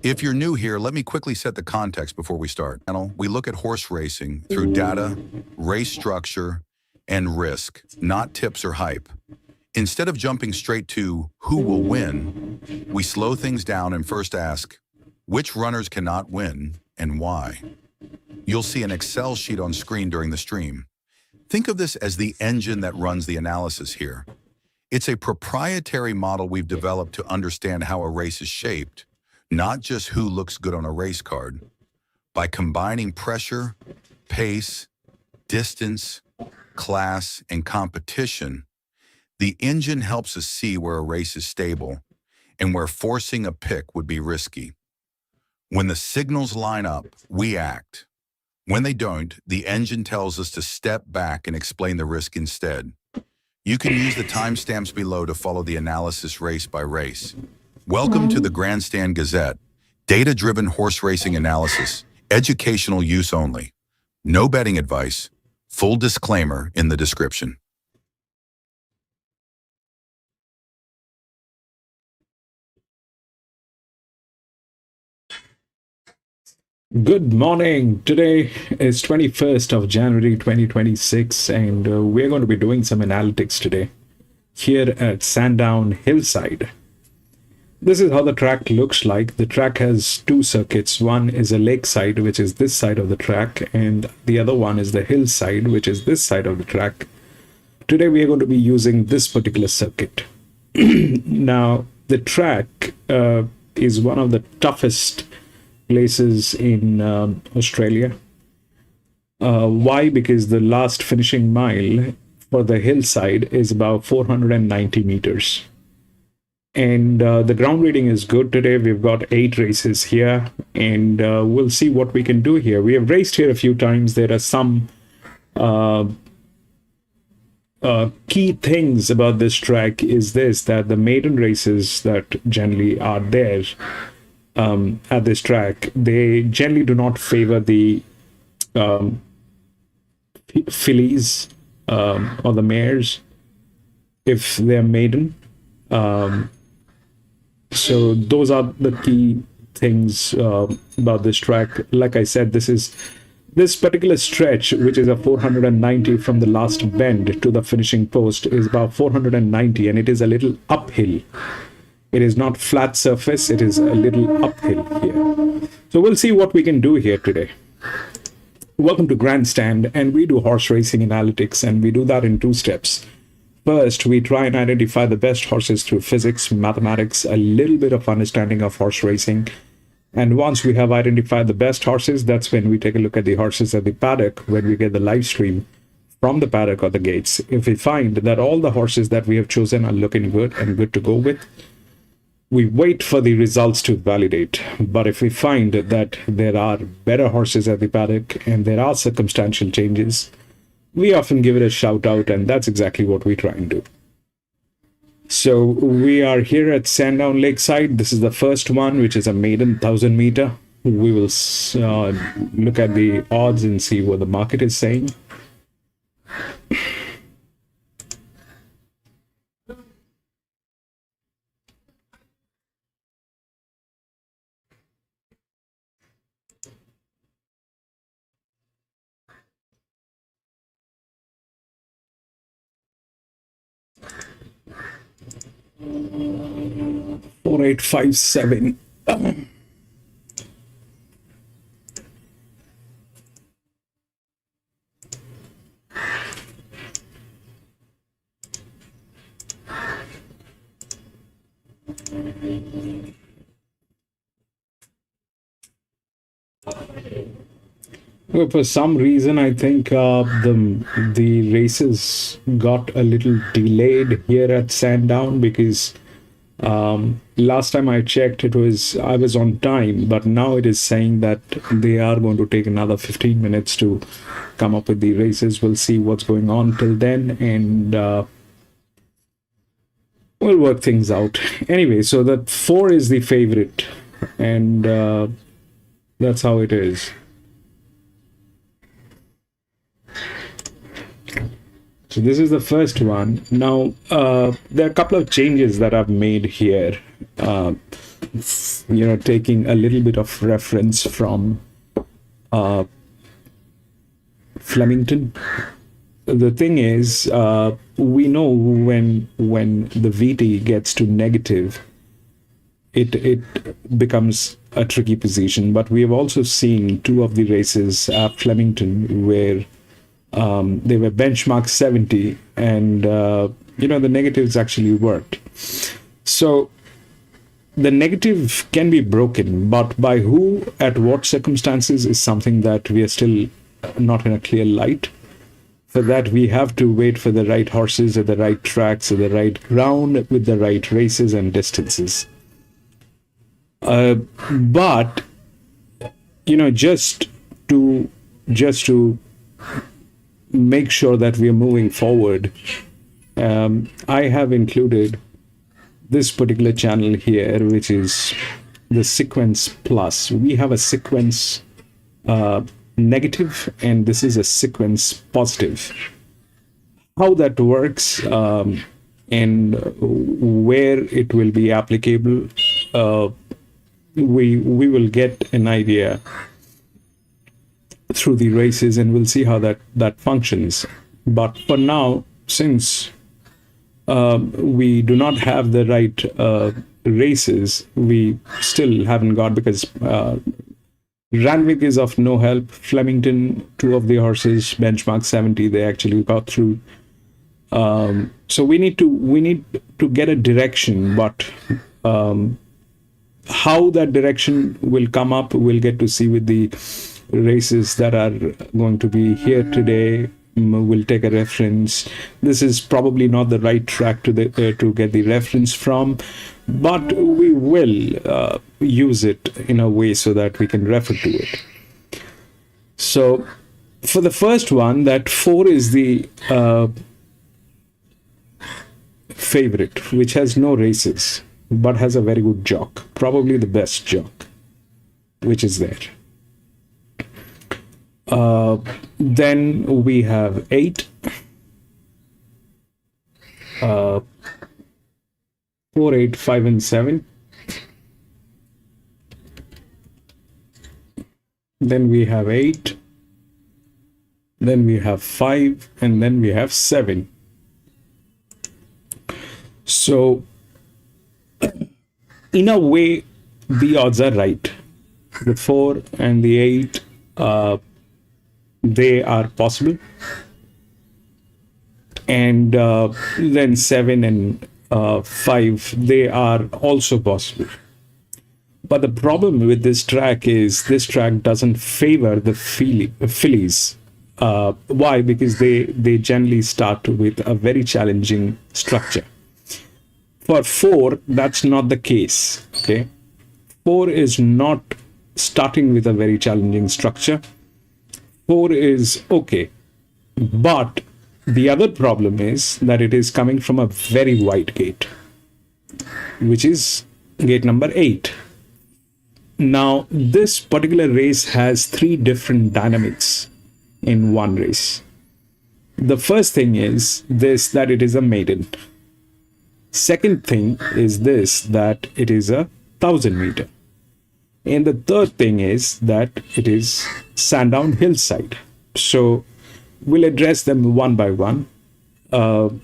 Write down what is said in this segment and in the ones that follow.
If you're new here, let me quickly set the context before we start. We look at horse racing through data, race structure, and risk, not tips or hype. Instead of jumping straight to who will win, we slow things down and first ask, which runners cannot win and why? You'll see an Excel sheet on screen during the stream. Think of this as the engine that runs the analysis here. It's a proprietary model we've developed to understand how a race is shaped, not just who looks good on a race card. By combining pressure, pace, distance, class, and competition, the engine helps us see where a race is stable and where forcing a pick would be risky. When the signals line up, we act. When they don't, the engine tells us to step back and explain the risk instead. You can use the timestamps below to follow the analysis race by race. Welcome to the Grandstand Gazette, data-driven horse racing analysis, educational use only. No betting advice. Full disclaimer in the description. Good morning. Today is 21st of January 2026 and we're going to be doing some analytics today here at Sandown Hillside. This is how the track looks like. The track has two circuits. One is a lakeside, which is this side of the track, and the other one is the hillside, which is this side of the track. Today we are going to be using this particular circuit. Now, the track is one of the toughest places in Australia. Why? Because the last finishing mile for the hillside is about 490 meters. And the ground reading is good today. We've got 8 races here, and we'll see what we can do here. We have raced here a few times. There are some key things about this track is this, that the maiden races that generally are there at this track, they generally do not favor the fillies or the mares if they're maiden. So those are the key things about this track. Like I said, this particular stretch, which is a 490 from the last bend to the finishing post, is about 490, and it is a little uphill. It is not flat surface, it is a little uphill here. So we'll see what we can do here today. Welcome to Grandstand, and we do horse racing analytics, and we do that in 2 steps. First, we try and identify the best horses through physics, mathematics, a little bit of understanding of horse racing. And once we have identified the best horses, that's when we take a look at the horses at the paddock, when we get the live stream from the paddock or the gates. If we find that all the horses that we have chosen are looking good and good to go with, we wait for the results to validate. But if we find that there are better horses at the paddock and there are circumstantial changes, we often give it a shout out, and that's exactly what we try and do. So we are here at Sandown Lakeside. This is the first one, which is a maiden 1,000 meter. We will look at the odds and see what the market is saying. Four, 8, 5, 7. Well, for some reason, I think the races got a little delayed here at Sandown, because last time I checked, I was on time, but now it is saying that they are going to take another 15 minutes to come up with the races. We'll see what's going on till then, and we'll work things out. Anyway, so that 4 is the favorite, and that's how it is. So this is the first one. Now, there are a couple of changes that I've made here. Taking a little bit of reference from Flemington. The thing is, we know when the VT gets to negative, it becomes a tricky position. But we have also seen two of the races at Flemington where they were benchmark 70, and the negatives actually worked. So the negative can be broken, but by who, at what circumstances, is something that we are still not in a clear light. For that, we have to wait for the right horses at the right tracks, at the right ground, with the right races and distances. But just to make sure that we are moving forward, I have included this particular channel here, which is the sequence plus. We have a sequence negative, and this is a sequence positive. How that works and where it will be applicable, we will get an idea through the races, and we'll see how that functions. But for now, since we do not have the right races, we still haven't got, because Randwick is of no help. Flemington, two of the horses benchmark 70, they actually got through. So we need to get a direction, but how that direction will come up, we'll get to see with the races that are going to be here today. We'll take a reference. This is probably not the right track to get the reference from, but we will use it in a way so that we can refer to it. So for the first one, that 4 is the favorite, which has no races, but has a very good jock, probably the best jock, which is there. Then we have 8, 4, 8, 5, and 7. Then we have 8. Then we have 5, and then we have 7. So, in a way, the odds are right. The 4 and the 8, they are possible. And then 7 and 5, they are also possible. But the problem with this track is this track doesn't favor the fillies. Why? Because they generally start with a very challenging structure. For 4, that's not the case. Okay, 4 is not starting with a very challenging structure. 4 is okay, but the other problem is that it is coming from a very wide gate, which is gate number 8. Now, this particular race has 3 different dynamics in one race. The first thing is this, that it is a maiden. Second thing is this, that it is a 1,000 meter. And the third thing is that it is Sandown Hillside. So we'll address them one by one. So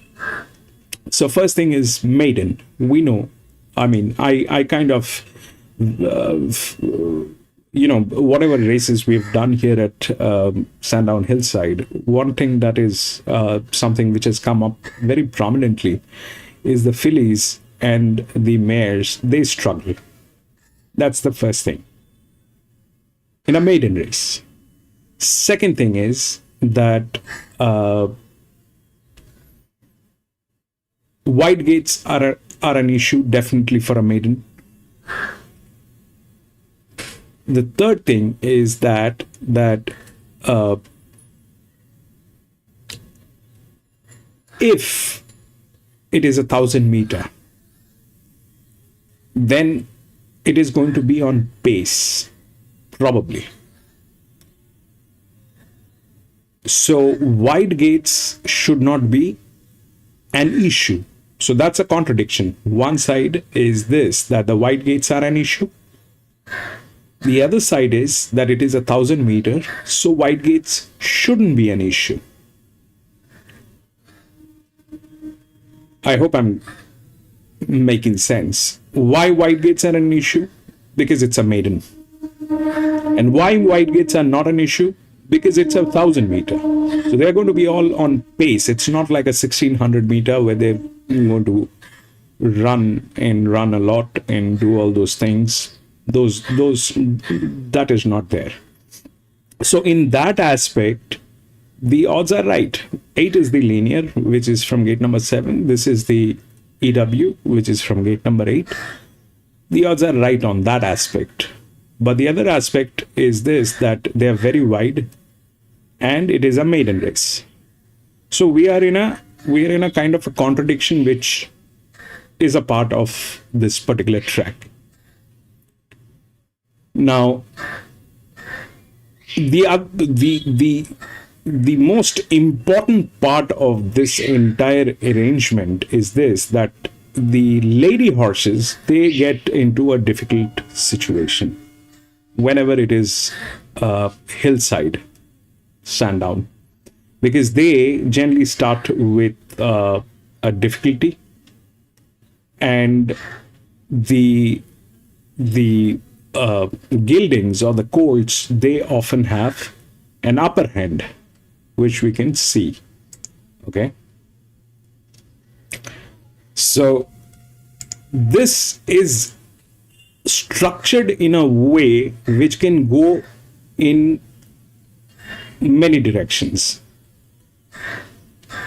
first thing is maiden. We know, I kind of, whatever races we've done here at Sandown Hillside, one thing that is something which has come up very prominently is the fillies and the mares, they struggle. That's the first thing in a maiden race. Second thing is that wide gates are an issue definitely for a maiden. The third thing is that if it is a 1,000 meter, then it is going to be on pace, probably. So wide gates should not be an issue. So that's a contradiction. One side is this, that the wide gates are an issue. The other side is that it is 1,000 meter, so wide gates shouldn't be an issue. I hope I'm making sense. Why wide gates are an issue? Because it's a maiden. And why wide gates are not an issue? Because it's 1,000 meter. So they're going to be all on pace. It's not like a 1,600 meter where they're going to run a lot and do all those things. That is not there. So in that aspect, the odds are right. 8 is the linear, which is from gate number 7. This is the EW, which is from gate number 8. The odds are right on that aspect. But the other aspect is this, that they are very wide and it is a maiden race. So we are in a kind of a contradiction which is a part of this particular track. Now, the most important part of this entire arrangement is this, that the lady horses, they get into a difficult situation whenever it is hillside, Sandown, because they generally start with a difficulty, and the gildings or the colts, they often have an upper hand, which we can see. Okay, so this is structured in a way which can go in many directions.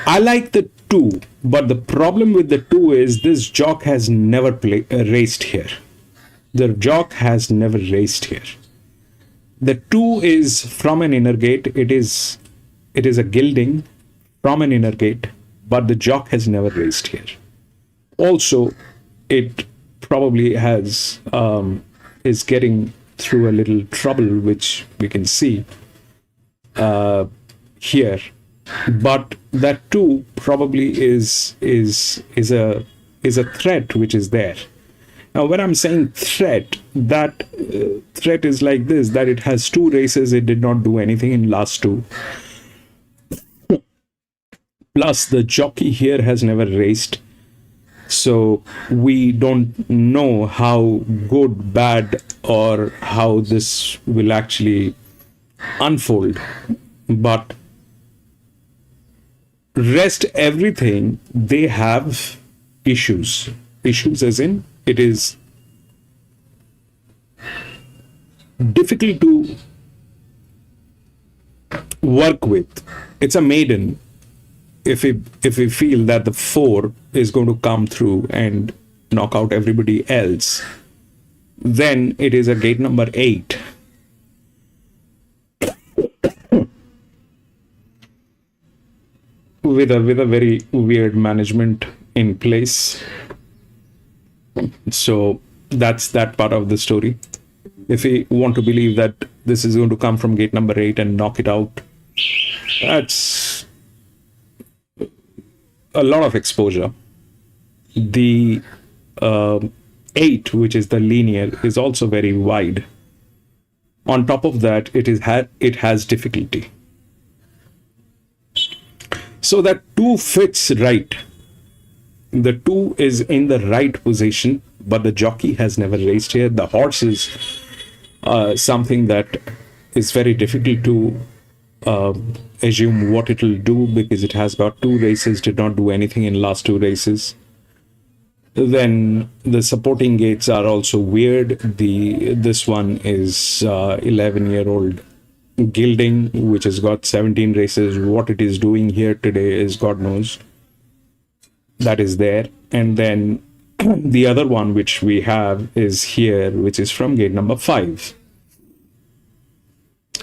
I like the 2, but the problem with the 2 is this jock has never raced here. The jock has never raced here. The 2 is from an inner gate. It is a gilding from an inner gate, but the jock has never raced here. Also, it probably has is getting through a little trouble, which we can see here. But that 2 probably is a threat which is there. Now, when I'm saying threat, that threat is like this, that it has 2 races, it did not do anything in last 2. Plus, the jockey here has never raced. So we don't know how good, bad, or how this will actually unfold. But rest everything, they have issues. Issues as in, it is difficult to work with. It's a maiden. If we feel that the 4 is going to come through and knock out everybody else, then it is a gate number 8. with a very weird management in place. So that's that part of the story. If we want to believe that this is going to come from gate number 8 and knock it out, that's a lot of exposure. The 8, which is the linear, is also very wide. On top of that, it has difficulty. So that 2 fits right. The 2 is in the right position, but the jockey has never raced here. The horse is something that is very difficult to assume what it will do, because it has got 2 races, did not do anything in last 2 races. Then the supporting gates are also weird. This one is 11-year-old gilding, which has got 17 races. What it is doing here today is God knows. That is there. And then the other one which we have is here, which is from gate number 5.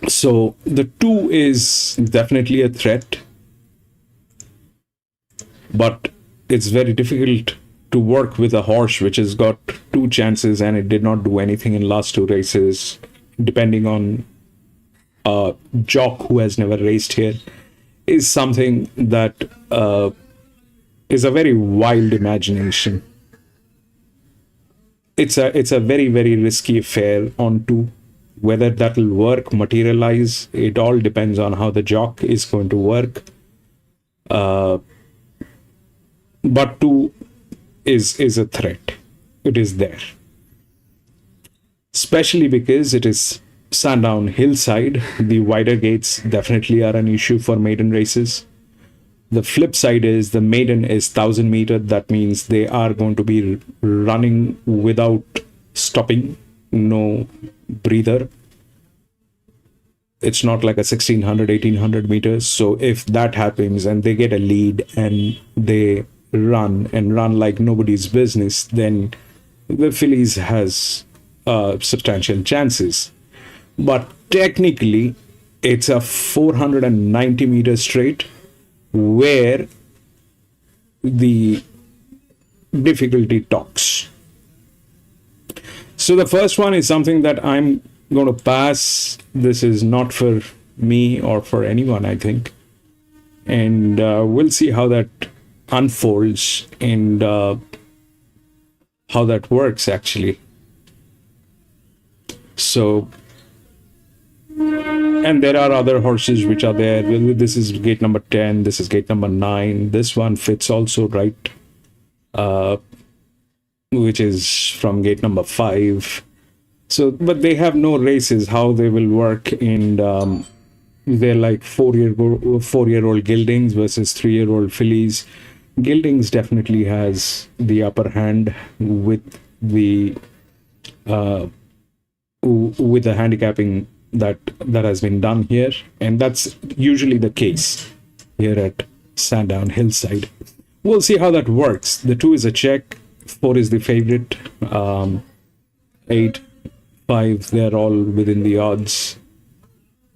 So the 2 is definitely a threat, but it's very difficult to work with a horse which has got 2 chances and it did not do anything in last 2 races, depending on a jock who has never raced here. is something that is a very wild imagination. It's a very, very risky affair on two. Whether that will work, materialize, it all depends on how the jock is going to work. But two is a threat. It is there, especially because it is Sandown Hillside. The wider gates definitely are an issue for maiden races. The flip side is the maiden is 1,000 meter. That means they are going to be running without stopping, no breather. It's not like a 1,600, 1,800 meters. So if that happens and they get a lead and they run and run like nobody's business, then the fillies has substantial chances. But technically, it's a 490 meter straight where the difficulty talks. So the first one is something that I'm going to pass. This is not for me or for anyone, I think. And we'll see how that unfolds and how that works actually. So, and there are other horses which are there. This is gate number 10. This is gate number 9. This one fits also, right? Which is from gate number 5. So, but they have no races. How they will work, and they're like 4-year-old geldings versus 3-year-old fillies. Geldings definitely has the upper hand with the handicapping that has been done here, and that's usually the case here at Sandown Hillside. We'll see how that works. The 2 is a check, 4 is the favorite, 8, 5, they're all within the odds,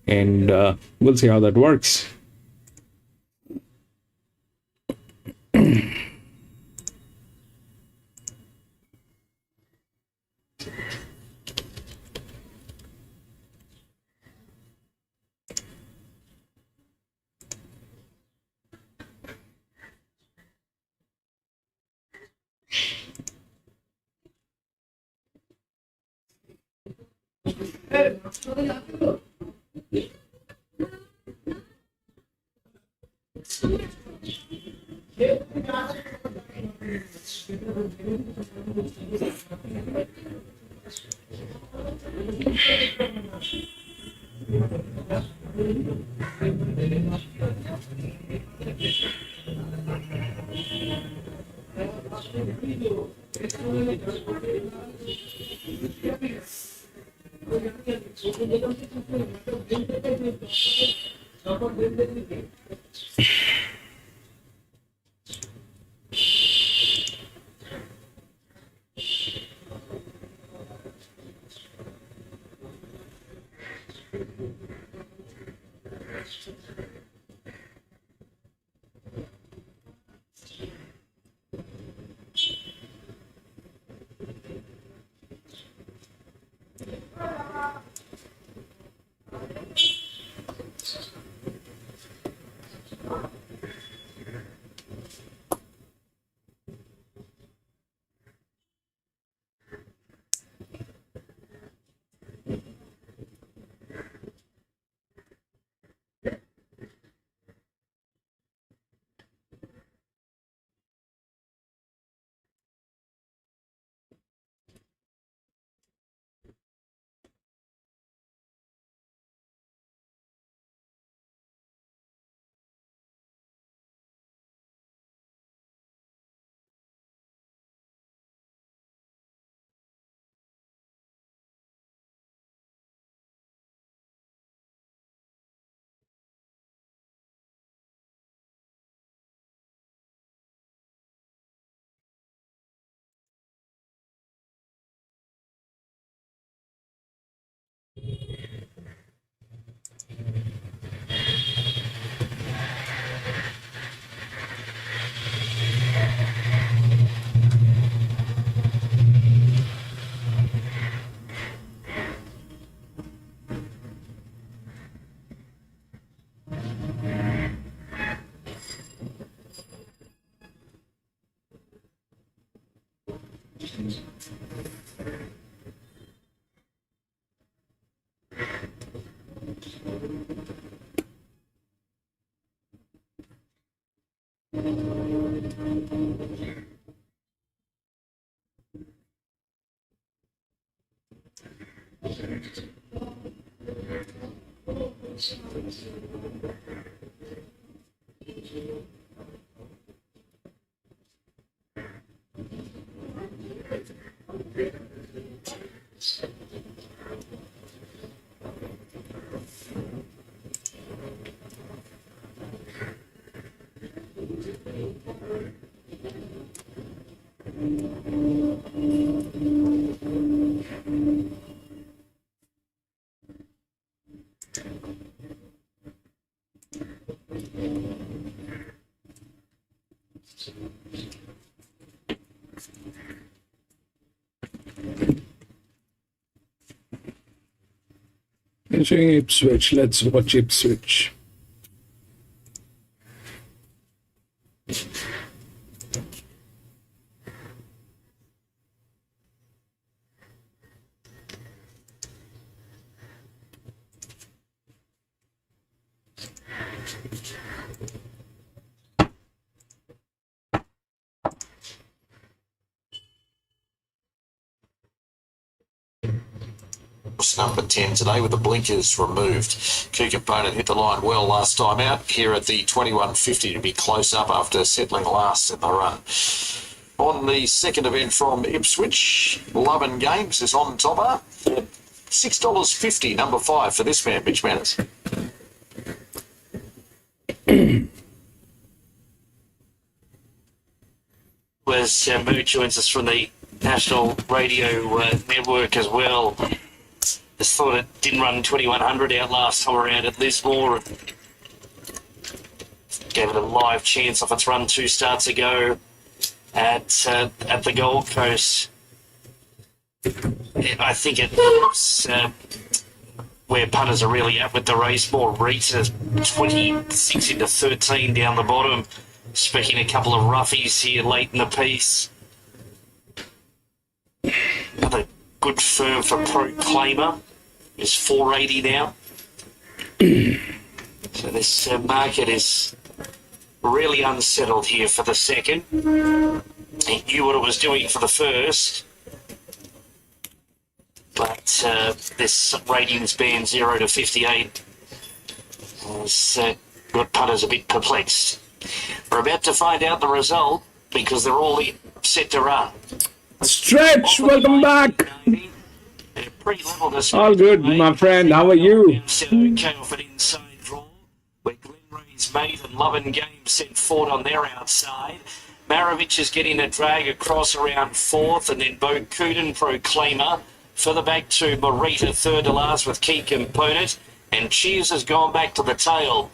and we'll see how that works. Finishing Ipswich. Let's watch Ipswich. Number 10 today with the blinkers removed. Key component hit the line well last time out here at the 21.50 to be close up after settling last in the run. On the second event from Ipswich, Love and Games is on topper at $6.50, number 5 for this man, Mitch Manners. Was Mood joins us from the National Radio Network as well. Just thought it didn't run 2100 out last time around at Lismore. Gave it a live chance off its run 2 starts ago at the Gold Coast. I think it was where punters are really at with the race. More Rita's 26 into 13 down the bottom. Speaking a couple of roughies here late in the piece. Another good firm for Proclaimer is 480 now. So this market is really unsettled here for the second. It knew what it was doing for the first, but this ratings band 0 to 58 has got punters a bit perplexed. We're about to find out the result because they're all set to run. Stretch, welcome back. All good, my friend. How are you? Okay off an inside draw, where Glenray's Mate and Love and Game sent forward on their outside. Maravich is getting a drag across around 4th, and then Bo Kuden Proclaimer further back to Marita, 3rd to last with Key Component, and Cheers has gone back to the tail.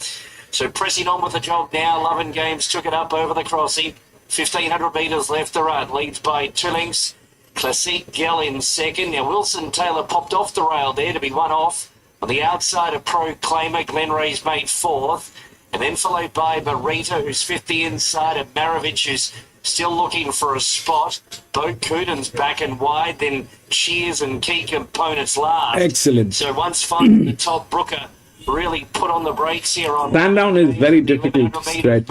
So pressing on with the jog now, Love and Games took it up over the crossing. 1,500 metres left to run, leads by 2 lengths. Classique Gel in second. Now Wilson Taylor popped off the rail there to be one off. On the outside of Proclaimer, Glenray's Mate 4th. And then followed by Marita, who's 5th the inside, and Maravich, who's still looking for a spot. Bo Kuden's back and wide, then Cheers and Key Components last. Excellent. So once finding the top, Brooker really put on the brakes here on Sandown is very difficult to stretch.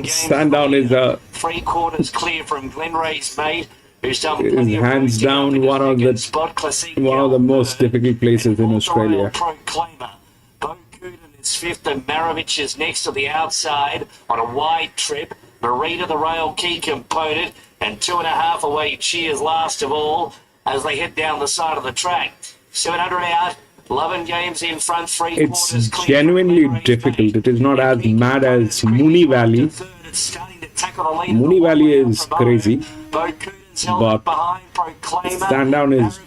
Sandown is a 3/4 clear from Glenray's Mate, who's done plenty is of hands down one of the most difficult places in Australia. Proclaimer. Bo Kuden is 5th and Maravich is next to the outside on a wide trip. Marita the rail Key Component and 2.5 away Cheers last of all as they head down the side of the track. 700 out. Love and Games in front, 3/4 It's clear. genuinely difficult. It is not as mad as Moonee Valley. Moonee Valley is crazy, but Sandown is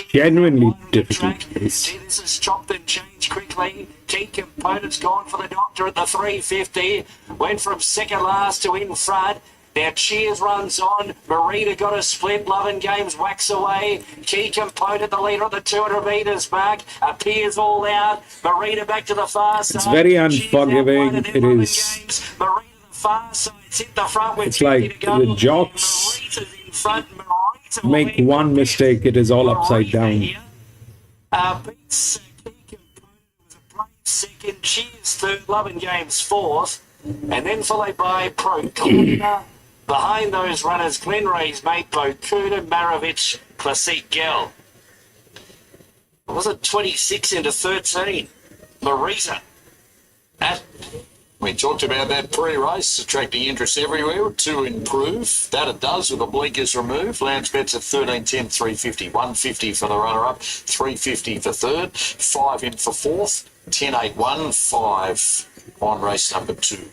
genuinely difficult. This has chopped and changed quickly. Key Components gone for the doctor at the 350. Went from second last to in front. Now Cheers runs on. Marita got a split. Love and Games whacks away. Key Component, the leader at the 200 metres mark, appears all out. Marita back to the far side. It's very unforgiving. It is far side's hit the front with It's 50 like to go. the jocks Marita's in front. Marita will make lead one the mistake, it is all upside Marita down. here. Beats Key Component was a brave second. Cheers third. Loving Games fourth. And then followed by Proclaimer. Behind those runners, Glenray's mate, Bokuda, Maravich, Classic Gel. Was it 26 into 13? Marita. We talked about that pre-race, attracting interest everywhere to improve. That it does with the blinkers removed. Lance bets at 13.10, 350, 150 for the runner-up, 350 for third, 5 in for fourth, 10.8, 1, 5 on race number 2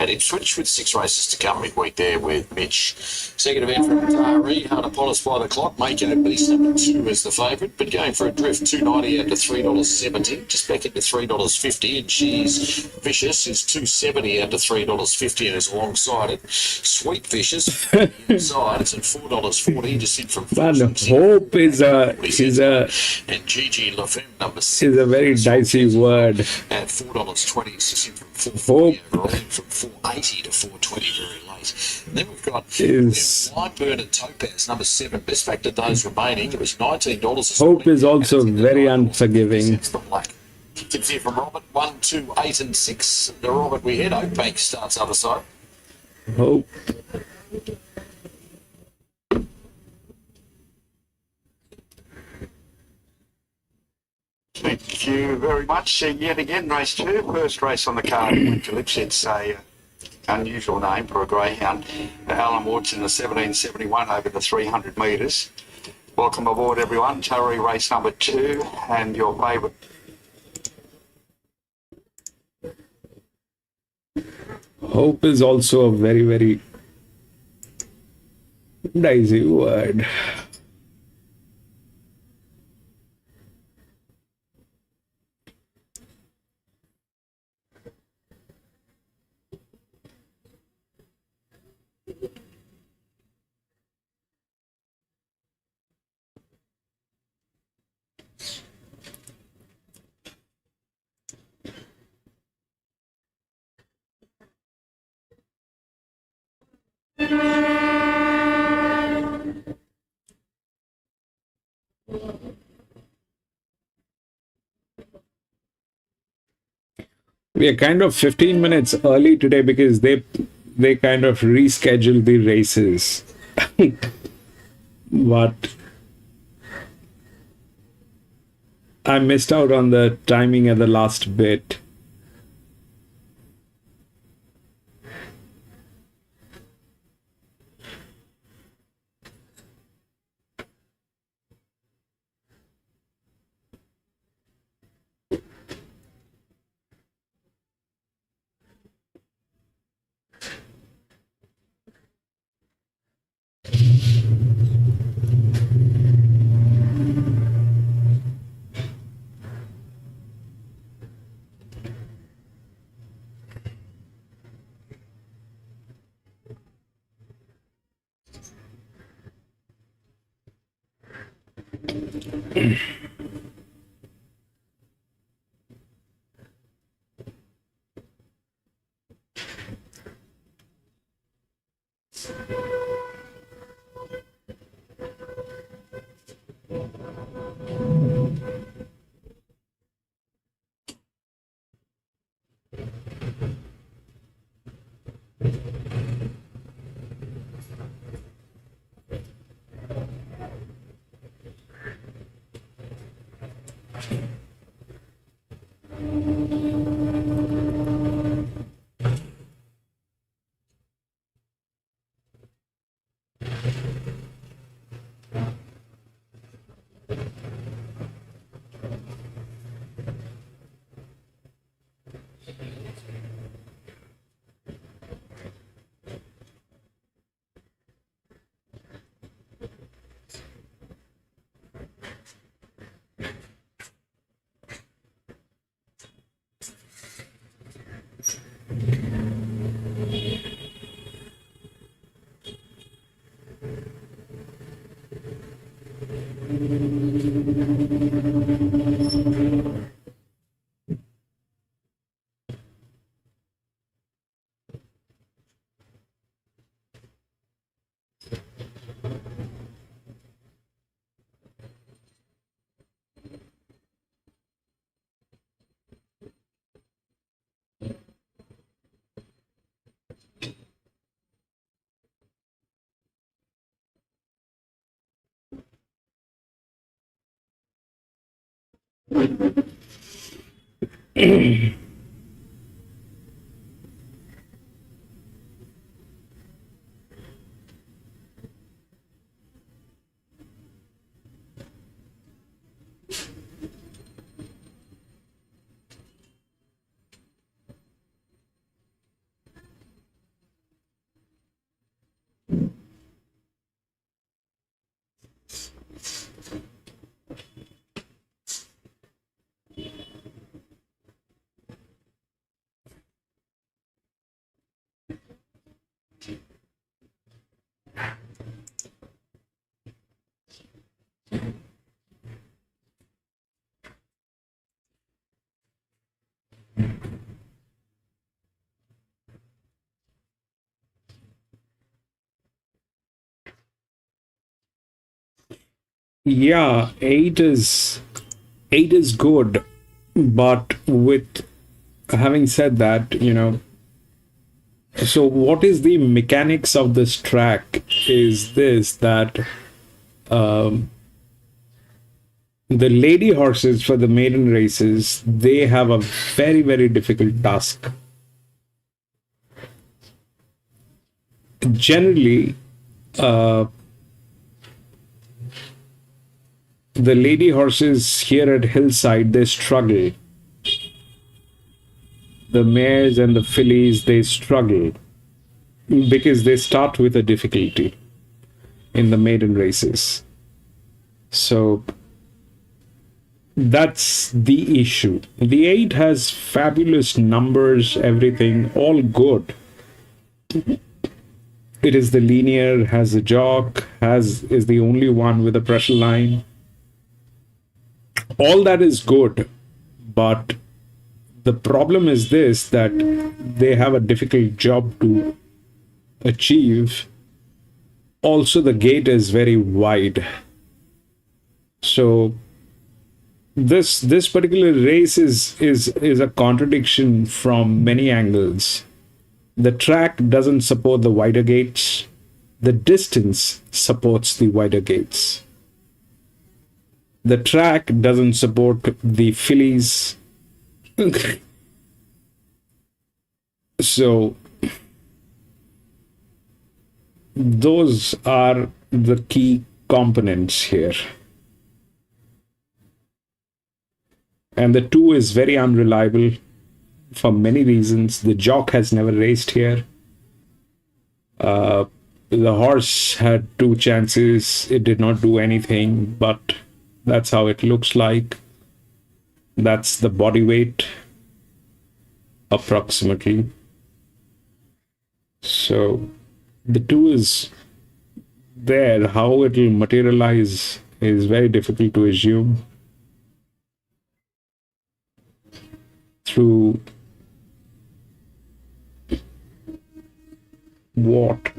at Ipswich, with 6 races to come midweek there with Mitch. Second event from Tari, hard to polish by the clock. Mako Beast number 2 is the favourite, but going for a drift, $2.90 out to $3.70, just back into $3.50, and she's Vicious is $2.70 out to $3.50 and is alongside it. Sweet Vicious inside, it's at $4.40, just in from Man, hope is a and Gigi Lafemme number 6 is a very dicey word. at $4.20, just in from Hope $4.40 overall, in from $4.80 to $4.20 very late. And then we've got is Lightburn and Topaz number 7. Best back to those remaining. It was $19 this hope morning, is also and it's in very $9. unforgiving. It's the black. Tips here from Robert 1, 2, 8, and 6. The Robert we head. Oakbank starts other side. Hope. Thank you very much. Yet again, race 2, first race on the card. Winter Lips, it's a unusual name for a greyhound. Alan Woods in the 1771 over the 300 metres. Welcome aboard, everyone. Tarry race number 2 and your favourite. Hope is also a very, very dicey word. We are kind of 15 minutes early today because they kind of rescheduled the races. But I missed out on the timing at the last bit. Yeah, eight is good, but with having said that, so what is the mechanics of this track is this that the lady horses for the maiden races, they have a very, very difficult task. Generally, the lady horses here at Hillside, they struggle. The mares and the fillies, they struggle because they start with a difficulty in the maiden races. So that's the issue. The 8 has fabulous numbers, everything, all good. It is the linear, has a jock, is the only one with a pressure line. All that is good, but the problem is this, that they have a difficult job to achieve. Also, the gate is very wide. So this particular race is a contradiction from many angles. The track doesn't support the wider gates. The distance supports the wider gates. The track doesn't support the fillies. So those are the key components here. And the 2 is very unreliable for many reasons. The jock has never raced here. The horse had 2 chances. It did not do anything, but that's how it looks like. That's the body weight, approximately. So the 2 is there. How it will materialize is very difficult to assume. Through what?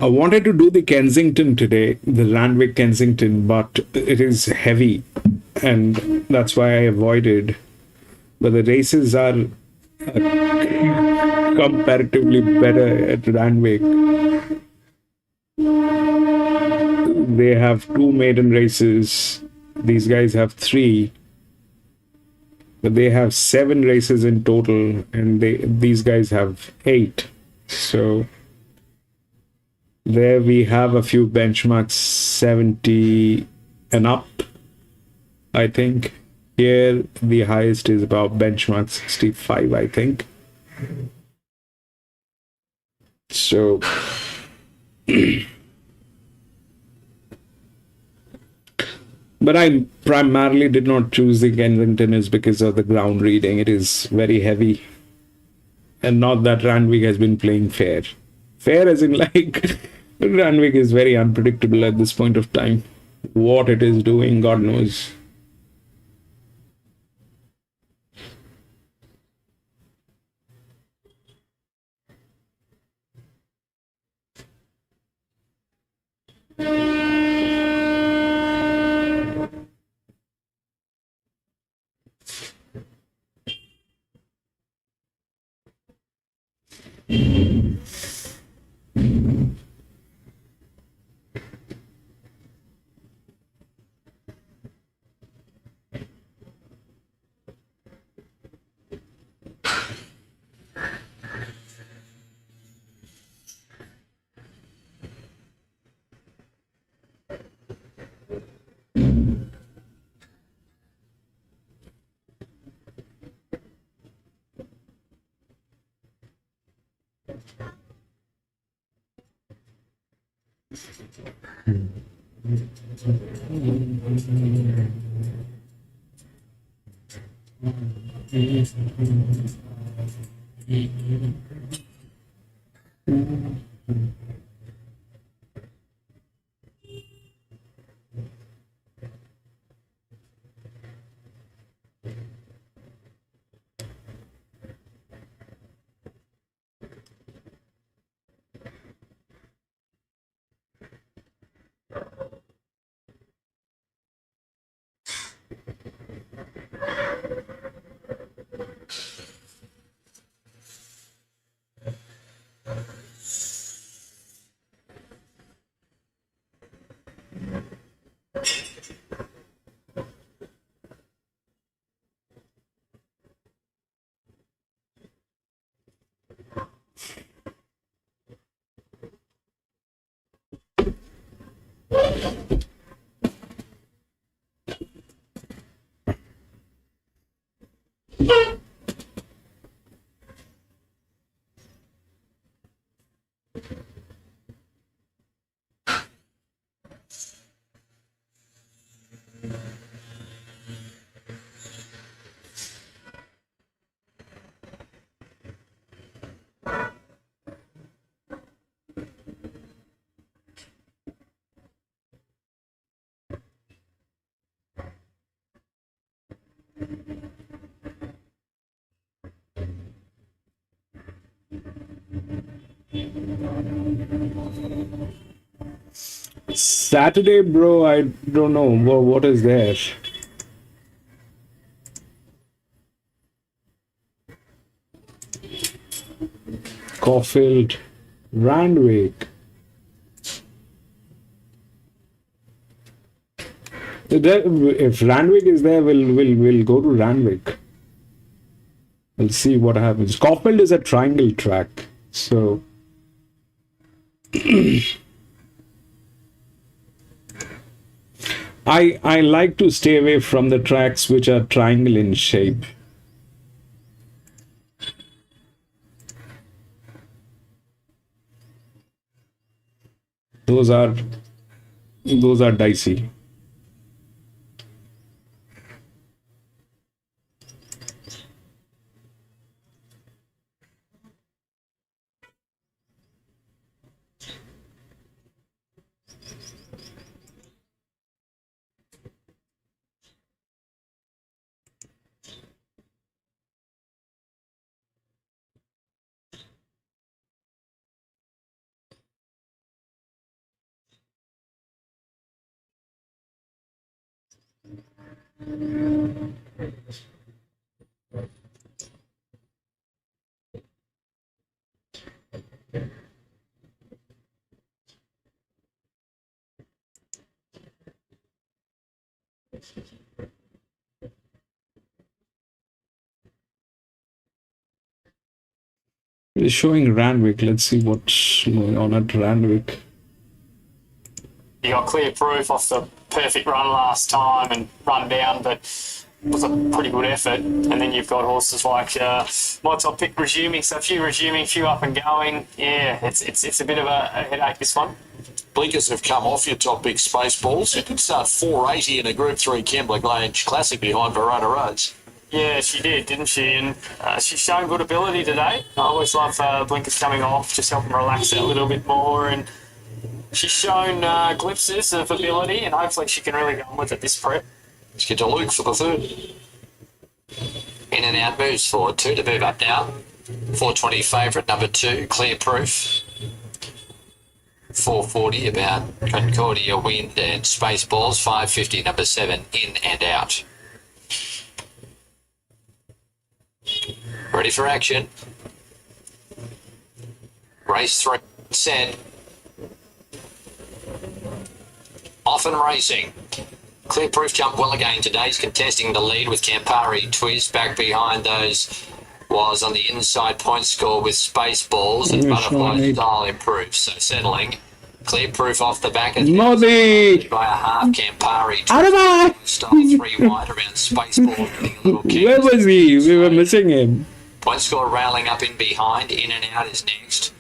I wanted to do the Kensington today, the Randwick Kensington, but it is heavy and that's why I avoided. But the races are comparatively better at Randwick. They have 2 maiden races. These guys have 3. But they have 7 races in total, and these guys have 8. So there we have a few benchmarks, 70 and up, I think. Here the highest is about benchmark 65, I think. So but I primarily did not choose the Kensington is because of the ground reading. It is very heavy, and not that Randwick has been playing fair. Fair as in like Randwick is very unpredictable at this point of time. What it is doing, God knows. Saturday, bro, I don't know what is there. Caulfield, Randwick. If Randwick is there, we'll go to Randwick. We'll see what happens. Caulfield is a triangle track, so I like to stay away from the tracks which are triangle in shape. Those are dicey. It's showing Randwick. Let's see what's going on at Randwick. You got clear proof off the perfect run last time and run down, but it was a pretty good effort. And then you've got horses like my top pick resuming, so a few resuming, few up and going. Yeah, it's a bit of a headache, this one. Blinkers have come off your top big Spaceballs. It did start 480 in a Group 3 Kembla Grange Classic behind Verona Roads. Yeah, she did, didn't she? And she's shown good ability today. I always love blinkers coming off, just help them relax it a little bit more. And she's shown glimpses of ability, and hopefully she can really go on with it this prep. Let's get to Luke for the third. In and out moves forward. 2 to move up now. 420 favourite, number 2, Clear Proof. 440 about Concordia Wind and Spaceballs. 550 number 7, In and Out. Ready for action. Race 3 set. Off and racing. Clear Proof jumped well again today. He's contesting the lead with Campari Twiz. Back behind those was on the inside point score with Spaceballs, and Butterfly Style improves. So settling. Clear Proof off the back of Modi by a half. Campari Twiz. Style 3 wide around Spaceballs. Getting a little kick. Where was he? We were missing him. Point score railing up in behind. In and Out is next.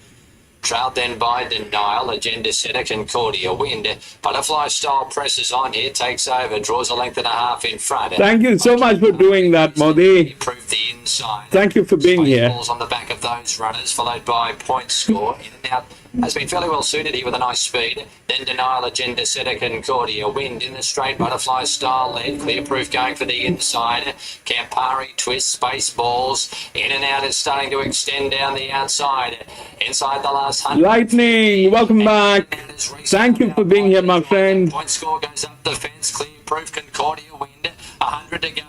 Trailed then by Denial, Agenda Setter, Concordia Wind. Butterfly Style presses on here, takes over, draws a length and a half in front. Thank you so much for doing that, Modi. Improved the inside. Thank you for being here. Balls on the back of those runners, followed by Point Score. In and out has been fairly well suited here with a nice speed. Then Denial, Agenda Setter, Concordia Wind in the straight. Butterfly Style lead. Clear Proof going for the inside. Campari Twist, Space Balls. In and out is starting to extend down the outside. Inside the last 100. Lightning, welcome back. Thank you for being here, my friend. Point Score goes up the fence. Clear Proof, Concordia Wind. 100 to go.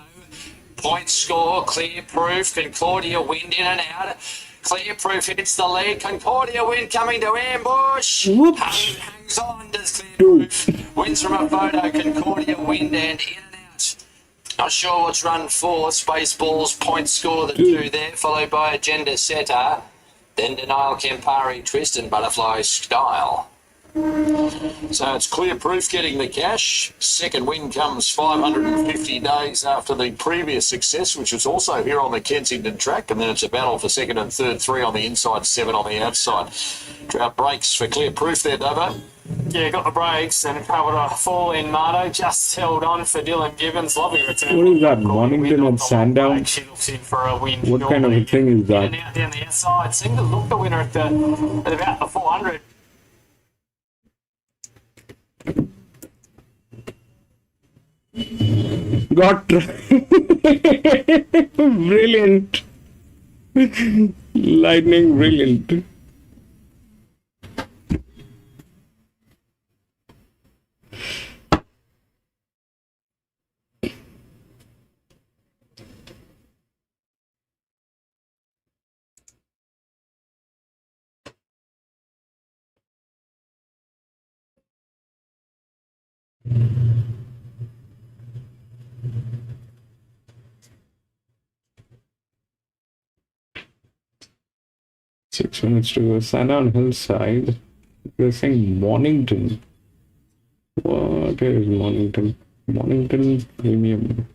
Point Score, Clear Proof, Concordia Wind in and out. Clear Proof hits the lead. Concordia Wind coming to ambush. Hangs on, does Clear Proof. Wins from a photo. Concordia Wind and in and out. Not sure what's run for. Spaceballs, Point Score, the two there, followed by Agenda Setter. Then Denial, Campari Twist and Butterfly Style. So it's Clear Proof getting the cash. Second win comes 550 days after the previous success, which was also here on the Kensington track, and then it's a battle for second and third, 3 on the inside, 7 on the outside. Drought breaks for Clear Proof there, Dubbo. Yeah, got the breaks and able to fall in. Marto just held on for Dylan Gibbons. Lovely return. What is that, Mornington and Sandown? She looks in for a win. What kind of a thing is that? In and out down the outside. Seemed to look the winner at about the 400. Got brilliant. Lightning, brilliant. Six minutes to go. Sandown Hillside. They're saying Mornington. What is Mornington? Mornington Premium.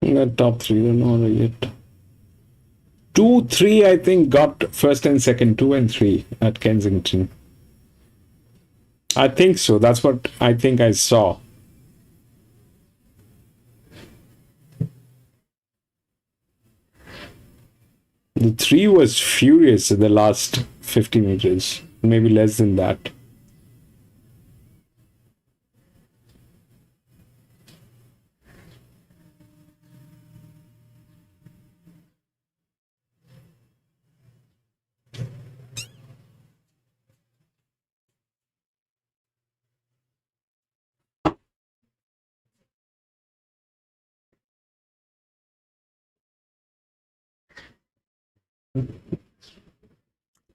The top 3 don't know yet. 2, 3, I think got first and second, 2 and 3 at Kensington. I think so. That's what I think I saw. The 3 was furious in the last 50 meters, maybe less than that.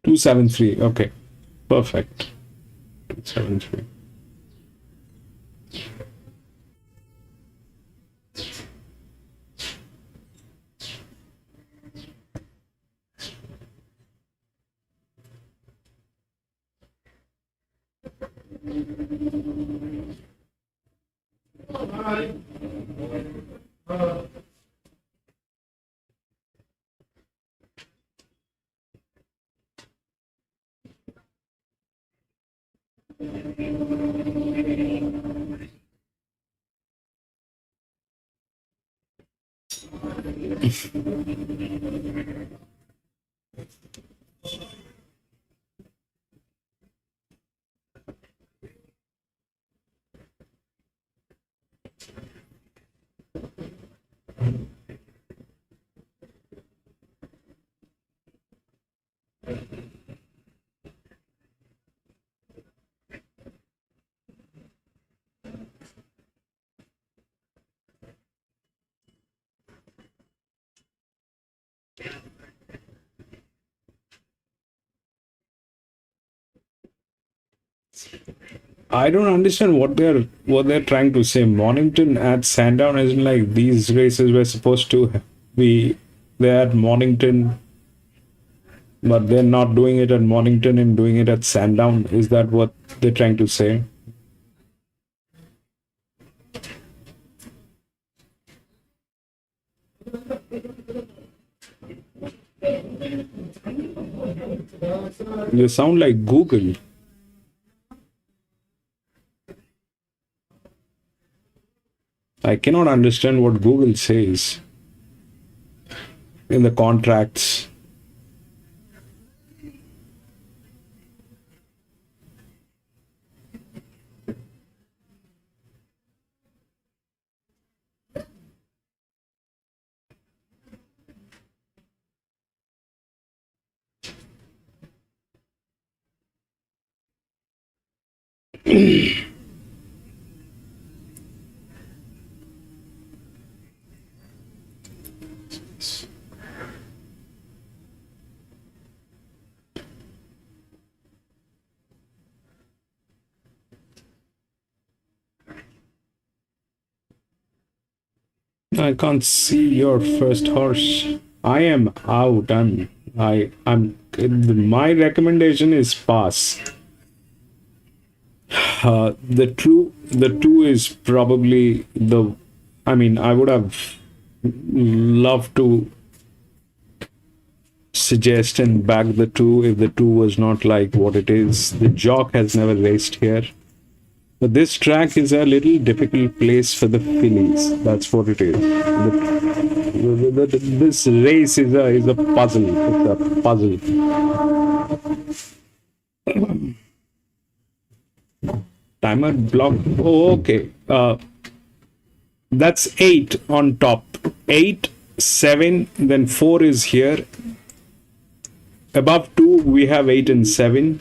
Two 7-3. Okay, perfect. 2-7-3. I don't understand what they're trying to say. Mornington at Sandown isn't like these races were supposed to be there at Mornington, but they're not doing it at Mornington and doing it at Sandown. Is that what they're trying to say? You sound like Google. I cannot understand what Google says in the contracts. I can't see your first horse. I am out. I'm. My recommendation is pass. The two is probably the. I mean, I would have loved to suggest and back the two if the two was not like what it is. The jock has never raced here. But this track is a little difficult place for the fillies. That's what it is. This race is a puzzle. It's a puzzle. Timer block. Oh, okay. That's 8 on top. 8, 7, then 4 is here. Above 2, we have 8 and 7.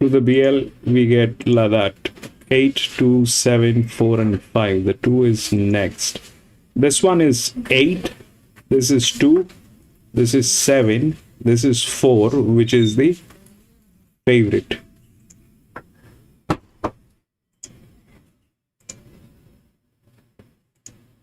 To the BL, we get like that. 8, 2, 7, 4, and 5. The 2 is next. This one is 8. This is 2. This is 7. This is 4, which is the favorite.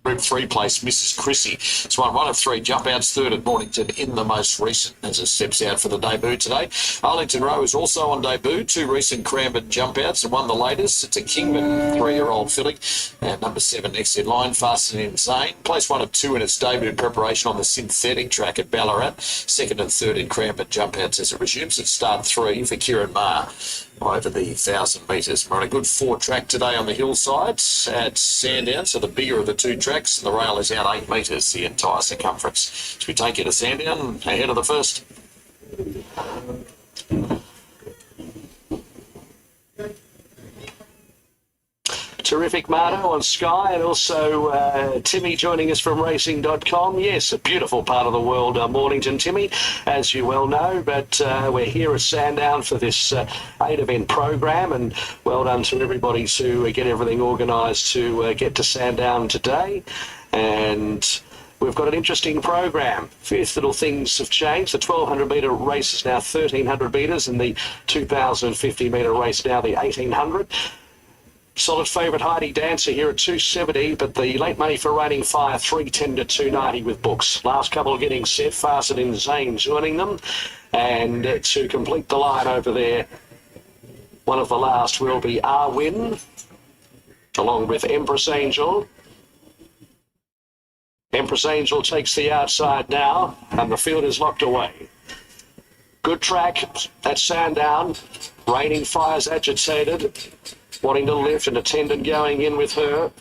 Group 3 place, Mrs. Chrissy. It's won 1 of 3 jump outs, third at Mornington in the most recent as it steps out for the debut today. Arlington Rowe is also on debut, 2 recent Cranbourne jump outs and 1 the latest. It's a Kingman 3-year-old filly. And number 7 next in line, Fast and Insane. Place 1 of 2 in its debut preparation on the synthetic track at Ballarat. 2nd and 3rd in Cranbourne jump outs as it resumes at start 3 for Kieran Maher over the 1,000 metres. We're on a good 4 track today on the hillside at Sandown, so the bigger of the 2 tracks, and the rail is out 8 metres, the entire circumference. So we take you to Sandown, ahead of the first. Terrific, Marto, on Sky, and also Timmy joining us from racing.com. Yes, a beautiful part of the world, Mornington, Timmy, as you well know, but we're here at Sandown for this 8-event program, and well done to everybody to get everything organised to get to Sandown today. And we've got an interesting program. Fierce little things have changed. The 1,200 metre race is now 1,300 metres, and the 2,050 metre race now the 1,800. Solid favourite Heidi Dancer here at 270, but the late money for Raining Fire 310 to 290 with books. Last couple getting set, Fastened in Zane joining them, and to complete the line over there, one of the last will be Arwin, along with Empress Angel. Empress Angel takes the outside now, and the field is locked away. Good track at Sandown. Raining Fire's agitated, wanting to lift, and attendant going in with her.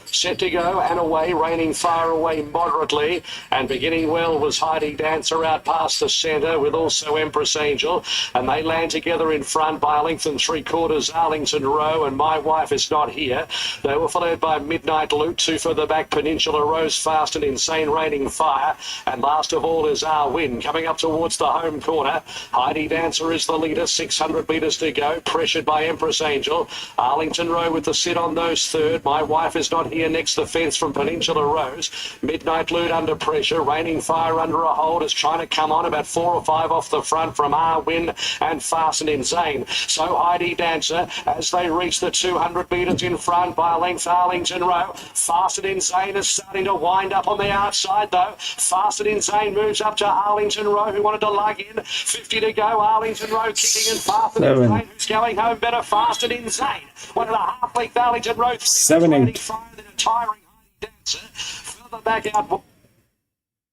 Set to go and away, Raining Fire away moderately, and beginning well was Heidi Dancer out past the centre with also Empress Angel, and they land together in front by a length and 3/4 Arlington Rowe and My Wife Is Not Here. They were followed by Midnight Loot, 2 further back Peninsula Rose, Fast and Insane, Raining Fire, and last of all is Arwin coming up towards the home corner. Heidi Dancer is the leader, 600 metres to go, pressured by Empress Angel. Arlington Rowe with the sit on those third. My Wife Is Not Here here next the fence from Peninsula Rose. Midnight Lute under pressure. Raining Fire under a hold is trying to come on about 4 or 5 off the front from Arwin and Fasten Insane. So Heidi Dancer as they reach the 200 metres in front by a length. Arlington Row. Fasten Insane is starting to wind up on the outside though. Fasten Insane moves up to Arlington Row who wanted to lug in. 50 to go. Arlington Row kicking and Fasten Insane who's going home better. Fasten Insane. 1.5 length Arlington Row. 7-8. Fire, then a tiring Heidi Dancer. Further back out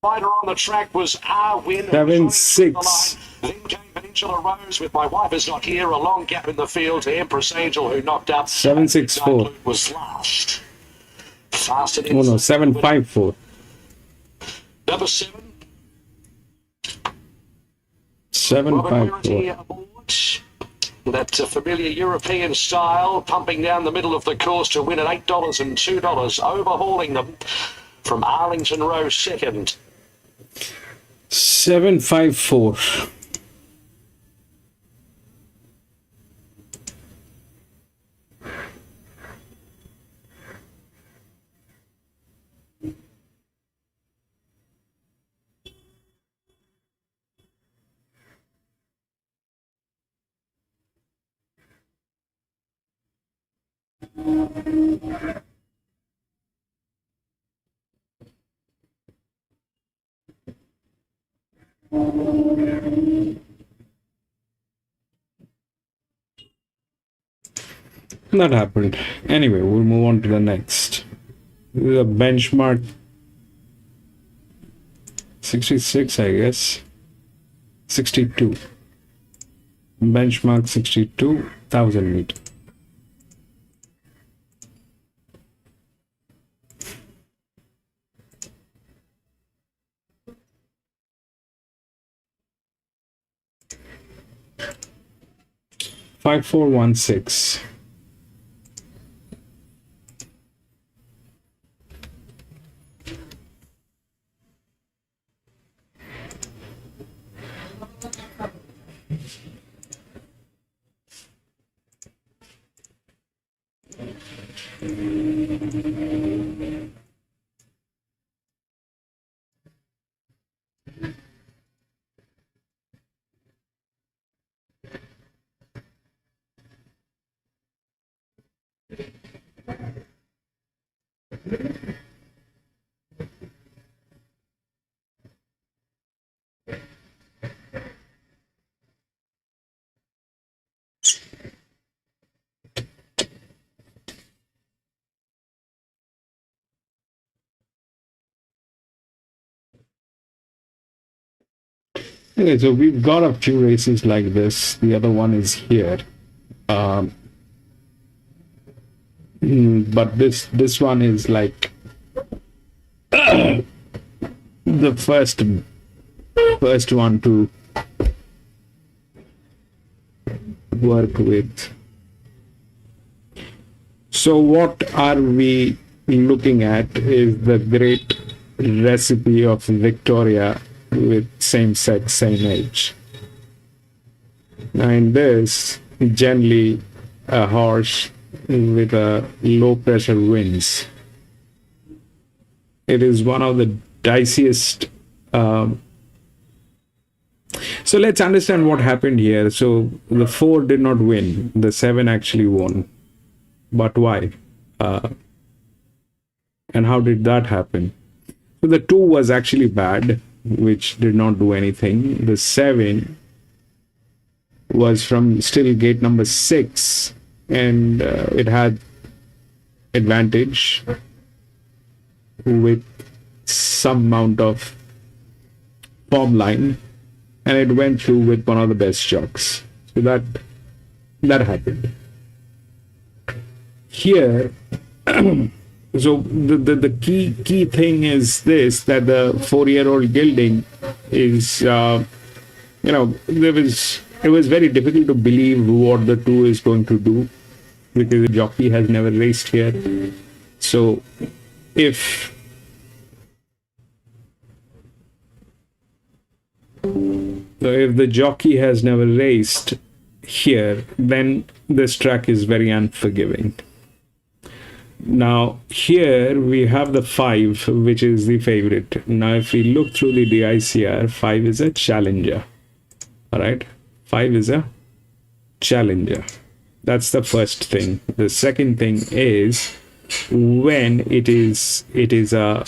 wider on the track was Arwin. 7-6. Then came Peninsula Rose with My Wife Is Not Here. A long gap in the field to Empress Angel who knocked up. 7-6-4. Was last. Fasten Oh no, 7-5-4. Number 7. 7-5-4. Aboard. That familiar European style, pumping down the middle of the course to win at $8 and $2, overhauling them from Arlington Row second. 7-5-4. That happened. Anyway, we'll move on to the next. The benchmark 66, I guess. 62. Benchmark 62,000 meters. Five, 4, 1, 6. Okay, so we've got a few races like this. The other one is here. But this one is like the first one to work with. So what are we looking at is the great recipe of Victoria with same sex, same age. Now in this, generally a horse with a low pressure wins. It is one of the diciest. So let's understand what happened here. So the 4 did not win. The 7 actually won. But why? And how did that happen? So the 2 was actually bad, which did not do anything. The 7 was from still gate number 6, and it had advantage with some amount of form line, and it went through with one of the best jocks. So that happened. Here, so the key thing is this, that the 4-year-old gelding is, it was very difficult to believe what the 2 is going to do, because the jockey has never raced here. So if the jockey has never raced here, then this track is very unforgiving. Now here we have the 5, which is the favorite. Now if we look through the DICR, 5 is a challenger. All right, 5 is a challenger. That's the first thing. The second thing is when it is a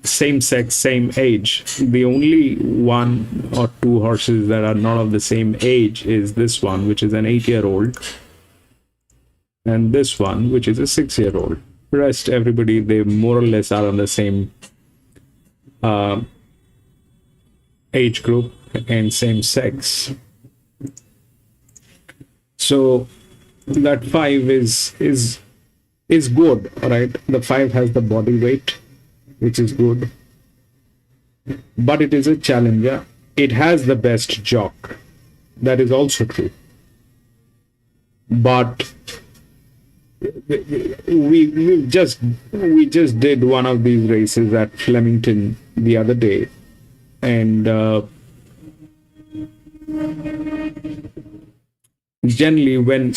same sex, same age. The only 1 or 2 horses that are not of the same age is this one, which is an 8-year-old, and this one, which is a 6-year-old. Rest, everybody, they more or less are on the same age group and same sex. So that 5 is good, all right? The 5 has the body weight, which is good, but it is a challenger. It has the best jock. That is also true. But we just did one of these races at Flemington the other day, and generally when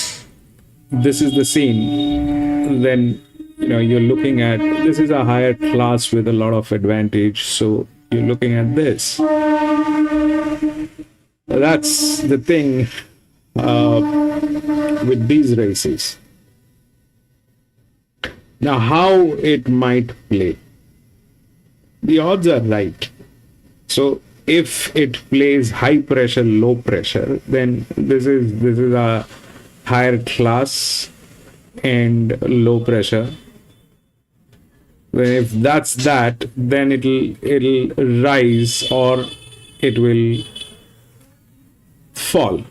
this is the scene, then you're looking at, this is a higher class with a lot of advantage, so you're looking at this. That's the thing with these races. Now, how it might play, the odds are right. So if it plays high pressure, low pressure, then this is a higher class and low pressure. If that's that, then it'll rise or it will fall.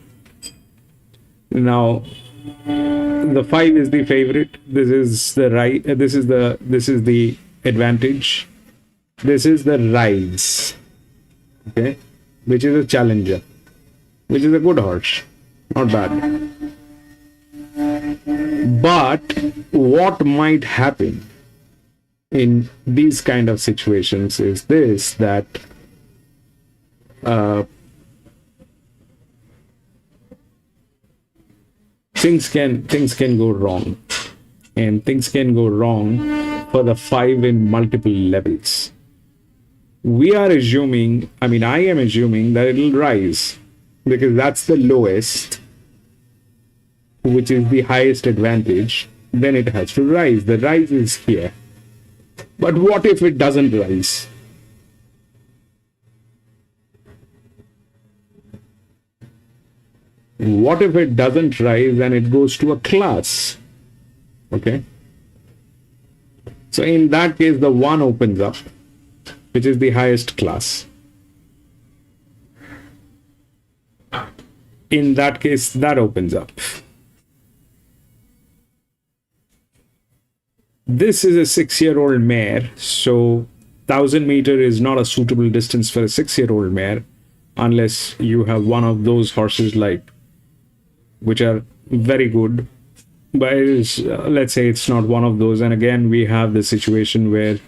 Now the 5 is the favorite. This is the right. This is the advantage. This is the rise. Okay, which is a challenger, which is a good horse, not bad. But what might happen in these kind of situations is this, that things can go wrong, and things can go wrong for the 5 in multiple levels. We are assuming, I am assuming that it'll rise because that's the lowest, which is the highest advantage. Then it has to rise. The rise is here. But what if it doesn't rise? What if it doesn't rise and it goes to a class? Okay. So in that case, the 1 opens up, which is the highest class. In that case, that opens up. This is a 6-year-old mare, so 1000 meter is not a suitable distance for a 6-year-old mare, unless you have one of those horses which are very good. But let's say it's not one of those, and again we have the situation where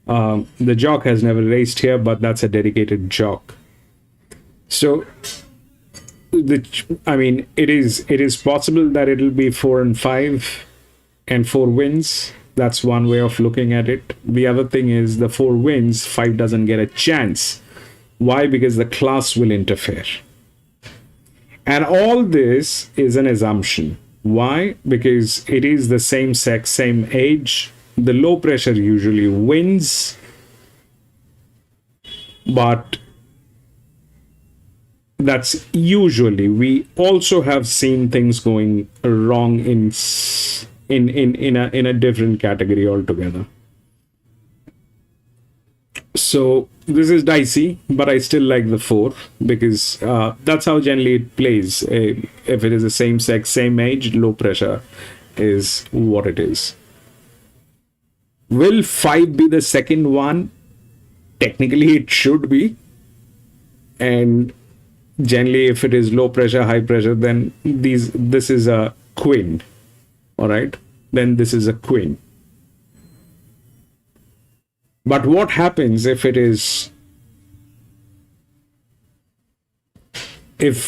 the jock has never raced here, but that's a dedicated jock. So it is possible that it'll be 4 and 5 and 4 wins. That's one way of looking at it. The other thing is the 4 wins, 5 doesn't get a chance. Why? Because the class will interfere. And all this is an assumption. Why? Because it is the same sex, same age. The low pressure usually wins. But that's usually. We also have seen things going wrong in a different category altogether. So this is dicey, but I still like the 4 because that's how generally it plays. If it is the same sex, same age, low pressure is what it is. Will 5 be the second one? Technically it should be. And generally if it is low pressure, high pressure, then this is a queen. All right, then this is a queen. But what happens if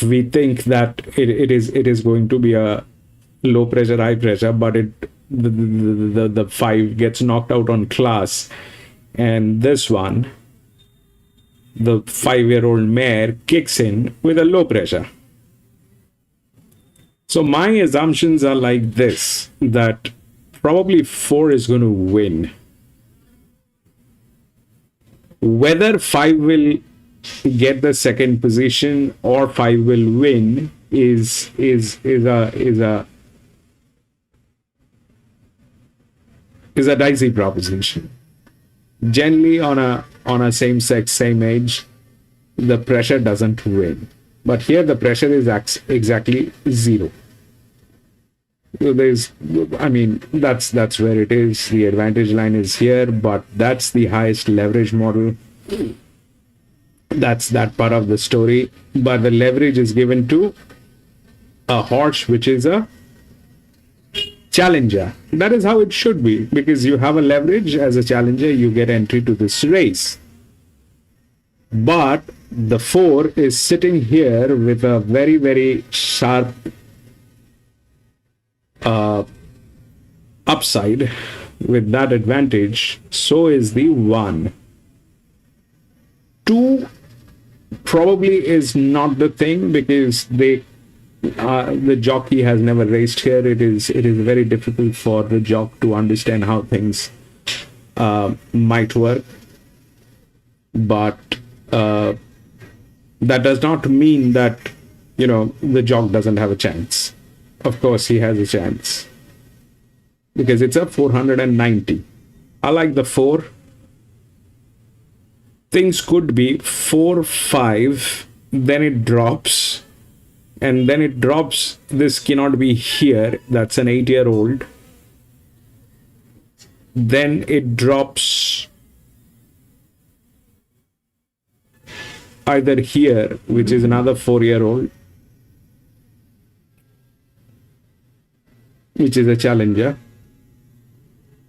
we think that it is going to be a low pressure, high pressure, but the 5 gets knocked out on class, and this one, the 5-year-old mare, kicks in with a low pressure. So my assumptions are like this, that probably 4 is going to win. Whether 5 will get the second position or 5 will win is a dicey proposition. Generally, on a same sex, same age, the pressure doesn't win. But here the pressure is exactly 0. So that's where it is. The advantage line is here, but that's the highest leverage model. That's that part of the story. But the leverage is given to a horse which is a challenger. That is how it should be, because you have a leverage as a challenger, you get entry to this race. But the 4 is sitting here with a very, very sharp upside. With that advantage, so is the 1. 2 probably is not the thing, because the jockey has never raced here. It is very difficult for the jock to understand how things might work. But that does not mean that the jock doesn't have a chance. Of course he has a chance, because it's a 490. I like the 4. Things could be 4, 5, then it drops, and then it drops. This cannot be here. That's an 8-year-old. Then it drops either here, which is another 4-year-old, which is a challenger.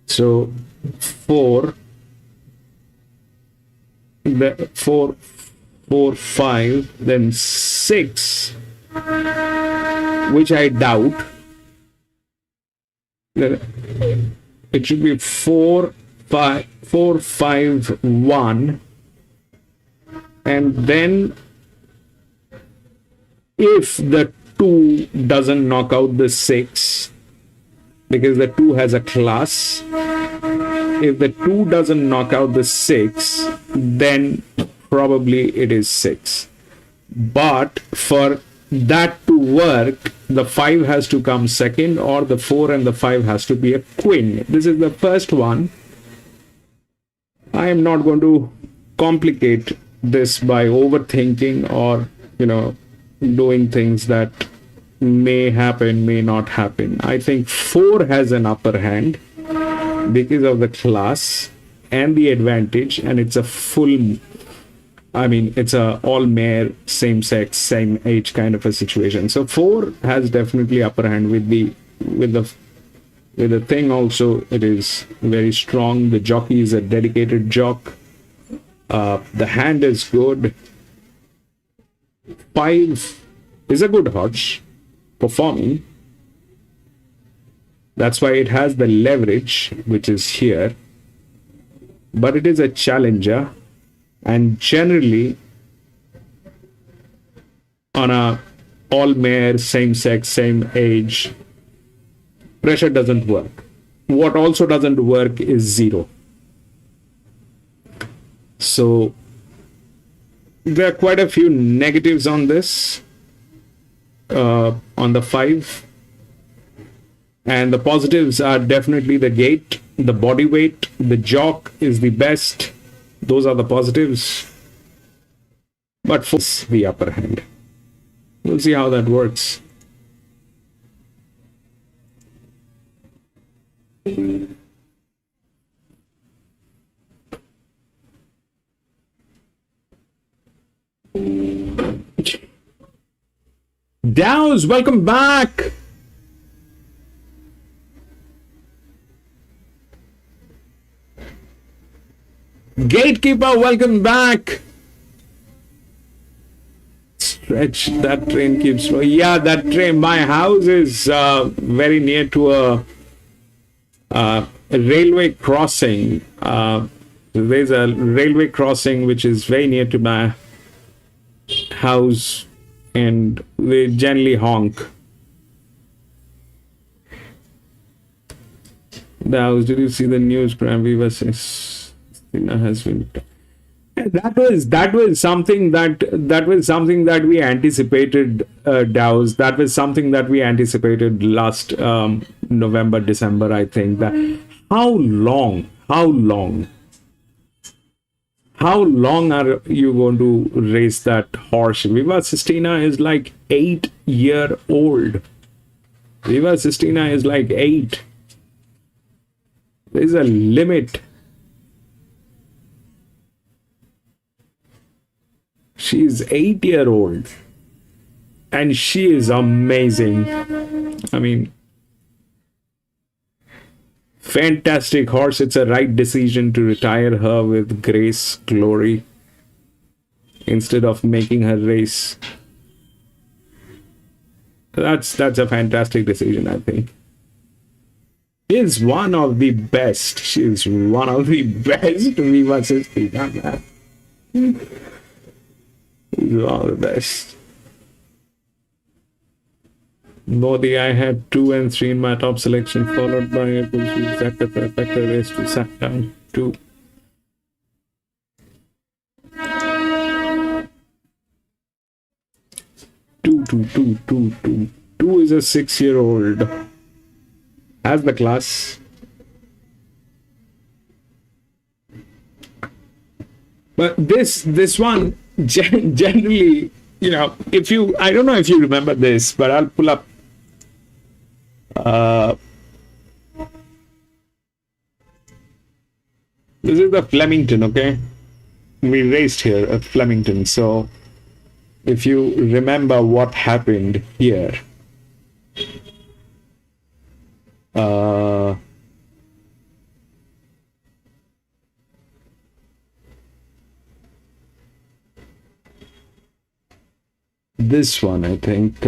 So 4, the 4, 5, then 6, which I doubt. It should be 4, 5, 1, and then if the 2 doesn't knock out the 6, because the 2 has a class, if the 2 doesn't knock out the 6, then probably it is 6. But for that to work, the 5 has to come second, or the 4 and the 5 has to be a queen. This is the first one. I am not going to complicate this by overthinking or doing things that may happen, may not happen. I think 4 has an upper hand because of the class and the advantage, and it's a it's a all mare, same sex, same age kind of a situation. So 4 has definitely upper hand. With the thing also, it is very strong. The jockey is a dedicated jock. The hand is good. 5 is a good horse, performing. That's why it has the leverage, which is here. But it is a challenger, and generally on a all mare, same sex, same age, pressure doesn't work. What also doesn't work is 0. So there are quite a few negatives on this, on the 5. And the positives are definitely the gait, the body weight, the jock is the best. Those are the positives. But for the upper hand, we'll see how that works. Dows, welcome back. Gatekeeper, welcome back. Stretch, that train keeps flowing. Yeah, that train, my house is very near to railway crossing. There's a railway crossing which is very near to my house, and they generally honk. The house, did you see the news? Granby versus has been. That was something that we anticipated, Dow's. That was something that we anticipated last November, December, I think. That how long are you going to race that horse? Viva Sistina is like 8-year-old. Viva Sistina is like 8. There's a limit. She's 8-year-old and she is amazing. I mean, fantastic horse. It's a right decision to retire her with grace, glory, instead of making her race. That's a fantastic decision, I think. She is one of the best. She is one of the best. Viva Sistina. He's all the best. Modi, I had 2 and 3 in my top selection, followed by a factor race to Sandown 2. Two is a 6-year-old. Has the class. But this one generally, you know, if you, I don't know if you remember this, but I'll pull up. This is the Flemington, okay? We raced here at Flemington, so if you remember what happened here, this one, I think,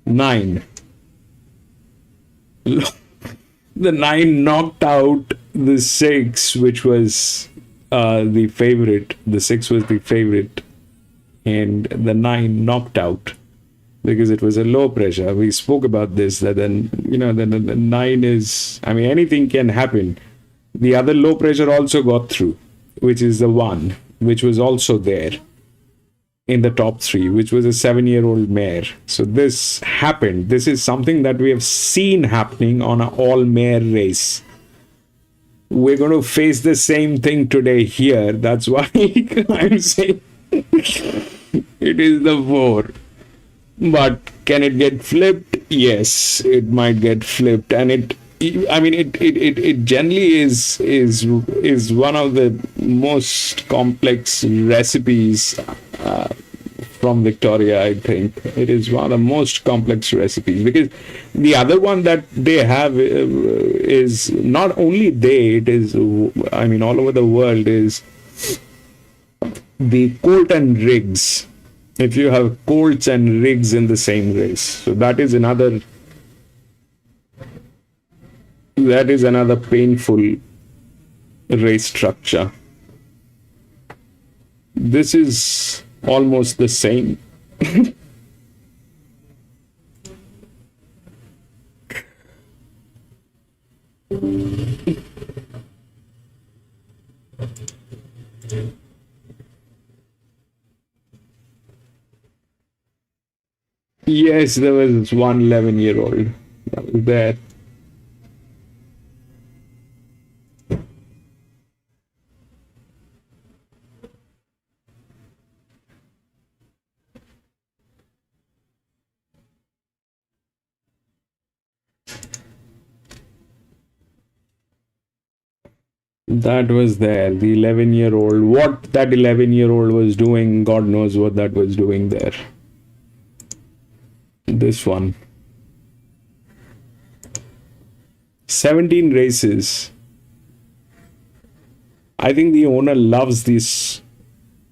9. The 9 knocked out the 6, which was the favorite. The 6 was the favorite, and the 9 knocked out because it was a low pressure. We spoke about this, that then, you know, the 9 is, I mean, anything can happen. The other low pressure also got through, which is the 1, which was also there in the top 3, which was a 7-year-old mare. So this happened. This is something that we have seen happening on an all-mare race. We're going to face the same thing today here. That's why I'm saying it is the 4. But can it get flipped? Yes, it might get flipped, and it generally is one of the most complex recipes from Victoria. I think it is one of the most complex recipes, because the other one that they have is not only it is, I mean, all over the world, is the colt and rigs. If you have colts and rigs in the same race, so that is another painful race structure. This is almost the same. Yes, there was one 11-year-old that was there. That was there, the 11-year-old. What that 11-year-old was doing, God knows what that was doing there. This one. 17 races. I think the owner loves this.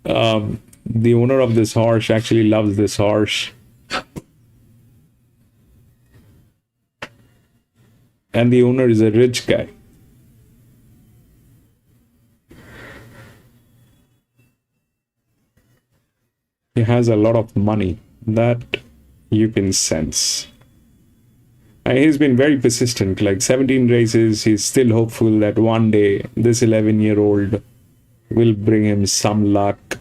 The owner of this horse actually loves this horse. and the owner is a rich guy. He has a lot of money, that you can sense. And he's been very persistent, like 17 races. He's still hopeful that one day this 11-year-old will bring him some luck.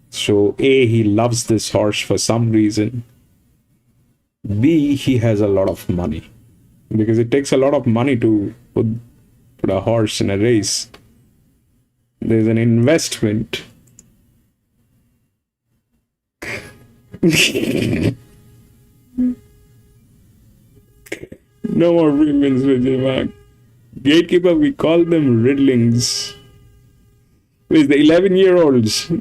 So A, he loves this horse for some reason. B, he has a lot of money, because it takes a lot of money to put a horse in a race. There's an investment. No more premiums with Mark. Gatekeeper, we call them riddlings. With the 11-year-olds.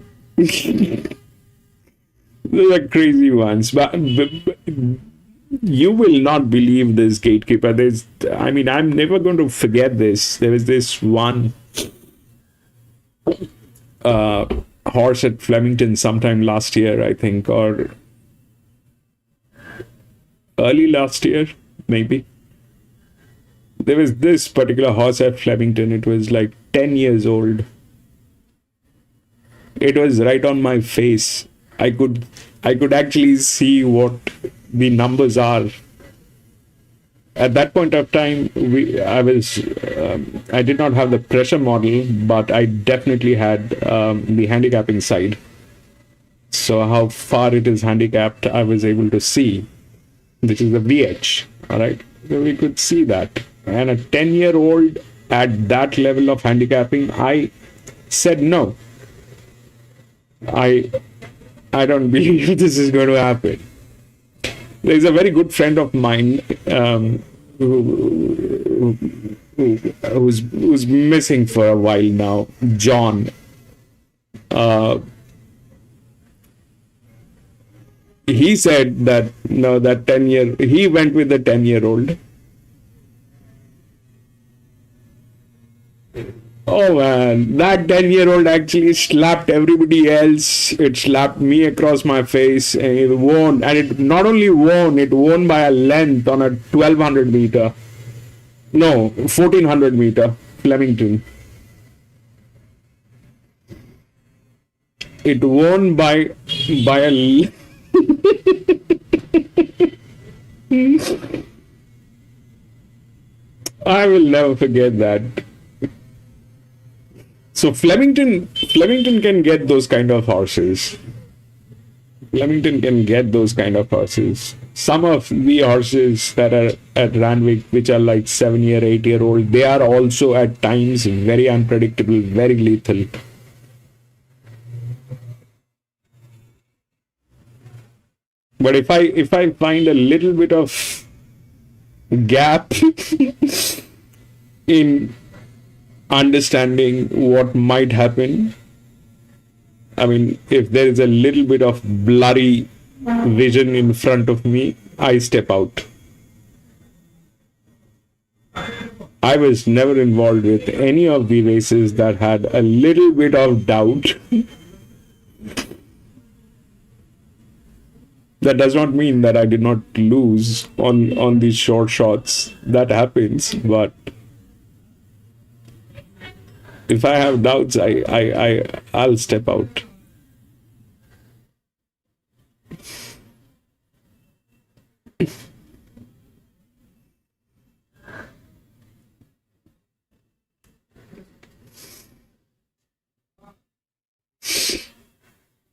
Those are crazy ones. But you will not believe this, Gatekeeper. I'm never going to forget this. There was this one horse at Flemington sometime last year, I think, or early last year, maybe. There was this particular horse at Flemington. It was like 10 years old. It was right on my face. I could actually see what the numbers are. At that point of time, I did not have the pressure model, but I definitely had the handicapping side. So how far it is handicapped, I was able to see. This is the VH, all right? So we could see that. And a 10-year-old at that level of handicapping, I said no. I don't believe this is going to happen. There's a very good friend of mine who's missing for a while now, John. He said that no, he went with the 10-year-old. Oh man, that 10-year-old actually slapped everybody else. It slapped me across my face, and it won. And it not only won, it won by a length on a 1200 meter. No, 1400 meter, Flemington. It won by a I will never forget that. So Flemington can get those kind of horses. Flemington can get those kind of horses. Some of the horses that are at Randwick, which are like 7-year, 8-year-old, they are also at times very unpredictable, very lethal. But if I find a little bit of gap in understanding what might happen, I mean, if there is a little bit of blurry vision in front of me, I step out. I was never involved with any of the races that had a little bit of doubt. That does not mean that I did not lose on these short shots. That happens, but if I have doubts, I'll step out.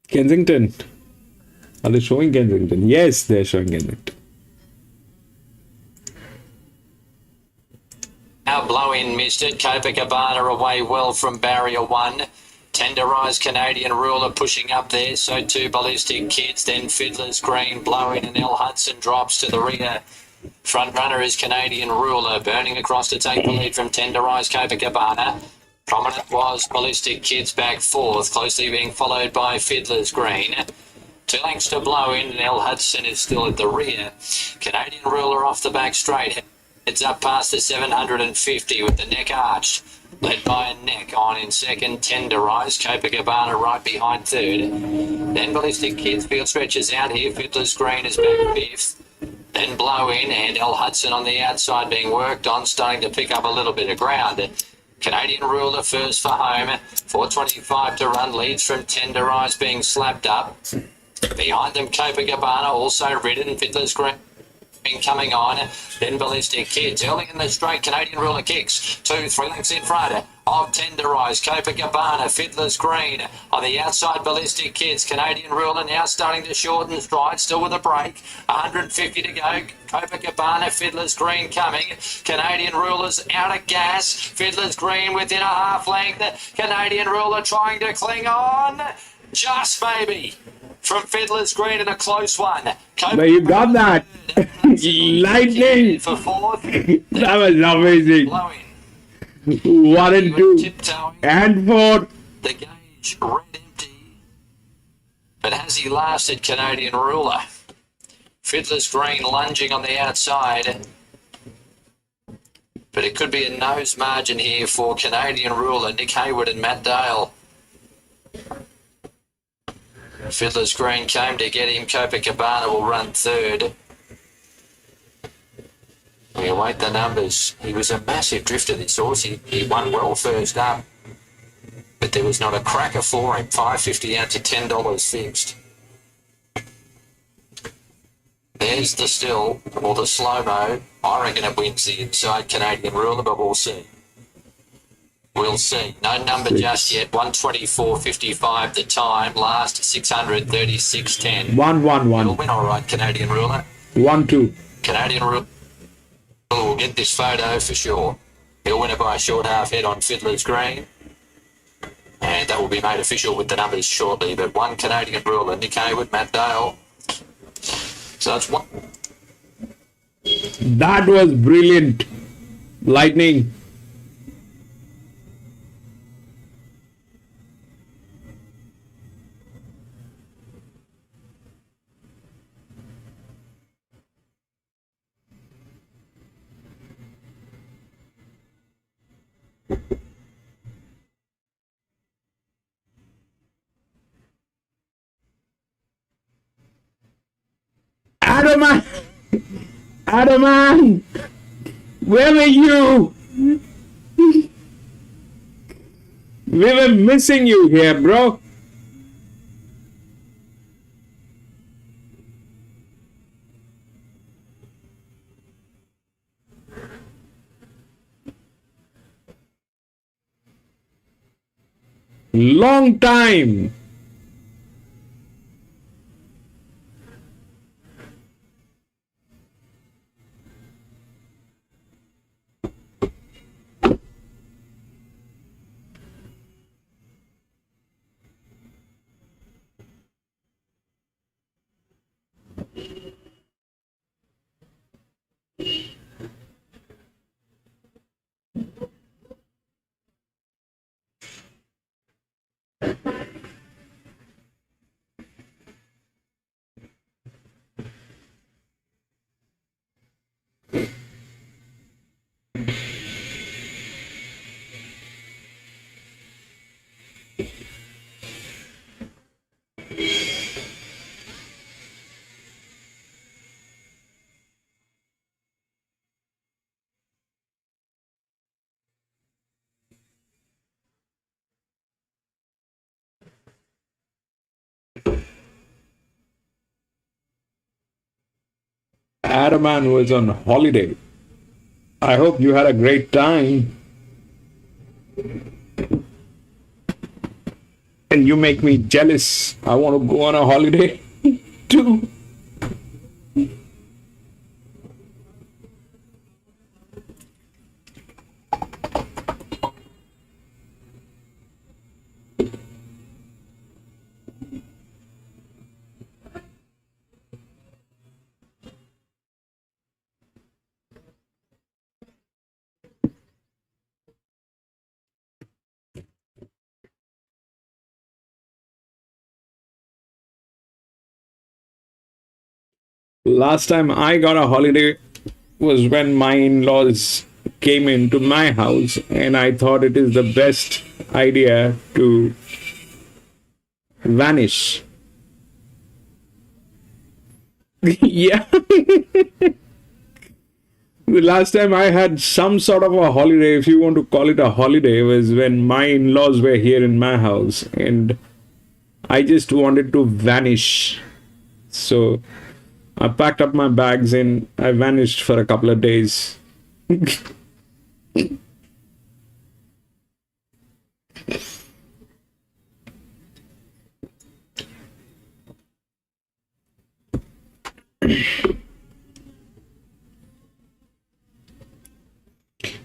Kensington. Are they showing Kensington? Yes, they're showing Kensington. Our blow-in missed it. Copacabana away well from barrier 1. Tenderized Canadian Ruler pushing up there. So too Ballistic Kids. Then Fiddler's Green, Blow-in and El Hudson drops to the rear. Front runner is Canadian Ruler, burning across to take the lead from Tenderized Copacabana. Prominent was Ballistic Kids back 4th, closely being followed by Fiddler's Green. 2 lengths to Blow-in and El Hudson is still at the rear. Canadian Ruler off the back straight. Heads up past the 750 with the neck arched. Led by a neck on in second. Tenderized. Copacabana right behind third. Then Ballistic Kids. Field stretches out here. Fiddler's Green is back 5th. Then blow in, and El Hudson on the outside being worked on, starting to pick up a little bit of ground. Canadian Ruler first for home, 4.25 to run, leads from Tenderize being slapped up. Behind them, Copacabana also ridden, Fiddler's Green coming on, then Ballistic Kids. Early in the straight, Canadian Ruler kicks 2-3 lengths in front of Tenderize, Copacabana, Fiddler's Green. On the outside, Ballistic Kids. Canadian Ruler now starting to shorten stride, still with a break. 150 to go. Copacabana, Fiddler's Green coming. Canadian Ruler's out of gas. Fiddler's Green within a half length. Canadian Ruler trying to cling on. Just maybe. From Fiddler's Green in a close one. But you got that. Lightning. For fourth. That was amazing. Blowing. 1 and 2. Tiptoeing. And 4. The gauge red empty. But has he lasted, Canadian Ruler? Fiddler's Green lunging on the outside. But it could be a nose margin here for Canadian Ruler, Nick Hayward and Matt Dale. Fiddler's Green came to get him. Copacabana will run third. We await the numbers. He was a massive drifter, this horse. He won well first up. But there was not a cracker for him. $5.50 out to $10 fixed. There's the still, or the slow-mo. I reckon it wins the inside Canadian Ruler, but we'll see. We'll see. No number just yet. 124.55 the time. Last 636.10. 1-1-1. It'll win all right, Canadian Ruler. 1-2. Canadian Ruler will get this photo for sure. He'll win it by a short half head on Fiddler's Green. And that will be made official with the numbers shortly. But 1 Canadian Ruler, Nick Hayward, Matt Dale. So that's one. That was brilliant. Lightning. Adaman! Adaman! Where were you? We were missing you here, bro. Long time. Adaman was on holiday. I hope you had a great time. And you make me jealous. I want to go on a holiday too. Last time I got a holiday was when my in-laws came into my house, and I thought it is the best idea to vanish. Yeah. The last time I had some sort of a holiday, if you want to call it a holiday, was when my in-laws were here in my house and I just wanted to vanish. So I packed up my bags and I vanished for a couple of days.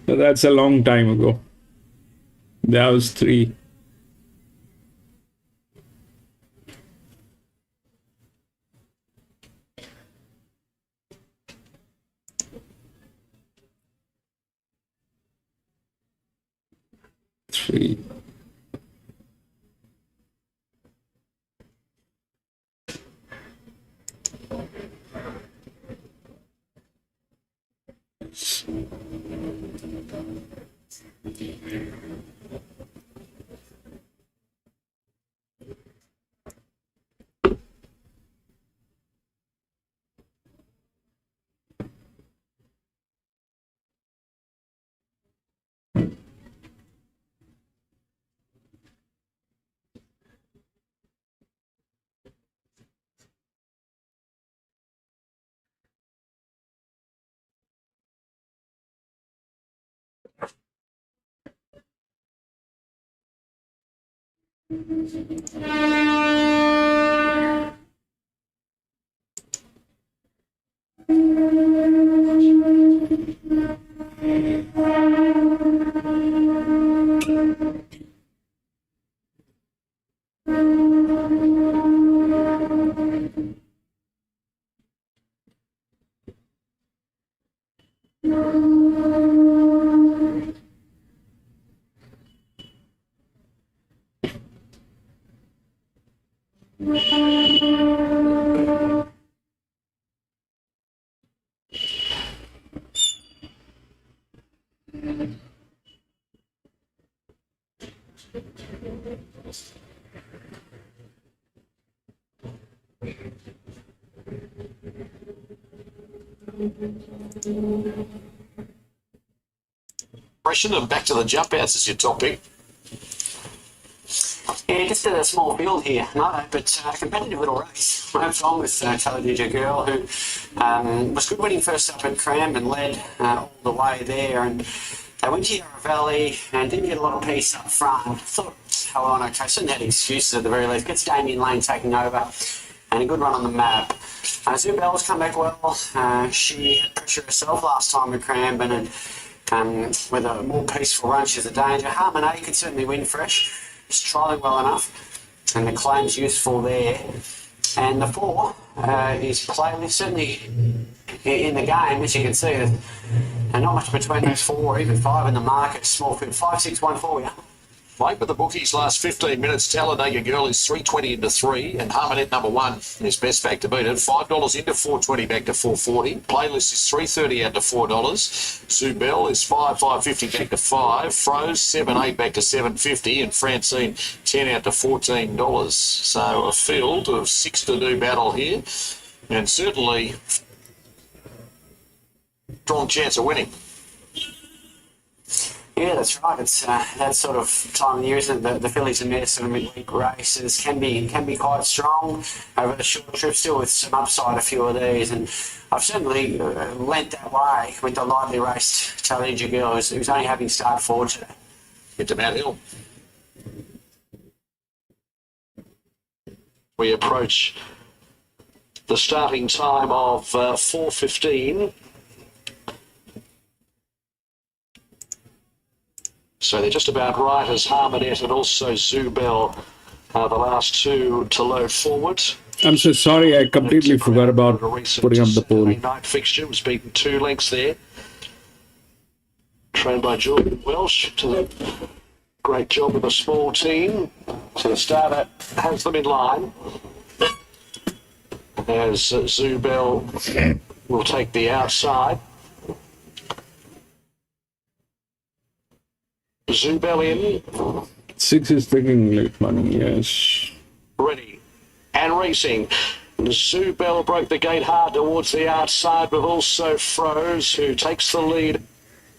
So that's a long time ago. That was 3. Impression and back to the jump outs as your top pick. Yeah, just a small field here, no, but a competitive little race. I was on with Talladega Girl, who was good winning first up at Cranbourne, led all the way there, and they went to Yarra Valley and didn't get a lot of pace up front. Thought, hell on, okay, certainly had excuses at the very least. Gets Damien Lane taking over, and a good run on the map. Zubel's come back well. She had pressure herself last time at Cranbourne, and with a more peaceful run, she's a danger. Harmony could certainly win fresh. It's trialling well enough, and the claim's useful there. And the 4 is Playlist, certainly in the game, as you can see. And not much between those 4 or even 5 in the market. Small field, 5, 6, 1 for you. Mate, with the bookies last 15 minutes, Talladega Girl is 3.20 into 3, and Harmonette number 1 is best back to beat it. $5 into 4.20 back to 4.40. Playlist is 3.30 out to $4. Zubel is 5.50 back to 5. Froze 7.8 back to 7.50, and Francine 10 out to $14. So a field of 6 to do battle here, and certainly strong chance of winning. Yeah, that's right. It's that sort of time of year, isn't it? The fillies and mares sort of midweek races can be quite strong over the short trip, still with some upside, a few of these. And I've certainly lent that way with the lightly raced Talladega Girl, who's only having started forward today. Get to Mount Hill. We approach the starting time of 4:15. So they're just about right as Harmonette and also Zubel are the last 2 to load forward. I'm so sorry, I completely forgot about putting up the poll. Night fixture was beaten 2 lengths there. Trained by Jordan Welsh to the great job with a small team. So the starter has them in line. As Zubel will take the outside. Zubel in. 6 is taking late money, yes. Ready and racing. Zubel broke the gate hard towards the outside, but also Froze, who takes the lead.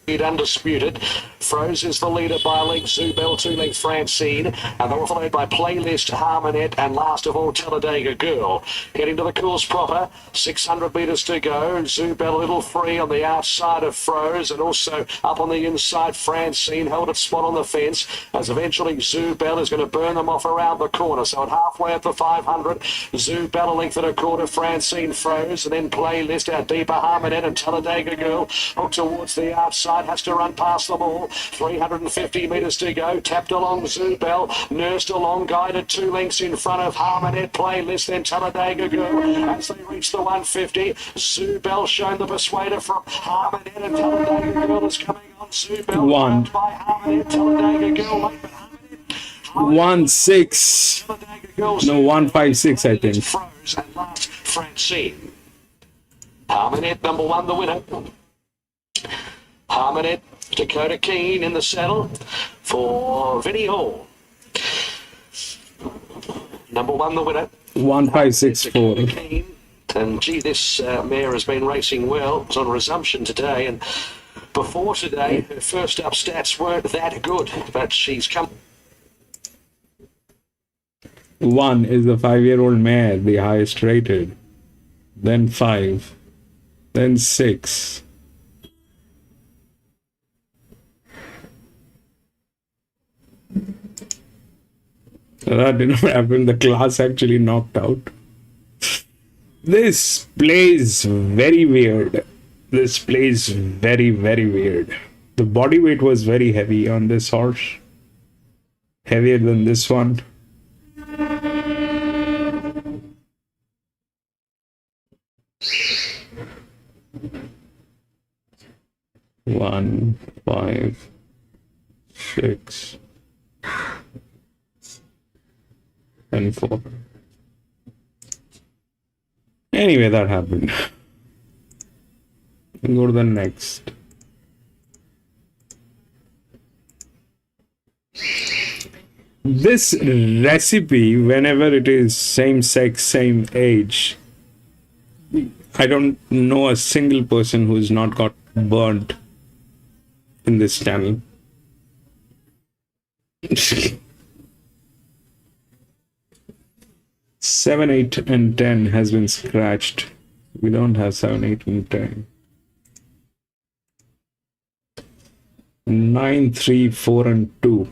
Undisputed. Froze is the leader by a length, Zubel 2 length Francine, and they're all followed by Playlist, Harmonette, and last of all Talladega Girl. Heading to the course proper, 600 metres to go. Zubel a little free on the outside of Froze, and also up on the inside Francine held its spot on the fence, as eventually Zubel is going to burn them off around the corner. So at halfway at the 500, Zubel a length and a quarter, Francine, Froze, and then Playlist out deeper, Harmonette and Talladega Girl hooked towards the outside. Has to run past them all. 350 metres to go. Tapped along Zubel. Nursed along. Guided 2 lengths in front of Harmonette, Playlist, then Talladega Girl. As they reach the 150, Zubel shown the persuader from Harmonette, and Talladega Girl is coming on. Zubel One. by Harmonette, Talladega Girl late, but Harmonette 1-6. No, 1-5-6, I think. Froze and last Francine. Harmonette number 1, the winner. Harmonette, Dakota Keene in the saddle for Vinnie Hall. Number 1, the winner. 1-5-6-4. Keene. And gee, this mare has been racing well. It's on resumption today, and before today, her first up stats weren't that good, but she's come. 1 is the 5-year-old mare, the highest rated. Then 5. Then 6. That didn't happen. The class actually knocked out. This plays very weird. This plays very, very weird. The body weight was very heavy on this horse. Heavier than this one. One, 5, 6. And 4. Anyway, that happened. Go to the next. This recipe, whenever it is same sex, same age, I don't know a single person who's not got burnt in this channel. 7, 8, and 10 has been scratched. We don't have 7, 8, and 10. 9, 3, 4, and 2.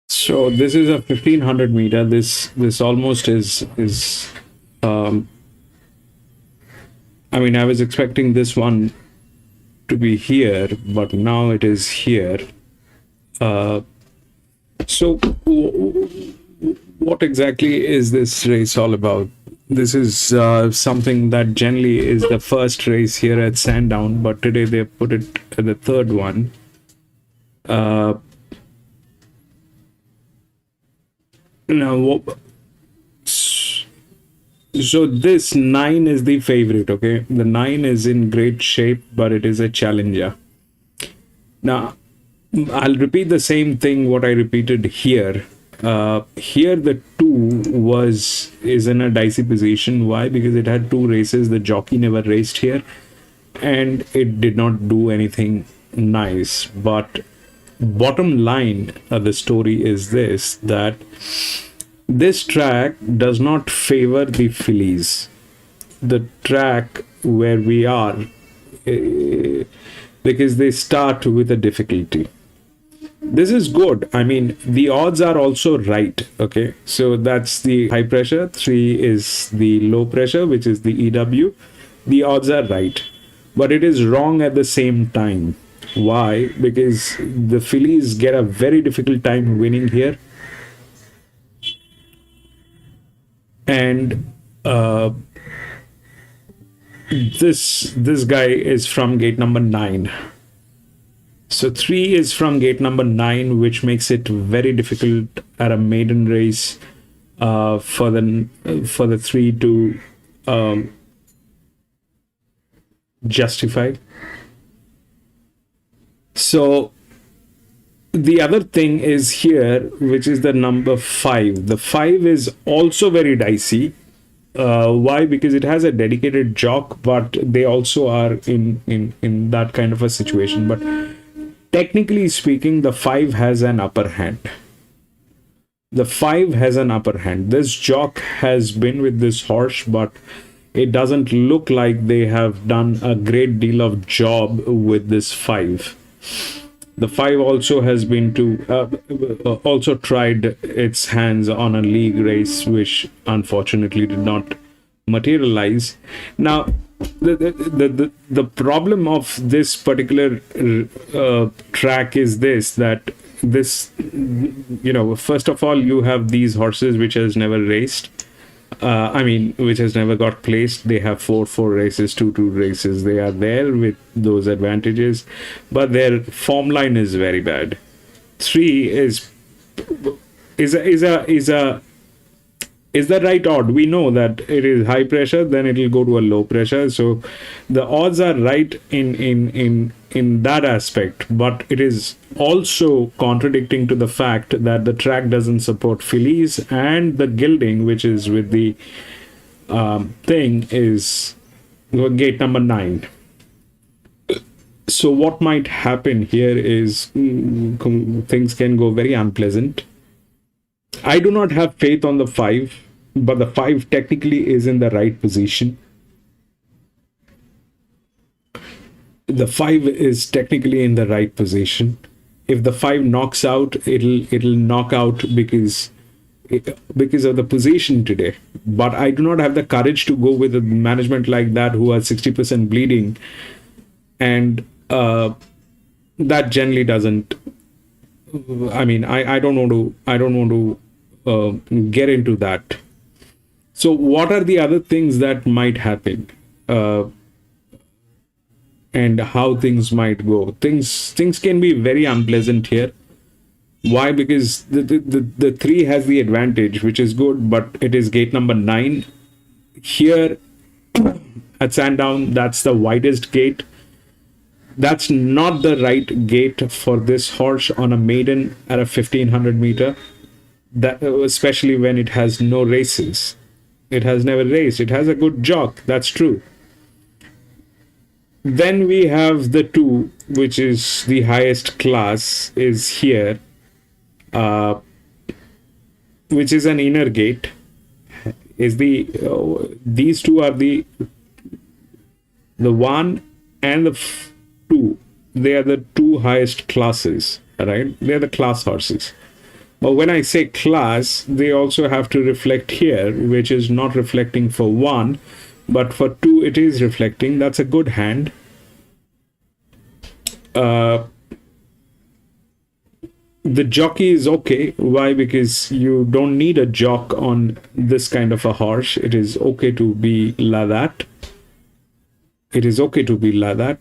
So this is a 1500 meter. This almost is. Um, I mean, I was expecting this one to be here, but now it is here. So what exactly is this race all about? This is something that generally is the first race here at Sandown, but today they put it at the third one. Now, so this 9 is the favorite, okay? The 9 is in great shape, but it is a challenger. Now, I'll repeat the same thing what I repeated here. Here the 2 is in a dicey position. Why? Because it had 2 races. The jockey never raced here, and it did not do anything nice. But bottom line of the story is this, that this track does not favor the fillies. The track where we are, because they start with a difficulty. This is good. I mean, the odds are also right. Okay, so that's the high pressure. 3 is the low pressure, which is the EW. The odds are right, but it is wrong at the same time. Why? Because the fillies get a very difficult time winning here, and this guy is from gate number 9. So 3 is from gate number 9, which makes it very difficult at a maiden race for the 3 to justify. So the other thing is here, which is the number 5. The 5 is also very dicey. Why? Because it has a dedicated jock, but they also are in that kind of a situation. But technically speaking, the 5 has an upper hand. The 5 has an upper hand. This jock has been with this horse, but it doesn't look like they have done a great deal of job with this 5. The 5 also has been also tried its hands on a league race, which unfortunately did not materialize. Now, the problem of this particular track is this, that this, first of all, you have these horses which has never raced. Which has never got placed. They have 4 races, 2 races. They are there with those advantages, but their form line is very bad. 3 is is the right odd. We know that it is high pressure, then it will go to a low pressure. So the odds are right in that aspect, but it is also contradicting to the fact that the track doesn't support fillies, and the gilding, which is with the thing, is gate number 9. So what might happen here is things can go very unpleasant. I do not have faith on the 5, but the 5 technically is in the right position. The 5 is technically in the right position. If the 5 knocks out, it'll knock out because of the position today. But I do not have the courage to go with a management like that who are 60% bleeding, and that generally doesn't. I mean, I don't want to get into that. So what are the other things that might happen, and how things might go? Things can be very unpleasant here. Why? Because the 3 has the advantage, which is good, but it is gate number 9. Here at Sandown, that's the widest gate. That's not the right gate for this horse on a maiden at a 1500 meter, that especially when it has no races. It has never raced. It has a good jock, that's true. Then we have the 2, which is the highest class, is here, which is an inner gate. Is these 2 are the 1 and the 2. They are the 2 highest classes, right? They are the class horses. But when I say class, they also have to reflect here, which is not reflecting for 1, but for 2 it is reflecting. That's a good hand. The jockey is okay. Why? Because you don't need a jock on this kind of a horse. It is okay to be like that. It is okay to be like that.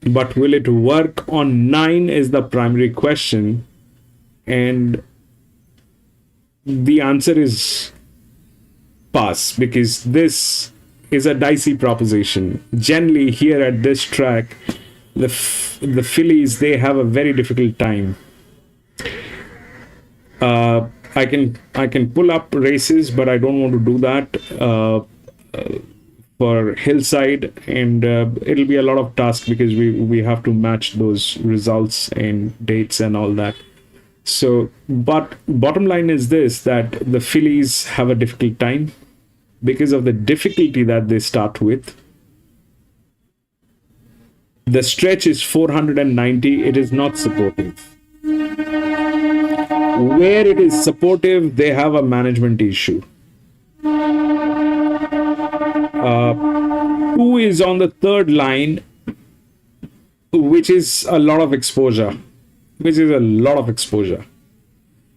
But will it work on 9 is the primary question, and the answer is pass, because this is a dicey proposition. Generally here at this track, the fillies, they have a very difficult time. I can pull up races, but I don't want to do that for Hillside, and it'll be a lot of task because we have to match those results and dates and all that. So, but bottom line is this, that the fillies have a difficult time because of the difficulty that they start with. The stretch is 490. It is not supportive. Where it is supportive, they have a management issue. 2 is on the 3rd line, which is a lot of exposure.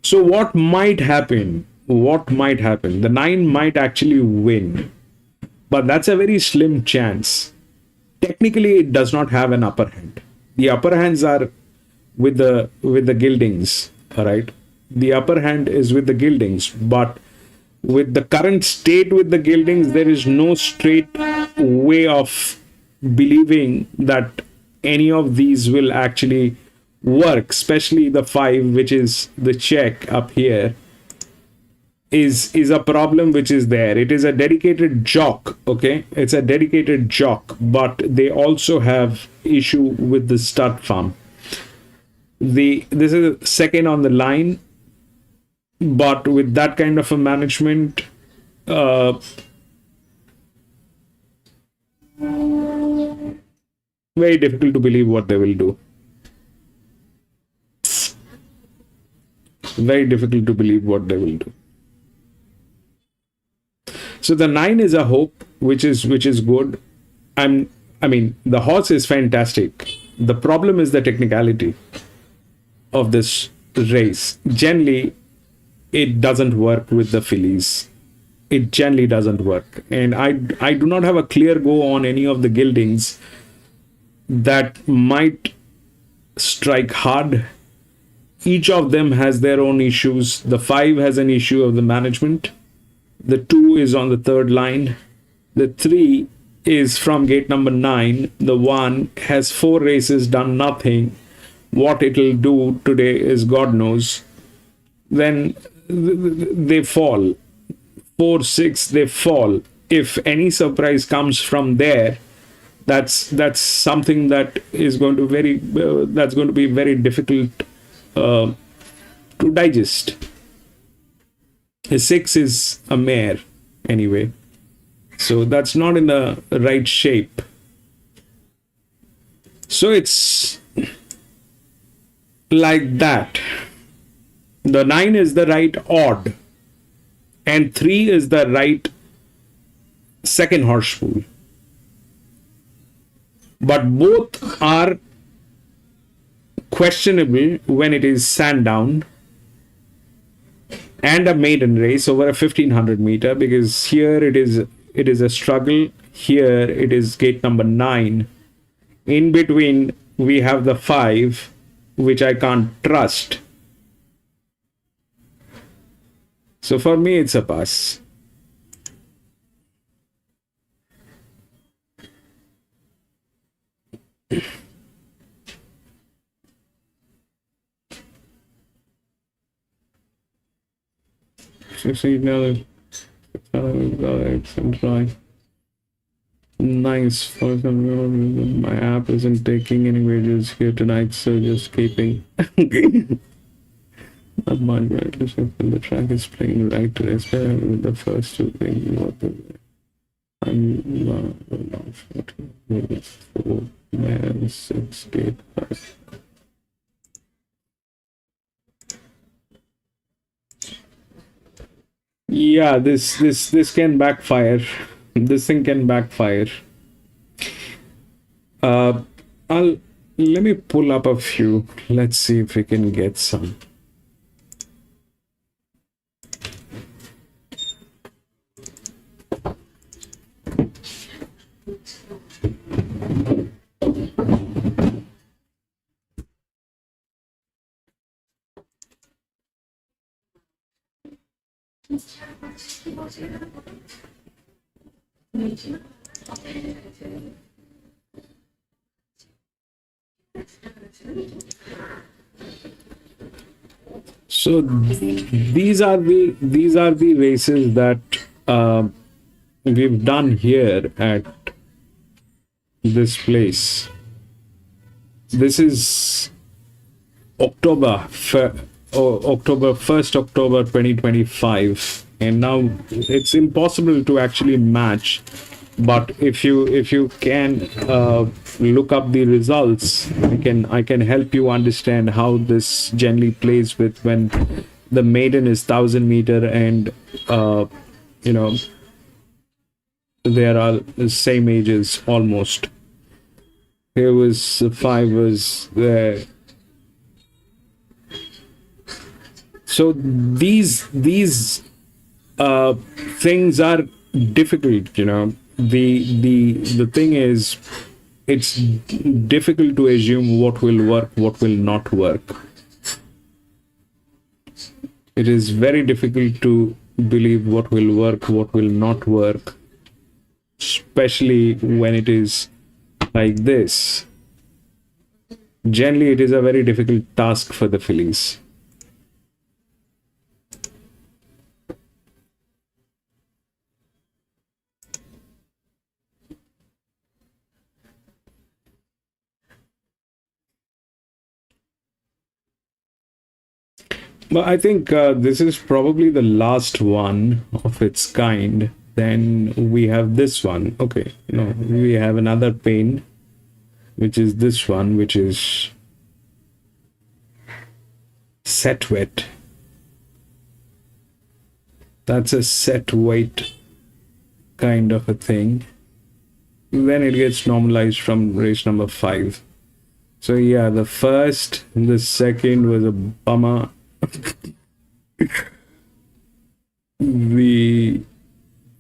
So what might happen? The 9 might actually win, but that's a very slim chance. Technically, it does not have an upper hand. The upper hands are with the gildings, all right? The upper hand is with the gildings, but with the current state with the gildings, there is no straight way of believing that any of these will actually work, especially the 5, which is the check up here, is a problem which is there. It is a dedicated jock, okay? It's a dedicated jock, but they also have issue with the stud farm. This is 2nd on the line, but with that kind of a management, very difficult to believe what they will do. Very difficult to believe what they will do. So the 9 is a hope, which is good. I mean, the horse is fantastic. The problem is the technicality of this race. Generally, it doesn't work with the fillies. It generally doesn't work. And I do not have a clear go on any of the gildings that might strike hard each of them has their own issues. The 5 has an issue of the management. The 2 is on the third line. The 3 is from gate number 9. The 1 has 4 races, done nothing. What it'll do today is God knows. Then they fall. 4, 6, they fall. If any surprise comes from there, that's something that is going to be very difficult to digest. A 6 is a mare anyway, so that's not in the right shape. So it's like that. The 9 is the right odd, and 3 is the right second horse pool. But both are questionable when it is Sandown and a maiden race over a 1500 meter, because here it is a struggle. Here it is gate number 9. In between we have the 5, which I can't trust. So for me it's a pass. Succeed now. Try. Nice. For some, my app isn't taking any wages here tonight, so just keeping. Not mind, right? The track is playing right today, especially with the first 2 things. I'm not 4, man, 6, gate 5. Yeah, this can backfire. This thing can backfire. Let me pull up a few. Let's see if we can get some. So these are the races that we've done here at this place. This is October 1st, October 2025, and now it's impossible to actually match. But if you can look up the results, I can help you understand how this generally plays with when the maiden is 1000 meter and there are the same ages almost. Here was 5 was there. So these things are difficult, The thing is, it's difficult to assume what will work, what will not work. It is very difficult to believe what will work, what will not work, especially when it is like this. Generally, it is a very difficult task for the fillies. But I think this is probably the last one of its kind. Then we have this one. Okay, we have another pane, which is this one, which is set wet. That's a set weight kind of a thing. Then it gets normalized from race number 5. So yeah, the first, the second was a bummer. The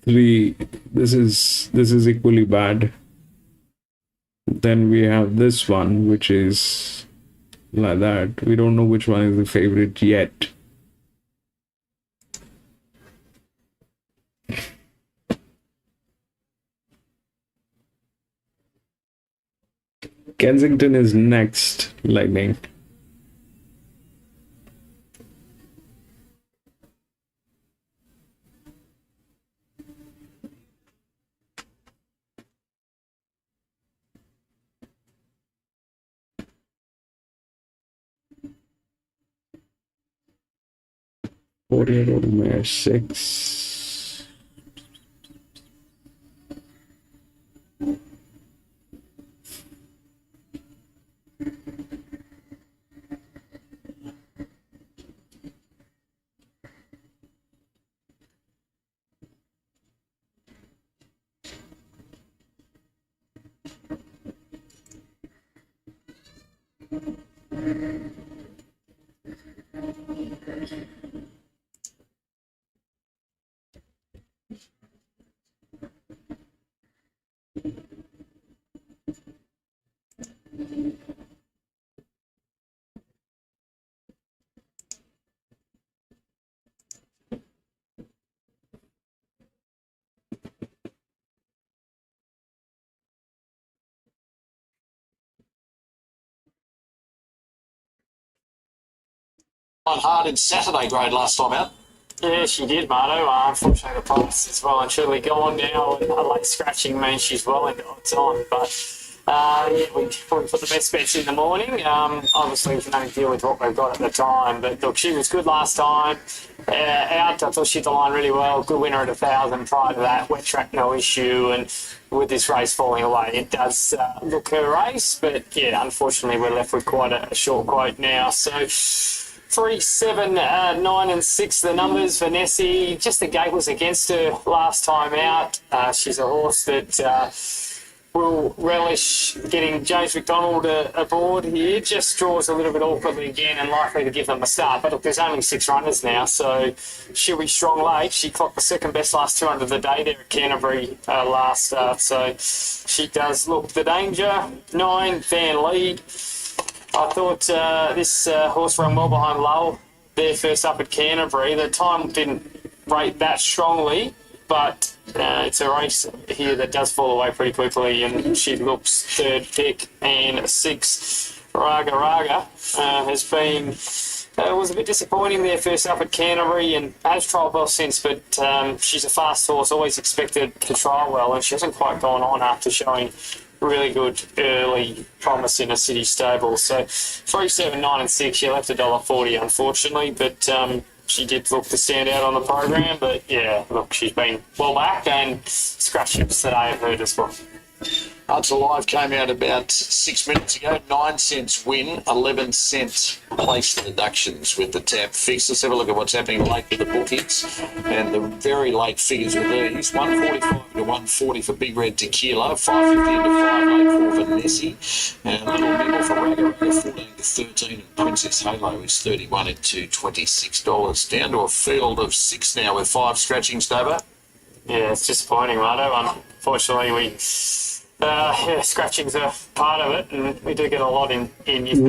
3, this is equally bad. Then we have this one, which is like that. We don't know which one is the favorite yet. Kensington is next, Lightning. Four-year-old mare 6. On hard in Saturday grade last time out. Yeah, she did, Marto. Unfortunately, the price is well and truly gone now, and a late scratching means she's well into odds on. But yeah, we put the best bets in the morning. Obviously, we can only deal with what we've got at the time. But look, she was good last time. Out, I thought she hit the line really well. Good winner at 1,000 prior to that. Wet track, no issue. And with this race falling away, it does look her race. But yeah, unfortunately, we're left with quite a short quote now. So 3, 7, 9 and 6, the numbers for Nessie. Just the gate was against her last time out. She's a horse that will relish getting James McDonald aboard here. Just draws a little bit awkwardly again and likely to give them a start. But look, there's only 6 runners now, so she'll be strong late. She clocked the second best last 200 of the day there at Canterbury last start. So she does look the danger. 9, Van Lead. I thought this horse ran well behind Lowell there first up at Canterbury. The time didn't rate that strongly, but it's a race here that does fall away pretty quickly, and she looks third pick. And 6, Raga Raga, has been was a bit disappointing there first up at Canterbury and has trialled well since, but she's a fast horse, always expected to trial well, and she hasn't quite gone on after showing really good early promise in a city stable. So 3, 7, 9 and 6, she left $1.40 unfortunately, but she did look to stand out on the program. But yeah, look, she's been well back, and scratch chips today have hurt as well. Odds Alive came out about 6 minutes ago. 9 cents win, 11 cents place deductions with the tap fix. Let's have a look at what's happening late with the bookies. And the very late figures with these. 145 to 140 for Big Red Tequila. 550 into 584 for Nessie. And a little nibble for Raga, 14 to 13. And Princess Halo is 31 into $26. Down to a field of 6 now with 5 scratching, Stover. Yeah, it's disappointing, Marto. Unfortunately, scratchings are part of it, and we do get a lot in.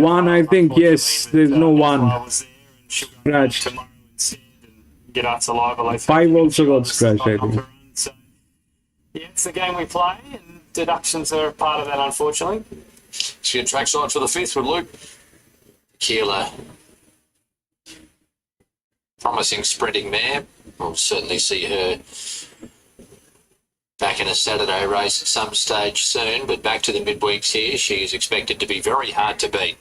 One, I think, yes. There's no one scratched. Get Odds Alive. 5 also got scratched, I think. So, yeah, it's the game we play, and deductions are part of that, unfortunately. Let's get trackside for the 5th with Luke. Keeler. Promising sprinting mare. We'll certainly see her back in a Saturday race at some stage soon, but back to the midweeks here. She is expected to be very hard to beat.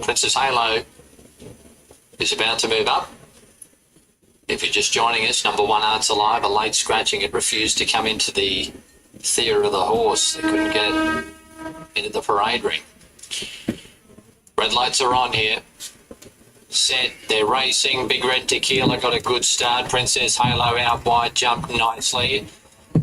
Princess Halo is about to move up. If you're just joining us, number 1, Odds Alive, a late scratching. It refused to come into the theatre of the horse. They couldn't get it into the parade ring. Red lights are on here. Set, they're racing. Big Red Tequila got a good start. Princess Halo out wide, jumped nicely.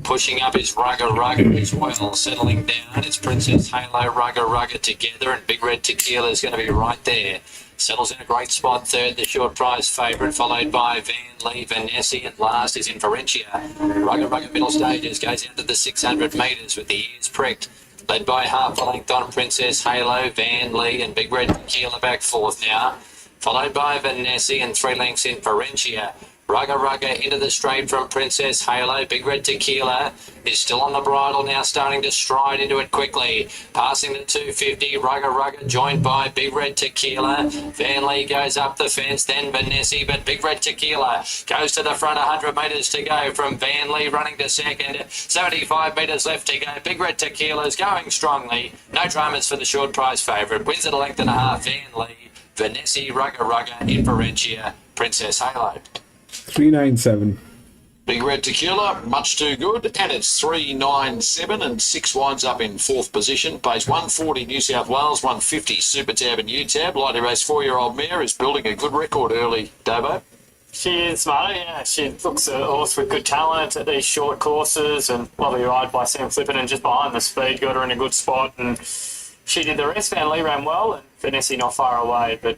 Pushing up is Rugger Rugger as well. Settling down, it's Princess Halo, Rugger Rugger together, and Big Red Tequila is going to be right there. Settles in a great spot, third, the short prize favourite, followed by Van Lee, Nessie, and last is Inferentia. Rugger Rugger middle stages, goes into the 600 metres with the ears pricked. Led by half a length on Princess Halo, Van Lee and Big Red Tequila back fourth now. Followed by Vanessa and 3 lengths in Ferencia. Rugga into the straight from Princess Halo. Big Red Tequila is still on the bridle now, starting to stride into it quickly. Passing the 250, Rugga joined by Big Red Tequila. Van Lee goes up the fence, then Vanessa, but Big Red Tequila goes to the front, 100 metres to go from Van Lee running to second. 75 metres left to go. Big Red Tequila's going strongly. No dramas for the short price favourite. Wins at a length and a half, Van Lee. Vanessa, Rugga in Ferencia, Princess Halo. 397. Big Red Tequila, much too good, and it's 397 and 6 winds up in fourth position. Pays 140 New South Wales, 150 Super Tab and U-Tab. Lighty Race 4-year-old mare is building a good record early, Dabo. She is, mate, yeah. She looks a horse with good talent at these short courses, and lovely ride by Sam Flippin, and just behind the speed, got her in a good spot, and she did the rest. Van Lee ran well, and Vanessa not far away, but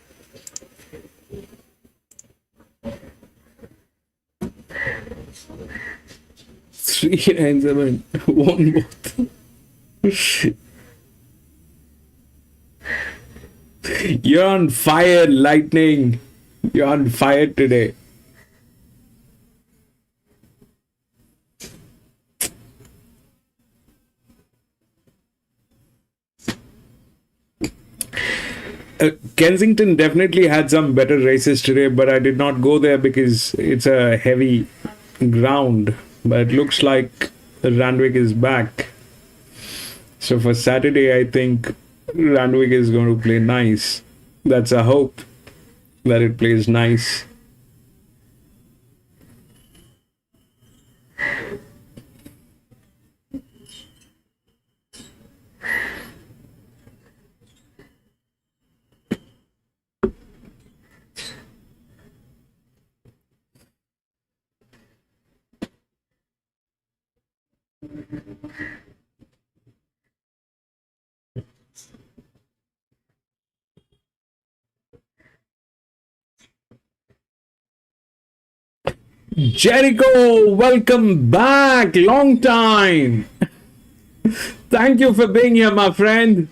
397. One more. You're on fire, Lightning. You're on fire today. Kensington definitely had some better races today, but I did not go there because it's a heavy ground. But it looks like Randwick is back. So for Saturday, I think Randwick is going to play nice. That's a hope that it plays nice. Jericho, welcome back. Long time. Thank you for being here, my friend.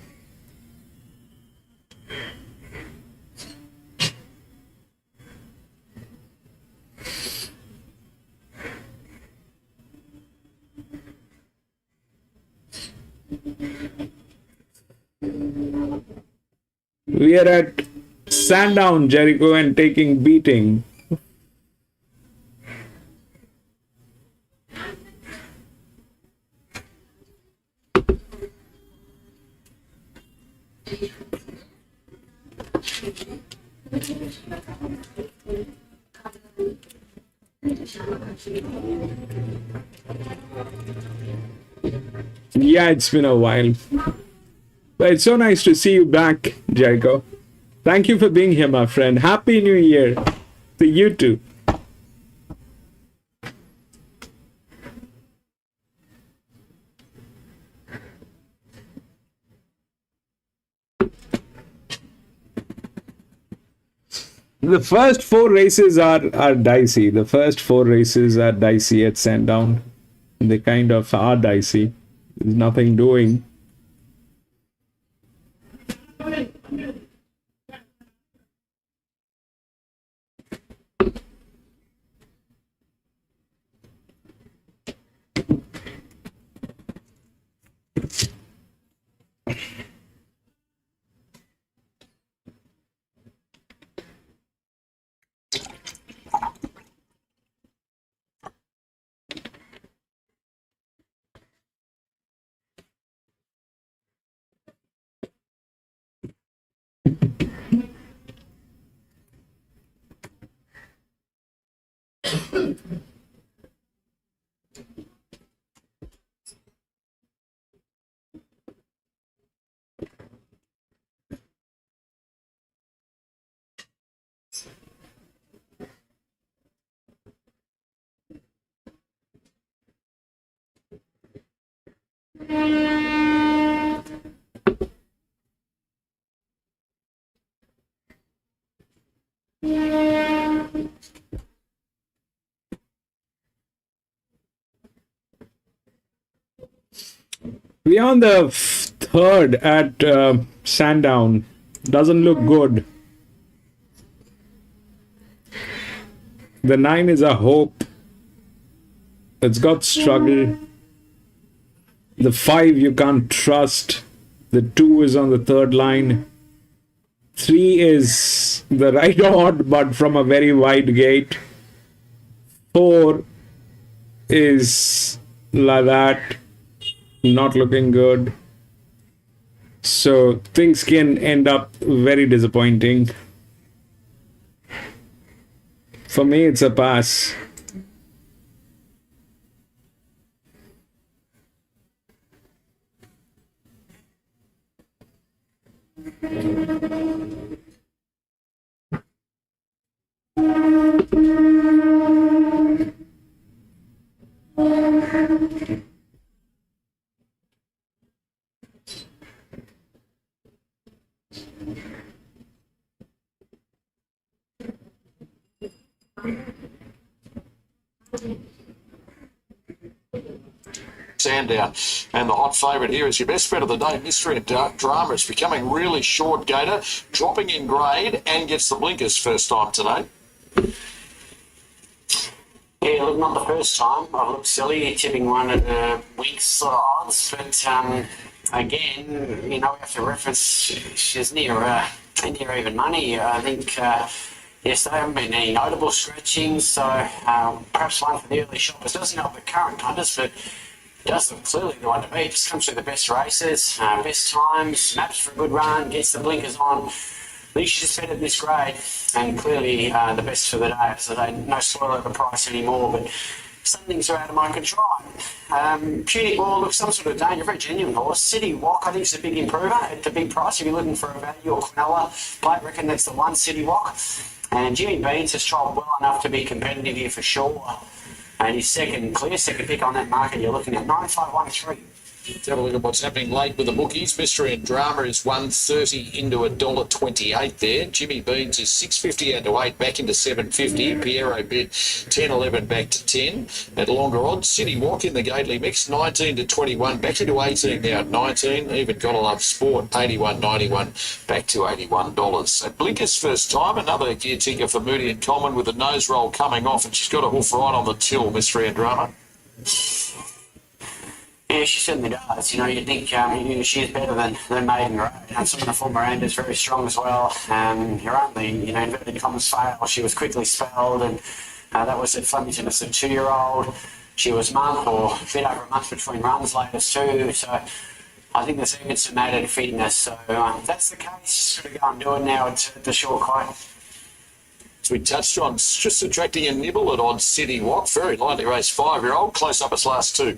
We are at Sandown, Jericho, and taking beating. Yeah, it's been a while. But it's so nice to see you back, Jericho. Thank you for being here, my friend. Happy New Year to you too. The first 4 races are dicey. The first 4 races are dicey at Sandown. They kind of are dicey. There's nothing doing. We are on the third at Sandown. Doesn't look good. The 9 is a hope. It's got struggle. The 5 you can't trust. The 2 is on the third line. 3 is the right odd, but from a very wide gate. 4 is like that. Not looking good. So things can end up very disappointing. For me, it's a pass. Sandown. And the hot favourite here is your best bet of the day, Mystery and Drama. It's becoming really short gator, dropping in grade and gets the blinkers first time today. Yeah, look, not the first time. I've looked silly tipping one at the weak sort of odds, but again, you know, we have to reference she's near even money. I think yes, there haven't been any notable scratchings, so perhaps one for the early shoppers. Doesn't help the current punters, but does look clearly the one to beat. Just comes through the best races, best times, maps for a good run, gets the blinkers on. At least she's just better this grade, and clearly the best for the day. So they no spoil over price anymore, but some things are out of my control. Puny Ball looks some sort of danger, very genuine horse. City Walk, I think, is a big improver at the big price. If you're looking for a value or Quinella play, I reckon that's the one, City Walk. And Jimmy Beans has trialled well enough to be competitive here for sure. And his clear second pick on that market, you're looking at 9513. Let's have a look at what's happening late with the bookies. Mystery and Drama is 130 into $1.28 there. Jimmy Beans is 650 out to 8, back into 750. Piero bid 10.11 back to 10. At longer odds, City Walk in the Gately mix 19 to 21, back into 18 now at 19. Even Gotta Love Sport 81.91 back to $81. So Blinkers first time, another gear tinker for Moody and Common with a nose roll coming off, and she's got a hoof right on the till. Mystery and Drama. Yeah, she certainly does. You know, you'd think she's better than Maiden Road. And some of the full Miranda's very strong as well. Her only, inverted commas fail. She was quickly spelled, and that was at Flemington as a 2-year-old. She was a month or a bit over a month between runs latest too. So I think there's even some added fitness. So if that's the case, just got to go and do it now at the short quote. As we touched on, just attracting a nibble at odds, City Walk. Very lightly raced 5-year-old. Close up its last 2.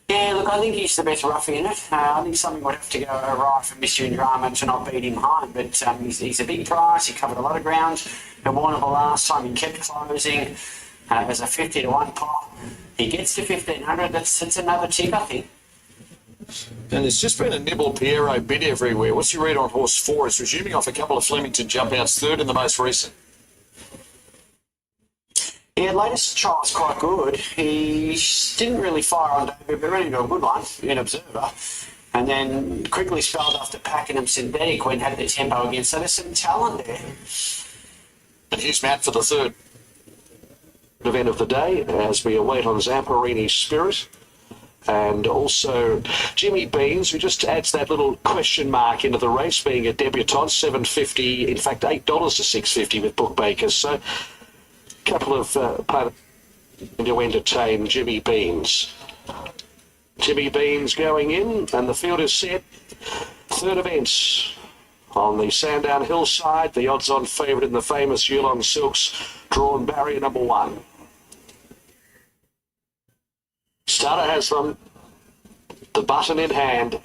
Yeah, look, I think he's the best roughie in it. I think something would have to go right for Mystery and Drama to not beat him home, but he's a big price. He covered a lot of ground at Warrnambool last time. He kept closing as a 50 to 1 pot. He gets to 1,500. That's another tick, I think. And there's just been a nibble Piero bid everywhere. What's your read on horse 4? It's resuming off a couple of Flemington jump outs, third in the most recent. Yeah, latest trial's quite good. He didn't really fire on David, but ran into a good one in Observer. And then quickly spelled after Pakenham Synthetic when had the tempo again. So there's some talent there. And here's Matt for the third event of the day as we await on Zamparini's Spirit. And also Jimmy Beans, who just adds that little question mark into the race, being a debutante, $7.50, in fact $8 to $6.50 with bookmakers. So couple of to entertain Jimmy Beans. Jimmy Beans going in, and the field is set. Third event on the Sandown Hillside. The odds-on favourite in the famous Yulong Silks, drawn barrier number 1. Starter has them. The button in hand.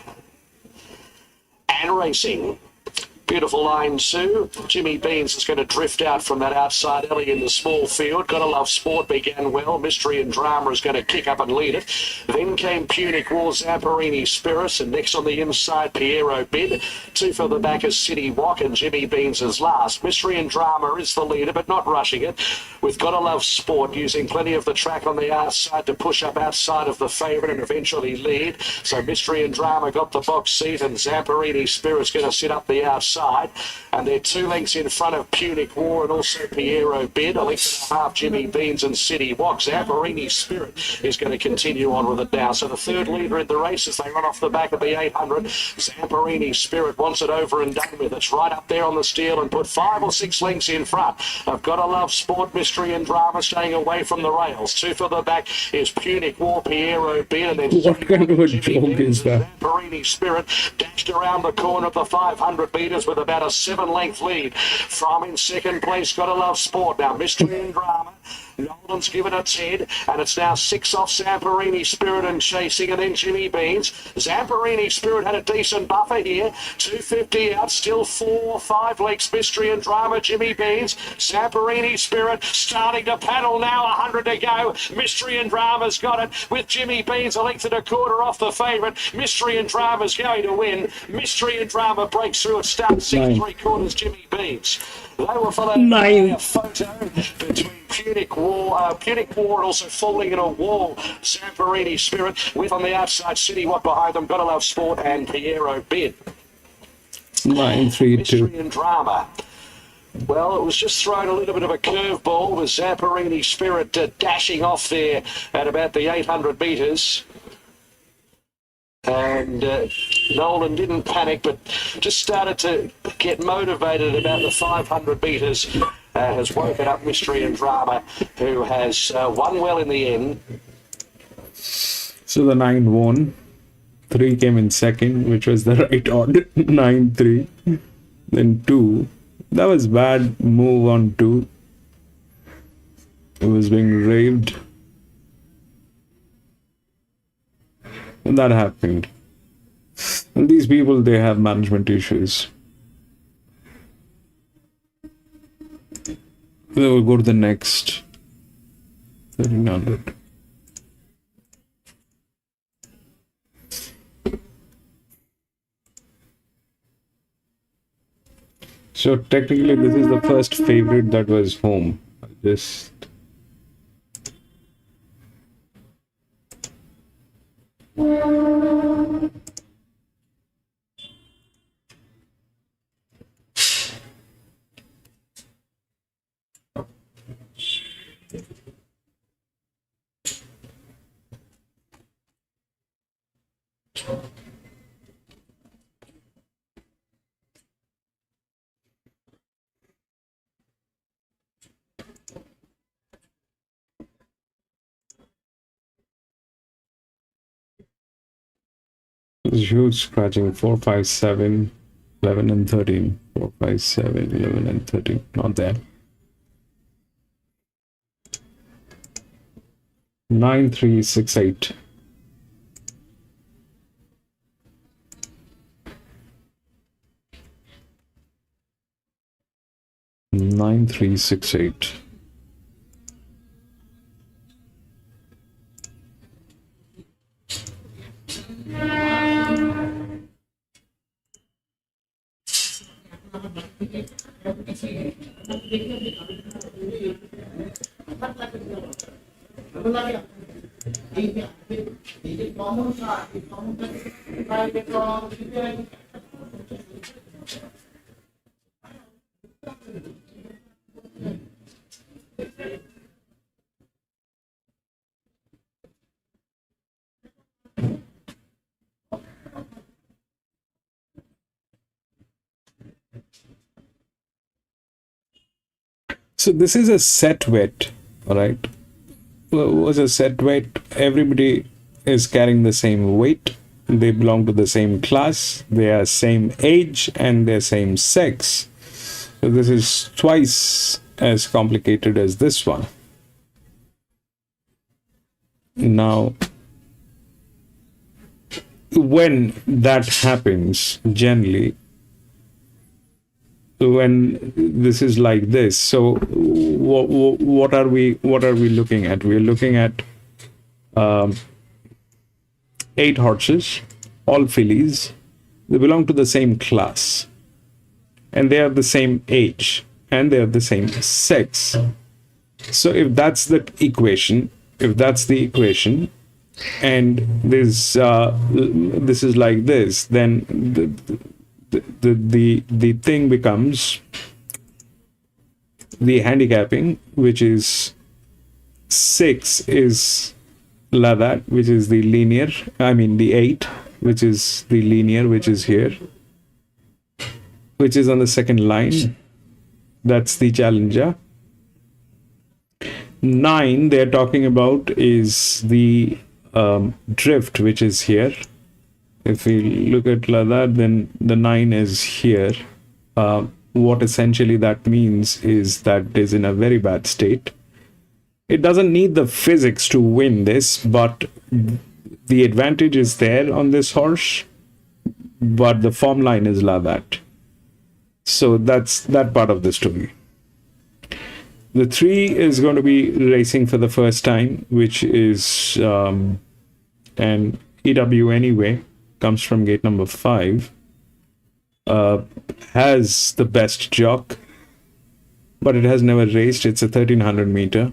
And racing. Beautiful line two. Jimmy Beans is going to drift out from that outside alley in the small field. Gotta Love Sport began well. Mystery and Drama is going to kick up and lead it. Then came Punic War, Zamperini Spirits, and next on the inside, Piero Bid. Two for the back is City Walk, and Jimmy Beans is last. Mystery and Drama is the leader, but not rushing it, with Gotta Love Sport using plenty of the track on the outside to push up outside of the favourite and eventually lead. So Mystery and Drama got the box seat, and Zamperini Spirit's going to sit up the outside. And they're 2 lengths in front of Punic War and also Piero Bid. A length and a half, Jimmy Beans and City Walk. Zamperini Spirit is going to continue on with it now. So the third leader in the race as they run off the back of the 800. Zamperini Spirit wants it over and done with. It's right up there on the steel and put 5 or 6 lengths in front. I've got to love Sport, Mystery and Drama staying away from the rails. 2 for the back is Punic War, Piero Bid, and then What kind of a joke is that? Zamperini Spirit dashed around the corner of the 500 metres with about a 7-length lead. From in second place, Gotta Love Sport. Now Mystery and Drama. Nolan's given its head, and it's now 6 off Zamperini Spirit and chasing, and then Jimmy Beans. Zamperini Spirit had a decent buffer here. 250 out, still 4 or 5 lengths. Mystery and Drama, Jimmy Beans. Zamperini Spirit starting to paddle now, 100 to go. Mystery and Drama's got it with Jimmy Beans a length and a quarter off the favourite. Mystery and Drama's going to win. Mystery and Drama breaks through. It starts 6 3/4 Jimmy Beans. They were followed by a photo between Punic War and also falling in a wall. Zamperini Spirit with on the outside City What behind them. Gotta Love Sport and Piero Bid. 9-3-2. Mystery and Drama. Well, it was just thrown a little bit of a curveball with Zamperini Spirit dashing off there at about the 800 metres. And Nolan didn't panic, but just started to get motivated about the 500 metres. Has woken up Mystery and Drama, who has won well in the end. So the 9 won. 3 came in second, which was the right odd. 9-3. Then 2. That was bad move on 2. It was being raved. And that happened. And these people, they have management issues. We will go to the next 1300. So technically this is the first favorite that was home. Just huge scratching. 4, 5, 7, 11 and 13. 4, 5, 7, 11 and 13. Not there. 9, 3, 6, 8. Nine, 3, 6, 8. So this is a set weight, all right? Was a set weight. Everybody is carrying the same weight. They belong to the same class. They are same age and they're same sex. So this is twice as complicated as this one. Now, when that happens, generally, when this is like this. So what are we looking at? We're looking at 8 horses, all fillies. They belong to the same class, and they are the same age, and they are the same sex. So if that's the equation, and this is like this, then the thing becomes the handicapping, which is 6 is like that, which is the linear. I mean the 8, which is the linear, which is here, which is on the second line. That's the challenger. 9 they're talking about is the drift, which is here. If we look at like that, then the 9 is here. What essentially that means is that it is in a very bad state. It doesn't need the physics to win this, but the advantage is there on this horse, but the form line is like that. So that's that part of the story. The 3 is going to be racing for the first time, which is an EW anyway, comes from gate number 5, has the best jock, but it has never raced. It's a 1300 meter.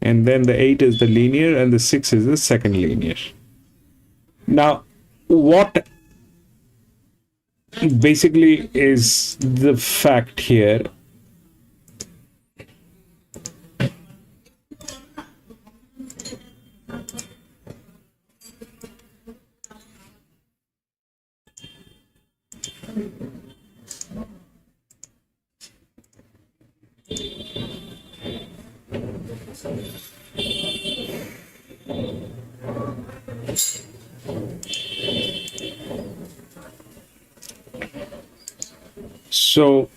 And then the 8 is the linear, and the 6 is the second linear. Now, what basically is the fact here? So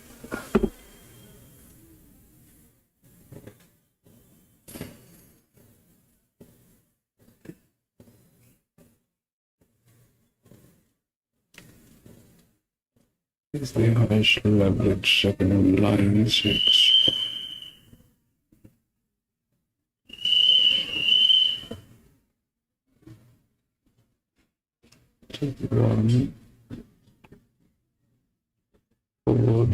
is the highest leverage second line 6. One, 4.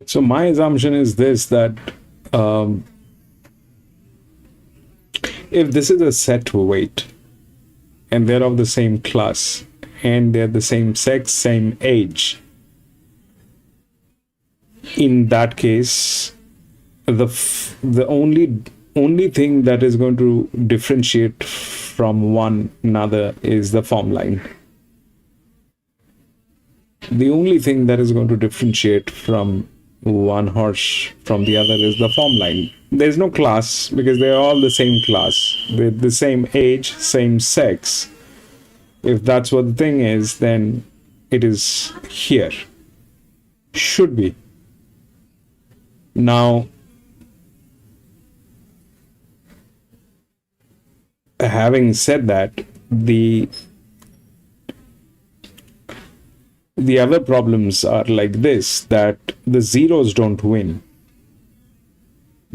So my assumption is this, that if this is a set weight and they're of the same class and they're the same sex, same age, in that case, the only thing that is going to differentiate from one another is the form line. The only thing that is going to differentiate from one horse from the other is the form line. There's no class, because they're all the same class, with the same age, same sex. If that's what the thing is, then it is here. Should be. Now, having said that, the other problems are like this, that the zeros don't win.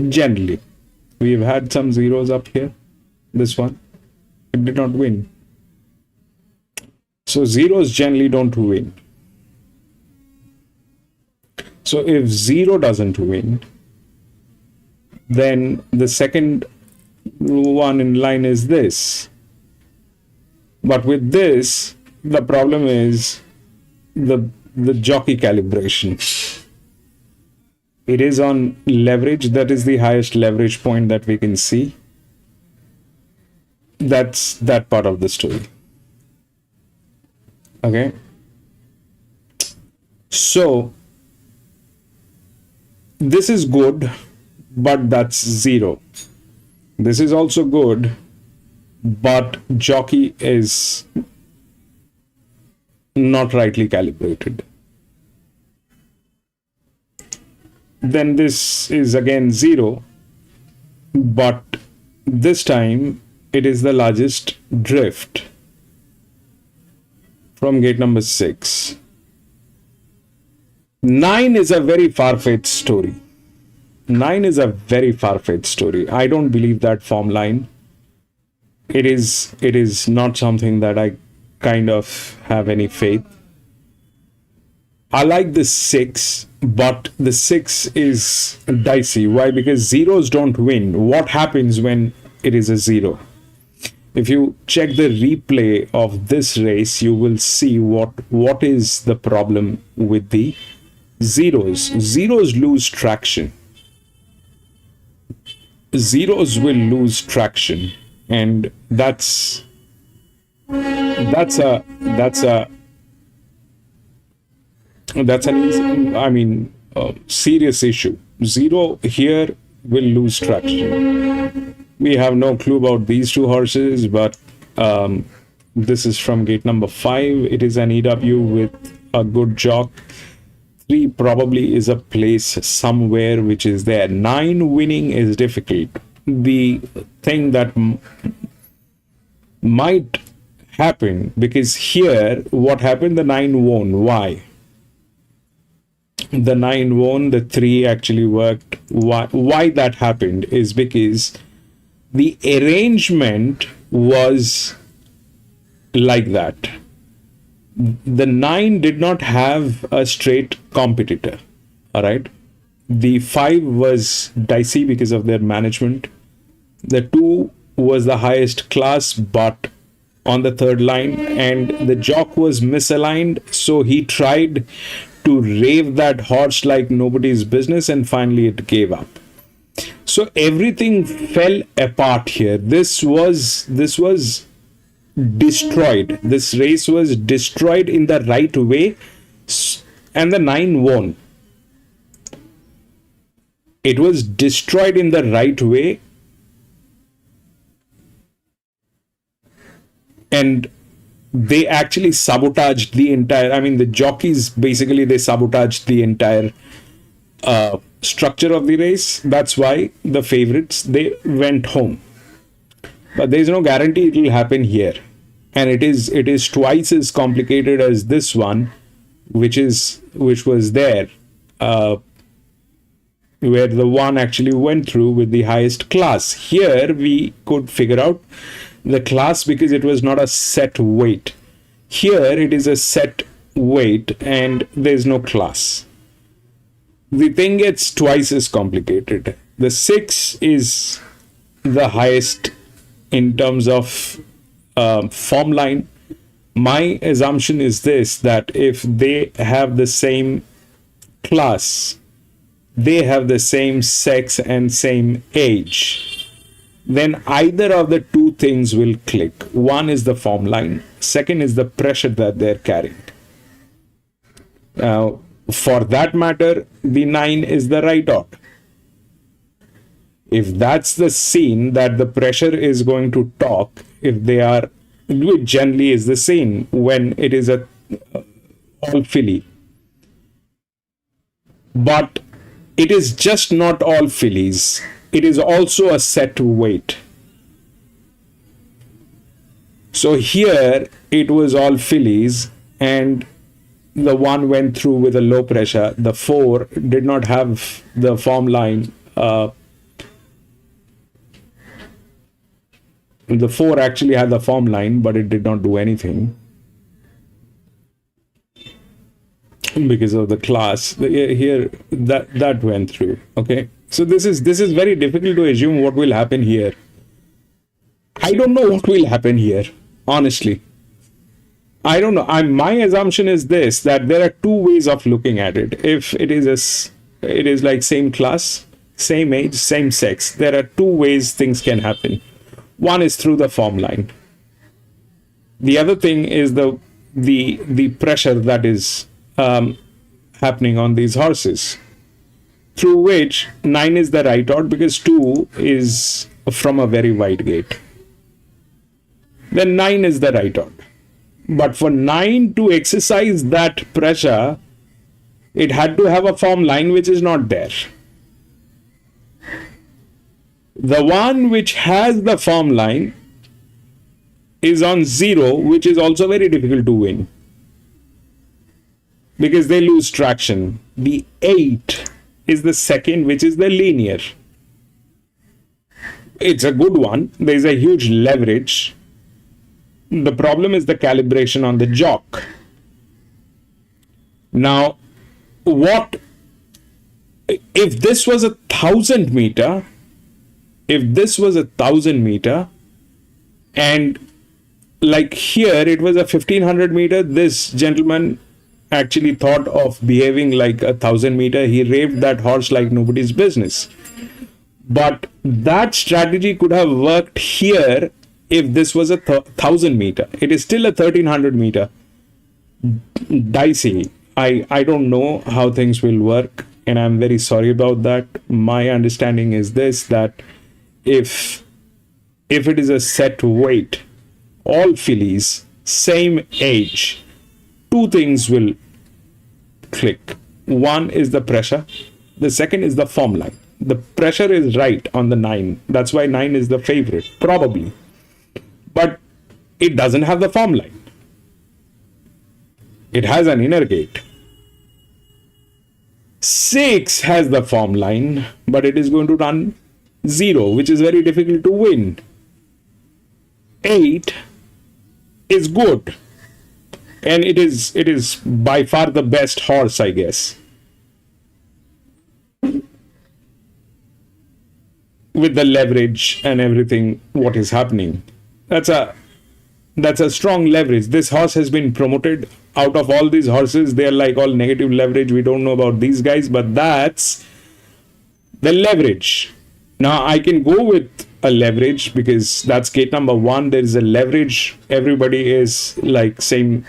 Generally. We've had some zeros up here. This one. It did not win. So zeros generally don't win. So if 0 doesn't win, then the second one in line is this. But with this, the problem is the jockey calibration. It is on leverage. That is the highest leverage point that we can see. That's that part of the story. Okay. So this is good, but that's 0. This is also good, but jockey is not rightly calibrated. Then this is again 0, but this time it is the largest drift from gate number 6. 9 is a very far-fetched story. 9 is a very far-fetched story. I don't believe that form line. It is not something that I kind of have any faith. I like the 6, but the 6 is dicey. Why? Because zeros don't win. What happens when it is a 0? If you check the replay of this race, you will see what is the problem with the zeros. Zeros lose traction. Zeros will lose traction, and that's an serious issue. 0 here will lose traction. We have no clue about these two horses, but this is from gate number 5. It is an EW with a good jock. 3 probably is a place somewhere which is there. 9 winning is difficult. The thing that might happen, because here what happened, the 9 won. Why? The 9 won, the 3 actually worked. Why that happened is because the arrangement was like that. The 9 did not have a straight competitor. All right. The 5 was dicey because of their management. The 2 was the highest class, but on the third line, and the jock was misaligned. So he tried to rave that horse like nobody's business, and finally it gave up. So everything fell apart here. This was destroyed. This race was destroyed in the right way, and the 9 won. It was destroyed in the right way, and they actually sabotaged the entire, the jockeys basically, they sabotaged the entire structure of the race. That's why the favorites, they went home. But there is no guarantee it will happen here, and it is twice as complicated as this one, which was there, where the one actually went through with the highest class. Here we could figure out the class because it was not a set weight. Here it is a set weight and there's no class. The thing gets twice as complicated. The 6 is the highest in terms of form line. My assumption is this, that if they have the same class, they have the same sex and same age, then either of the two things will click. One is the form line, second is the pressure that they're carrying. Now, for that matter, the 9 is the right odd. If that's the scene that the pressure is going to talk, if they are, which generally is the scene when it is a all filly. But it is just not all fillies. It is also a set weight. So here it was all fillies, and the one went through with a low pressure. The 4 did not have the form line. The 4 actually had the form line, but it did not do anything because of the class. Here that went through. Okay, so this is very difficult to assume what will happen here. I don't know what will happen here, honestly. I don't know. My assumption is this, that there are two ways of looking at it. If it is like same class, same age, same sex, there are two ways things can happen. One is through the form line. The other thing is the pressure that is happening on these horses. through which 9 is the right odd because 2 is from a very wide gate. Then 9 is the right odd. But for 9 to exercise that pressure, it had to have a form line which is not there. The one which has the form line is on 0, which is also very difficult to win because they lose traction. The 8 is the second, which is the linear. It's a good one. There's a huge leverage. The problem is the calibration on the jock. Now, what if this was 1,000 meter? If this was 1,000 meter, and like here it was 1,500 meter, this gentleman actually thought of behaving like 1,000 meter. He raved that horse like nobody's business. But that strategy could have worked here if this was 1,000 meter. It is still 1,300 meter. Dicey. I don't know how things will work, and I'm very sorry about that. My understanding is this, that if it is a set weight, all fillies, same age, two things will click. One is the pressure. The second is the form line. The pressure is right on the 9. That's why 9 is the favorite, probably. But it doesn't have the form line. It has an inner gate. 6 has the form line, but it is going to run 0, which is very difficult to win. 8 is good, and it is by far the best horse, I guess, with the leverage and everything what is happening. That's a strong leverage. This horse has been promoted. Out of all these horses, they are like all negative leverage. We don't know about these guys, but that's the leverage. Now I can go with a leverage because that's gate number 1. There is a leverage. Everybody is like same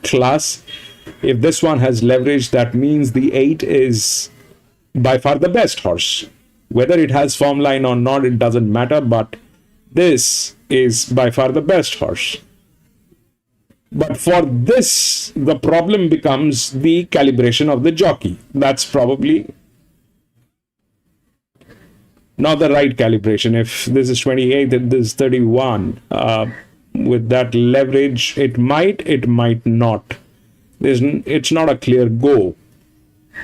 class. If this one has leverage, that means the 8 is by far the best horse. Whether it has form line or not, it doesn't matter, but this is by far the best horse. But for this, the problem becomes the calibration of the jockey. That's probably not the right calibration. If this is 28 and this is 31, with that leverage, it might not. It's not a clear go.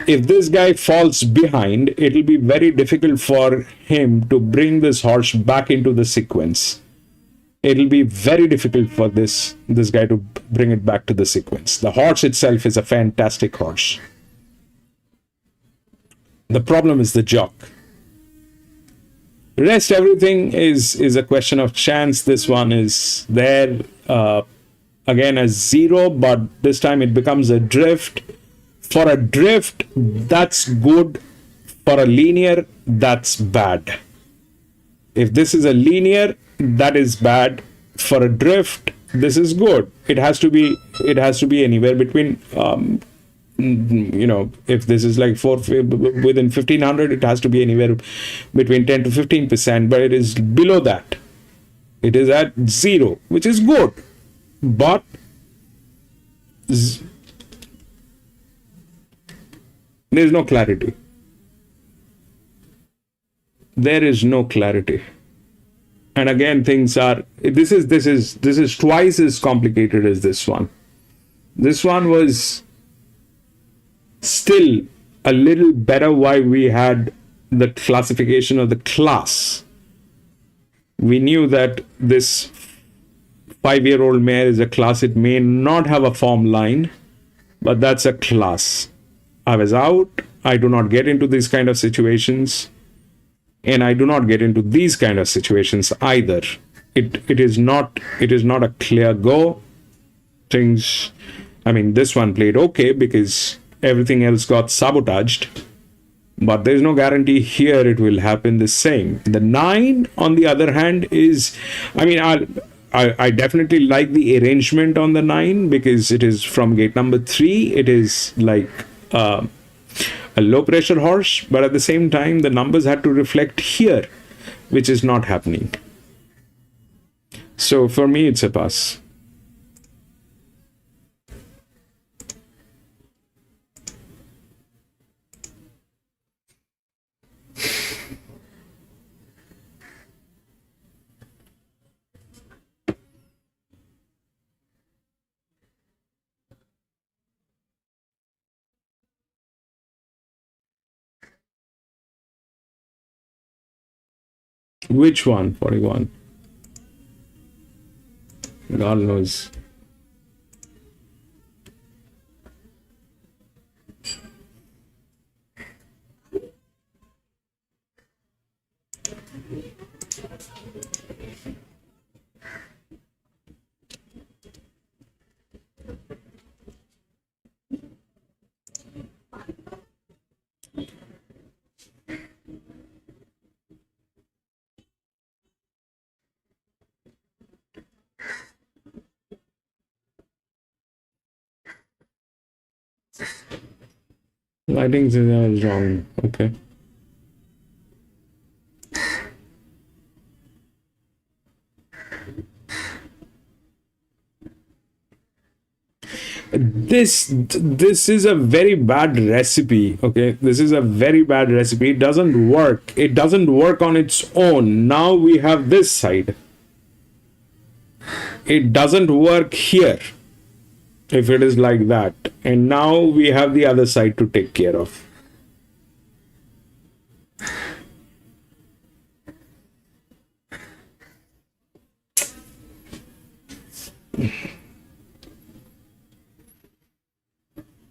If this guy falls behind, it will be very difficult for him to bring this horse back into the sequence. It will be very difficult for this guy to bring it back to the sequence. The horse itself is a fantastic horse. The problem is the jock. Rest everything is a question of chance. This one is there again as 0, but this time it becomes a drift. For a drift, that's good. For a linear, that's bad. If this is a linear, that is bad. For a drift, this is good. It has to be anywhere between if this is like within 1,500, it has to be anywhere between 10 to 15%, but it is below that. It is at 0, which is good, but there is no clarity. There is no clarity. And again, things are, this is twice as complicated as this one. This one was still a little better why we had the classification of the class. We knew that this 5-year-old mare is a class. It may not have a form line, but that's a class. I was out. I do not get into these kind of situations. And I do not get into these kind of situations either. It is not a clear go. Things, I mean, this one played okay because everything else got sabotaged. But there's no guarantee here it will happen the same. The 9, on the other hand, is, I mean, I definitely like the arrangement on the 9 because it is from gate number 3. It is like a low pressure horse, but at the same time, the numbers had to reflect here, which is not happening. So for me, it's a pass. Which one? 41. God knows. Lighting is wrong. Okay. This is a very bad recipe. Okay, this is a very bad recipe. It doesn't work. It doesn't work on its own. Now we have this side. It doesn't work here if it is like that, and now we have the other side to take care of.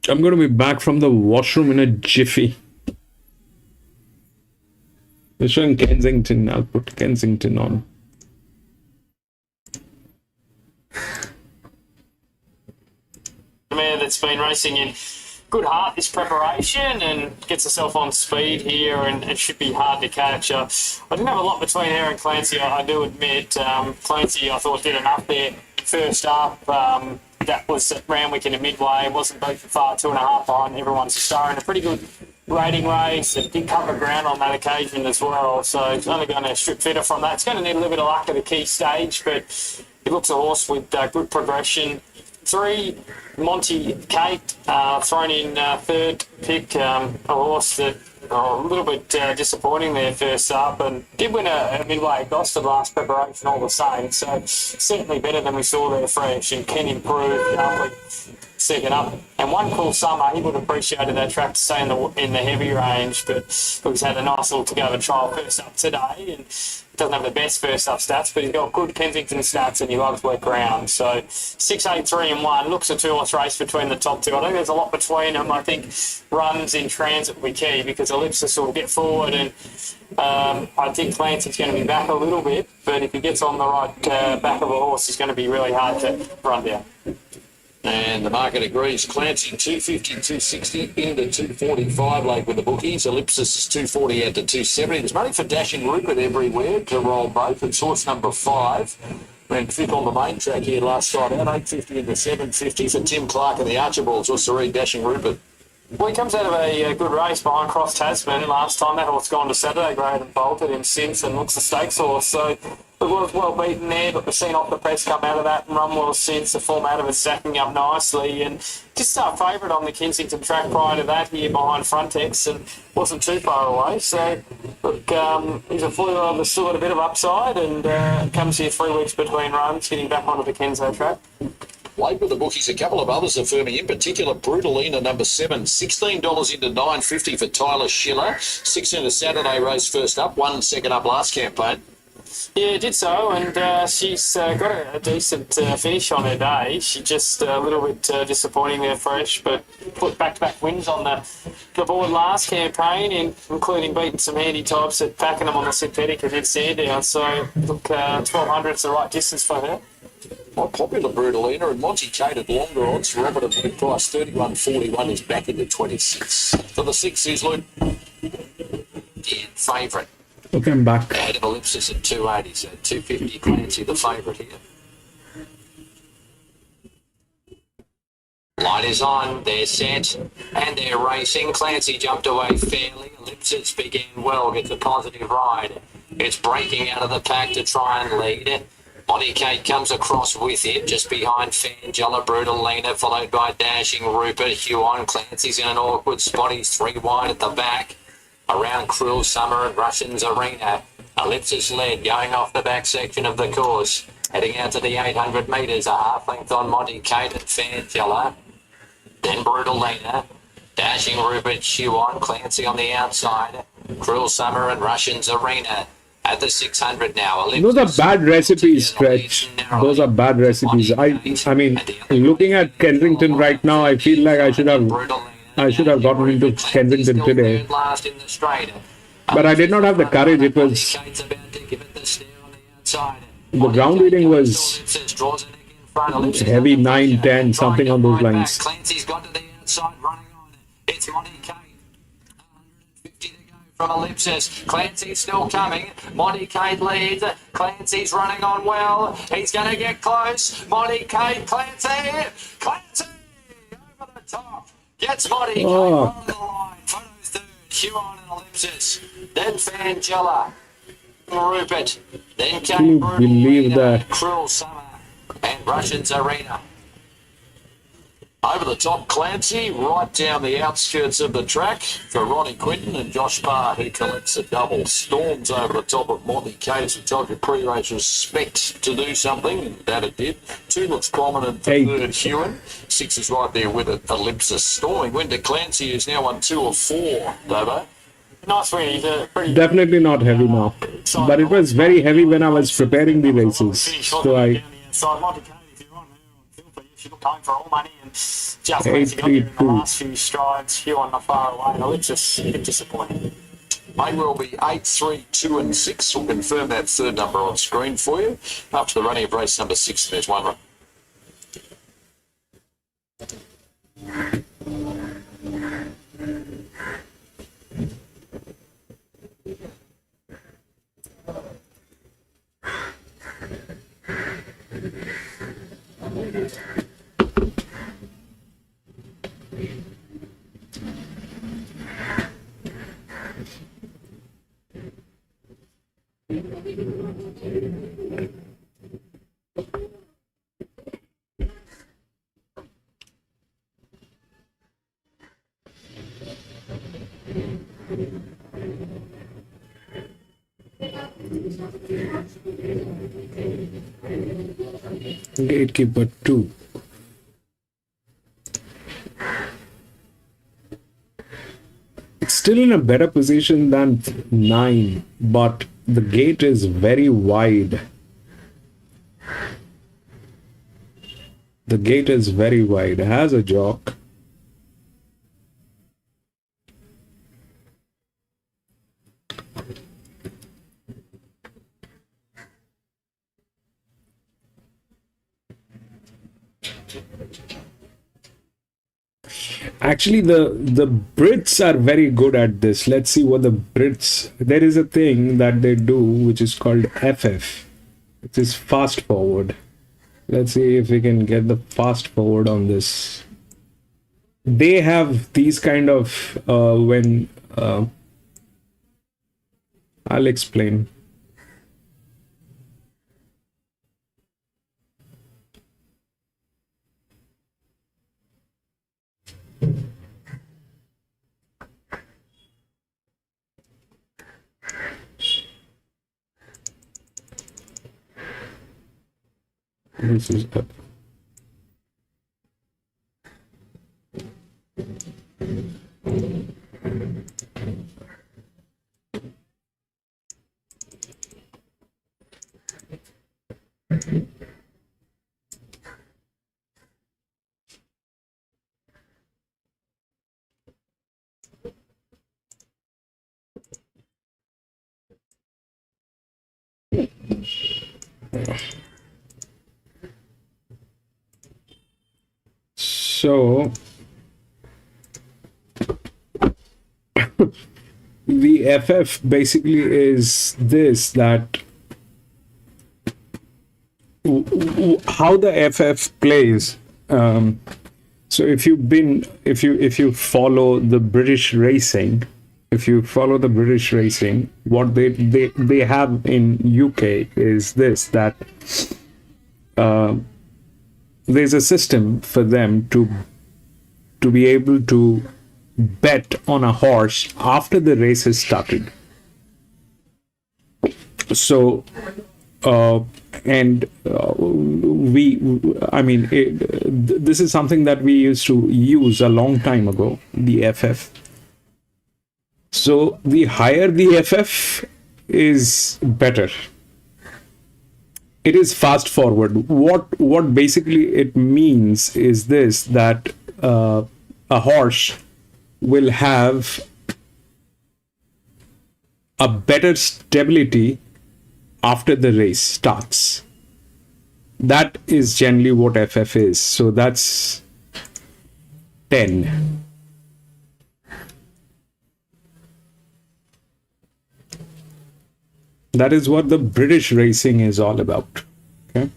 I'm going to be back from the washroom in a jiffy. We're showing Kensington. I'll put Kensington on. Mare that's been racing in good heart this preparation and gets herself on speed here and should be hard to catch. I didn't have a lot between her and Clancy, I do admit. Clancy, I thought, did enough there first up. That was at Randwick in a midway. Wasn't beat for far, 2.5 behind. Everyone's a star in a pretty good rating race. It did cover ground on that occasion as well, so it's only going to strip fitter from that. It's going to need a little bit of luck at the key stage, but it looks a horse with good progression. 3, Monty Kate, thrown in third pick, a horse that a little bit disappointing there first up, and did win a midway Gosford last preparation all the same, so certainly better than we saw there fresh, and can improve with second up. And One Cool Summer, he would have appreciated that track to stay in the heavy range, but he's had a nice little to-go trial first up today, and doesn't have the best first up stats, but he's got good Kensington stats and he loves wet ground. So 6, 8, 3 and 1 looks a 2-horse race between the top two. I think there's a lot between them. I think runs in transit will be key because Ellipsis will get forward, and I think Clancy's going to be back a little bit, but if he gets on the right back of a horse, it's going to be really hard to run down. And the market agrees. Clancy 250, 260 into 245 late with the bookies. Ellipsis is 240 out to 270. There's money for Dashing Rupert everywhere to roll both. It's horse number 5. Ran 5th on the main track here last time out. 850 into 750 for Tim Clark and the Archibalds. Just to read Dashing Rupert. Well, he comes out of a good race behind Cross Tasman last time. That horse gone to Saturday grade and bolted him since and looks a stakes horse. So it was well beaten there, but we've seen off the press come out of that and run well since. The form out of it stacking up nicely. And just our favourite on the Kensington track prior to that here behind Frontex and wasn't too far away. So, look, he's a fully on the still got a bit of upside and comes here 3 weeks between runs, getting back onto the Kenzo track. Late with the bookies, a couple of others are firming, in particular Brutalina, number 7, $16 into $9.50 for Tyler Schiller. 6 in a Saturday race first up, 1 second up last campaign. Yeah, did so, and she's got a decent finish on her day. She just a little bit disappointing there, fresh, but put back-to-back wins on the board last campaign, including beating some handy types at Pakenham on the synthetic against Sandown. So, look, 1,200 is the right distance for her. Well, popular Brutalina and Monty Kate at longer odds. Robert at mid price 31.41 is back into 26. For the 6 is Luke. In favourite. Okay, I'm back. Ahead of Ellipsis at 280, so 250 Clancy the favourite here. Light is on, they're set, and they're racing. Clancy jumped away fairly. Ellipsis began well, gets a positive ride. It's breaking out of the pack to try and lead. Monty Kate comes across with it, just behind Fangela, Brutalina, followed by Dashing Rupert. Huon, Clancy's in an awkward spot. He's 3 wide at the back. Around Cruel Summer and Russians Arena. Ellipsis led, going off the back section of the course. Heading out to the 800 metres, a half length on Monty Kate and Fangela. Then Brutalina. Dashing Rupert, Huon, Clancy on the outside. Cruel Summer and Russians Arena. At the 600 now. Those are bad recipes, Stretch. Those are bad recipes. I mean, looking at Kensington right now, I feel like I should have gotten into Kensington today. But I did not have the courage. It was the ground reading was heavy 9, 10, something on those lines. Clancy's got to the outside running on. It's Monty Kate. 150 to go from Ellipsis. Clancy's still coming. Monty Kate leads. Clancy's running on well. He's going to get close. Monty Kate, Clancy over the top. Gets Monty Kate on the line. Photo third. Huon and Ellipsis. Then Fangela. Rupert. Then Can you believe that? Cruel Summer and Russians Arena. Over the top, Clancy, right down the outskirts of the track for Ronnie Quinton and Josh Parr, who collects a double. Storms over the top of Monty Case, who told you pre-race respect to do something, and that it did. 2 looks prominent for third, Huon. 6 is right there with it, Ellipsis. Storming win to Clancy, who's now won 2 of 4, Dobo. Nice win. He's a pretty Definitely not heavy now. But it was very heavy when I was preparing the races. So I... She looked home for all money and just Clancy got there in the last few strides. Huon not far away. No, it's just a bit disappointing. May well be 8, 3, 2 and 6. We'll confirm that third number on screen for you. After the running of race number 6, there's one run. Gatekeeper 2. It's still in a better position than 9, but the gate is very wide. The gate is very wide. It has a jock. Actually, the Brits are very good at this. Let's see what the Brits... There is a thing that they do which is called FF, which is fast forward. Let's see if we can get the fast forward on this. They have these kind of... I'll explain. This is up. So the FF basically is this, that how the FF plays. So if you follow the British racing, what they have in UK is this, that there's a system for them to be able to bet on a horse after the race has started. So this is something that we used to use a long time ago, the FF. So the higher the FF is better. It is fast forward. What basically it means is this, that a horse will have a better stability after the race starts. That is generally what FF is. So that's 10. That is what the British racing is all about. Okay.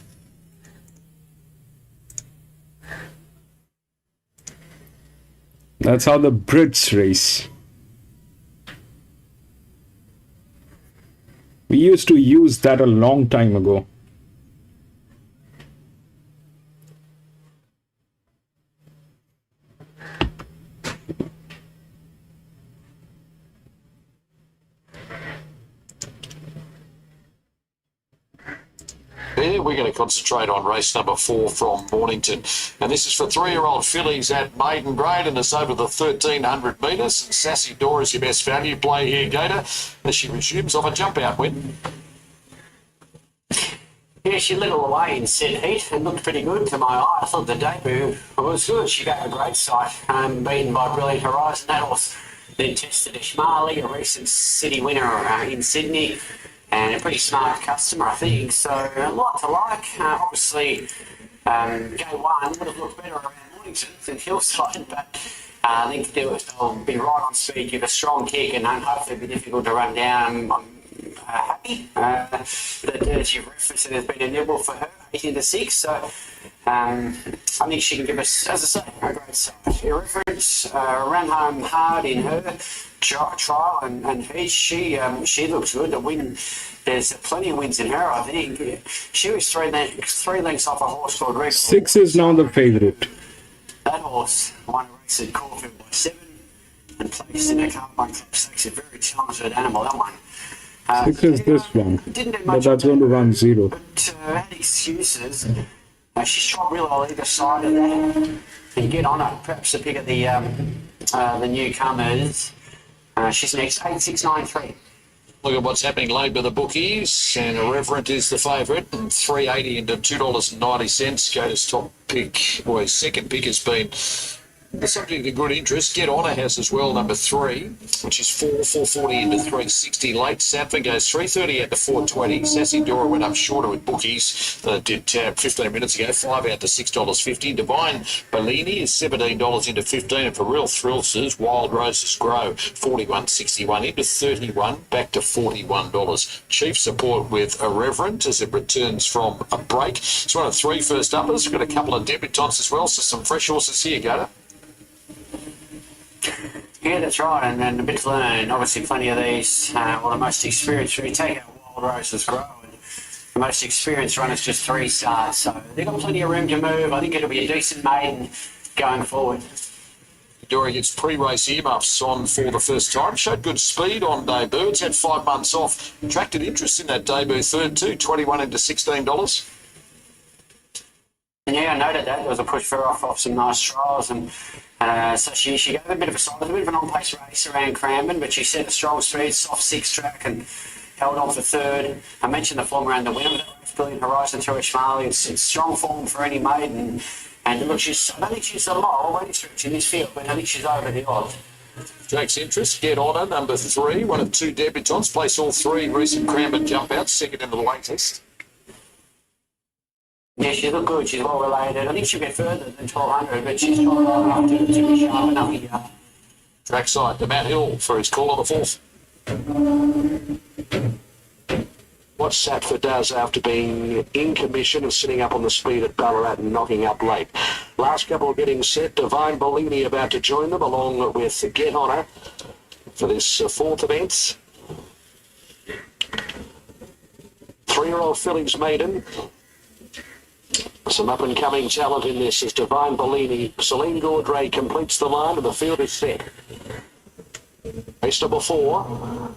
That's how the Brits race. We used to use that a long time ago. There, we're going to concentrate on race number 4 from Mornington. And this is for 3-year-old fillies at maiden grade, and it's over the 1,300 metres. And Sassy Dora is your best value play here, Gator, as she resumes off a jump-out win. Yeah, she led all the way in set heat and looked pretty good to my eye. I thought the debut was good. She gave a great sight, beaten by Brilliant Horizon. That horse then tested Ishmaeli, a recent city winner in Sydney, and a pretty smart customer, I think. So a lot to like. Obviously, Go 1 would have looked better around Mornington than Hillside, but I think they'll be right on speed, give a strong kick, and hopefully be difficult to run down. I'm happy that, as you've referenced, there's been a nibble for her, 18-6. So I think she can give us, as I say, a great sight. Irreverence ran home hard in her trial, and she looks good to win. There's plenty of wins in her, I think. She was three lengths off a horse called Regal. 6 is now the favourite. That horse won a race at Caulfield by 7 and placed in a Carbine Club Stakes. A very talented animal, that one. 6 is this one, but that's going to run 0. But had excuses. She's tried real on either side of that. And get on it. Perhaps a pick at the newcomers. She's next, 8693. Look at what's happening late with the bookies, and Irreverent is the favourite, and $3.80 into $2.90. Gator's top pick, or his second pick, has been the subject of good interest. Get On has as well, number 3, which is $4.40 into $3.60. Late Saffron goes $3.30 out to $4.20. Sassy Dora went up shorter with bookies. Did 15 minutes ago, 5 out to $6.50. Divine Bellini is $17 into $15. And for Real Thrills, Wild Roses Grow, $41.61 into $31, back to $41. Chief support with Irreverent as it returns from a break. It's one of 3 first uppers. We've got a couple of debutants as well, so some fresh horses here, Gator. Yeah, that's right, and a bit to learn. Obviously, plenty of these. The most experienced, when you take out Wild Roses Grow, and the most experienced runners just 3 starts, so they've got plenty of room to move. I think it'll be a decent maiden going forward. Dora gets pre-race earmuffs on for the first time. Showed good speed on debut. It's had 5 months off. Attracted interest in that debut third too. $21 into $16. Yeah, I noted that. There was a push for her off some nice trials, and so she gave a bit of a size, a bit of an on-pace race around Cranbourne, but she set a strong speed, soft 6 track, and held on for third. I mentioned the form around the winner, but Brilliant Horizon through Ishmaeli. It's strong form for any maiden, and look, I don't think she's a lot already stretch in this field, but I think she's over the odds. Jake's interest, Get On her, number 3, one of 2 debutants, placed all 3 recent Cranbourne jump outs, second in the latest. Yeah, she looked good. She's well related. I think she'll get further than 1,200, but she's not long enough to be sharp enough here. Trackside to Matt Hill for his call on the 4th. what Satford does after being in commission and sitting up on the speed at Ballarat and knocking up late. Last couple getting set. Divine Bellini about to join them along with Get Honor for this fourth event. 3-year-old fillies maiden. Some up-and-coming talent in this is Divine Bellini. Celine Gaudray completes the line and the field is set. Race number 4.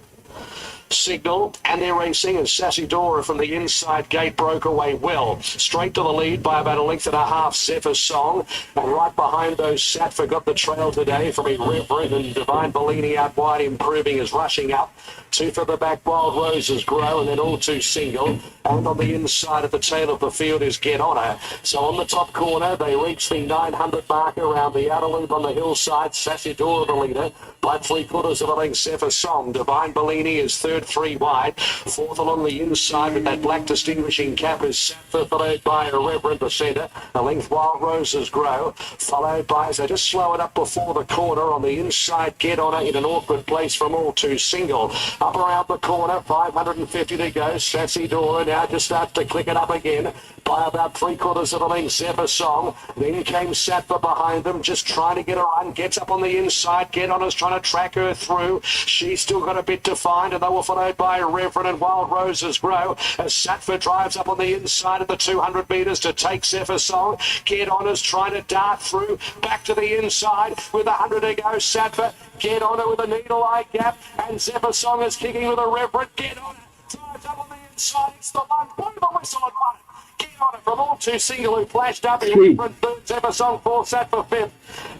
Signal, and they're racing, and Sassy Dora from the inside gate broke away well. Straight to the lead by about a length and a half, Zephyr's Song. And right behind those, Satford got the trail today from Irreverent, and Divine Bellini out wide, improving, is rushing up. 2 for the back, Wild Roses Grow, and then all 2 single. And on the inside at the tail of the field is Get Honor. So on the top corner, they reach the 900 mark around the outer loop on the hillside. Sassy Dora the leader by 3/4 of a length, Zephyr's Song. Divine Bellini is third, 3 wide. Fourth along the inside with that black distinguishing cap is Satford, followed by Irreverent the centre. A length, Wild Roses Grow, followed by, as they just slow it up before the corner, on the inside, Get Honor in an awkward place from all 2 single. Up around the corner, 550 to go. Sassy Dora now just starts to click it up again by about 3/4 of a length, Zephyr's Song. Then came Satford behind them, just trying to get a run. Gets up on the inside. Get Honor's trying to track her through. She's still got a bit to find, and they were followed by Reverend and Wild Roses Grow as Satford drives up on the inside of the 200 metres to take Zephyr's Song. Get Honor's trying to dart through back to the inside with 100 to go. Satford, Get Honor with a needle-eye gap, and Zephyr's Song is kicking with a Reverend. Get Honor drives up on the inside. It's the one. Blow the whistle and run it. Get Honor from all 2 single who flashed up. Reverend third, Zephyr's Song fourth, Satford fifth.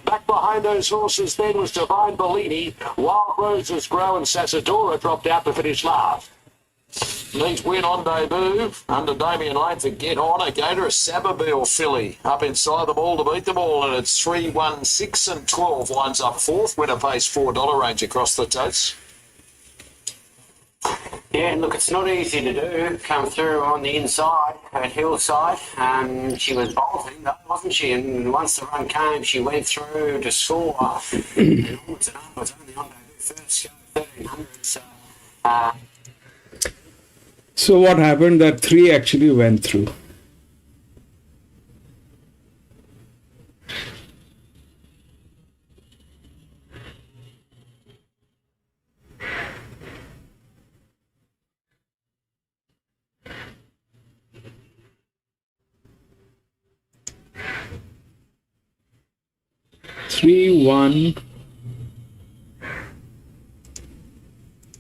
Back behind those horses then was Divine Bellini. Wild Roses Grow and Sassadora dropped out to finish last. Neat win on debut under Damien Lane for Get Honor. Gator a Sababeel filly up inside them all to beat them all, and it's 3, 1, 6 and 12 winds up fourth. Winner pays $4 range across the totes. Yeah, look, it's not easy to do. Come through on the inside at Hillside. She was bolting, though, wasn't she? And once the run came, she went through to score. And onwards and onwards, only on debut first go 1300. So what happened? That 3 actually went through. Three, 1,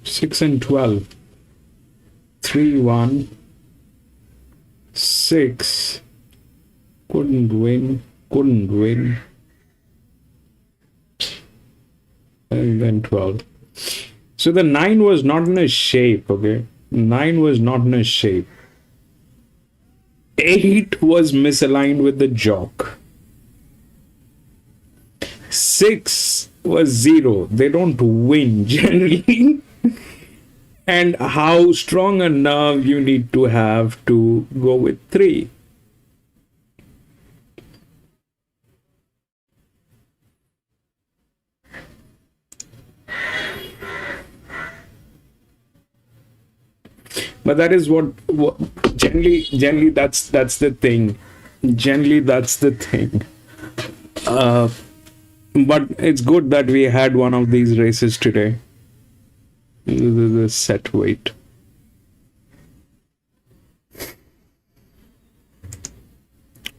6 and 12. 3, 1, 6. Couldn't win. And then 12. So the 9 was not in a shape, okay? 9 was not in a shape. 8 was misaligned with the jock. 6 was 0. They don't win generally. And how strong a nerve you need to have to go with 3. But that is what generally that's the thing. Generally that's the thing. But it's good that we had one of these races today. The set weight.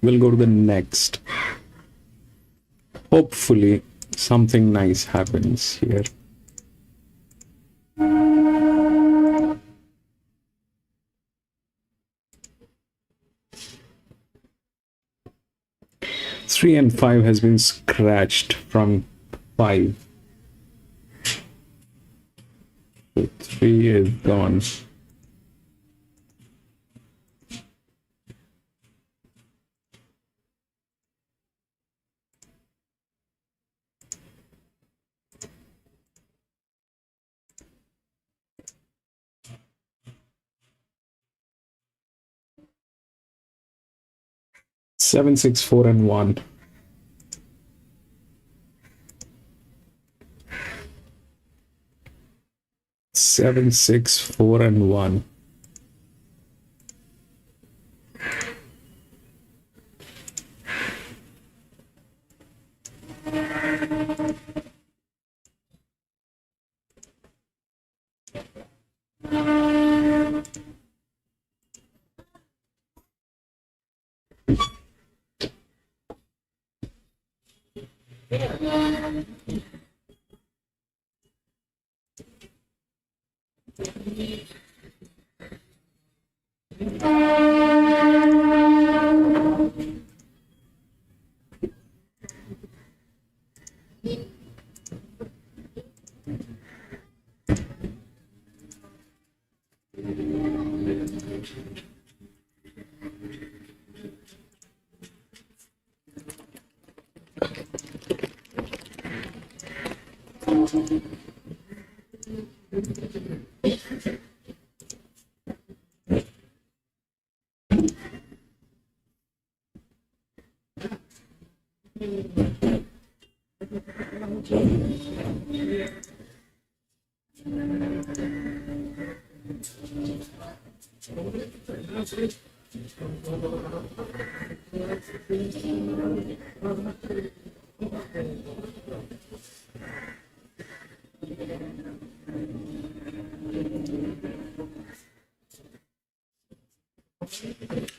We'll go to the next. Hopefully something nice happens here. Three and 5 has been scratched from 5. So 3 is gone. Seven, 6, 4 and 1. 7, 6, 4 and 1.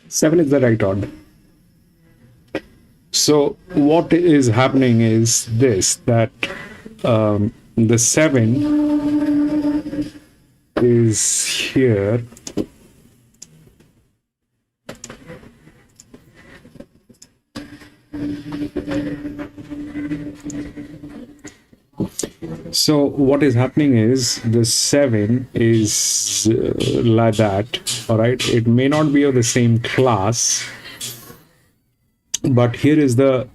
Seven is the right odd. So what is happening is this, that the 7 is here. So what is happening is the 7 is like that, all right? It may not be of the same class, but here is the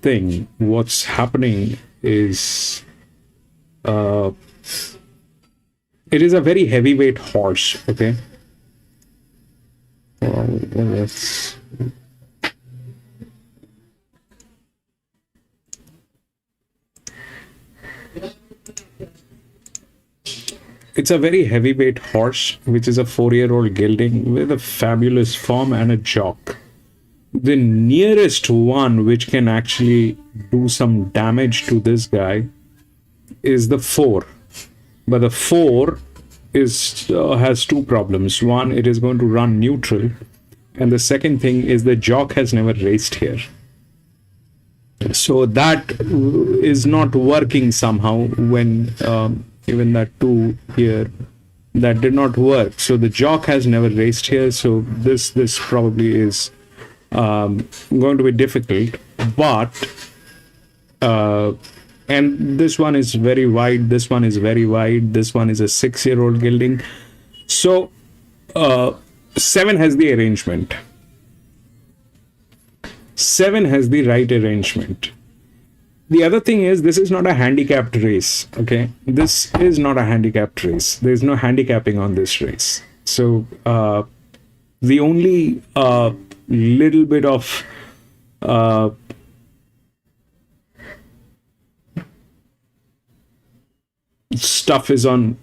thing. What's happening is it is a very heavyweight horse, okay? Well, let's it's a very heavyweight horse, which is a 4-year-old gelding with a fabulous form and a jock. The nearest one which can actually do some damage to this guy is the 4. But the 4 is has 2 problems. One, it is going to run neutral. And the second thing is the jock has never raced here. So that is not working somehow when even that 2 here, that did not work. So the jock has never raced here. So this probably is going to be difficult. But and this one is very wide, this one is very wide, this one is a 6-year-old gelding. So 7 has the arrangement. 7 has the right arrangement. The other thing is, this is not a handicapped race, okay? This is not a handicapped race. There's no handicapping on this race. So the only little bit of stuff is on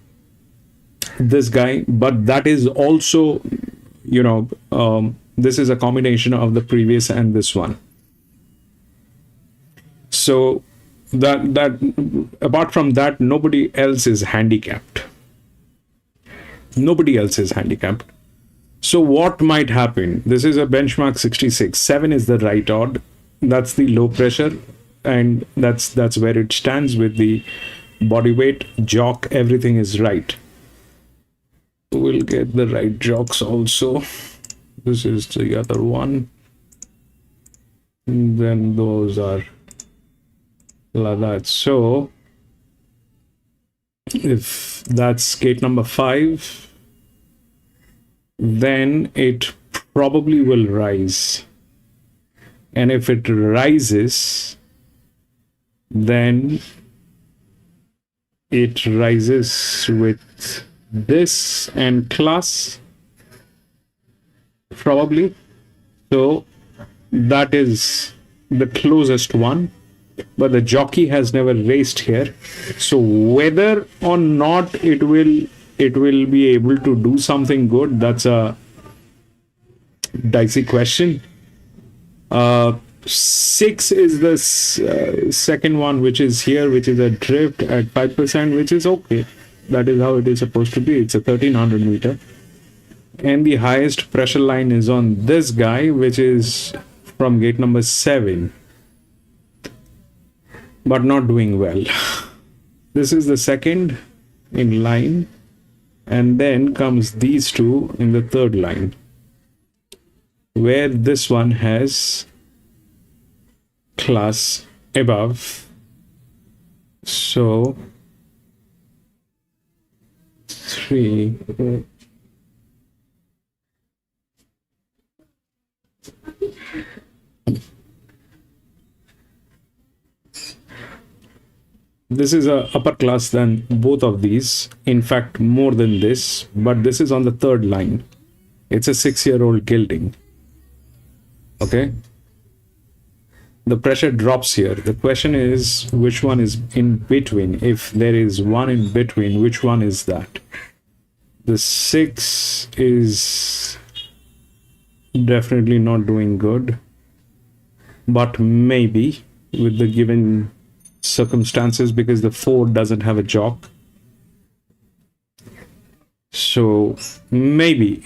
this guy, but that is also, you know, this is a combination of the previous and this one. So that apart from that, nobody else is handicapped. Nobody else is handicapped. So what might happen? This is a benchmark 66. 7 is the right odd. That's the low pressure, and that's where it stands with the body weight, jock, everything is right. We'll get the right jocks also. This is the other one. And then those are like that. So if that's gate number 5, then it probably will rise. And if it rises, then it rises with this and class, probably. So that is the closest one, but the jockey has never raced here. So whether or not it will be able to do something good, that's a dicey question. 6 is the second one, which is here, which is a drift at 5%, which is okay. That is how it is supposed to be. It's a 1300 meter. And the highest pressure line is on this guy, which is from gate number 7. But not doing well. This is the second in line. And then comes these two in the third line, where this one has class above. So 3, this is a upper class than both of these, in fact more than this, but this is on the third line. It's a 6-year-old gelding. Okay, the pressure drops here. The question is, which one is in between? If there is one in between, which one is that? The 6 is definitely not doing good, but maybe with the given circumstances, because the 4 doesn't have a jock, so maybe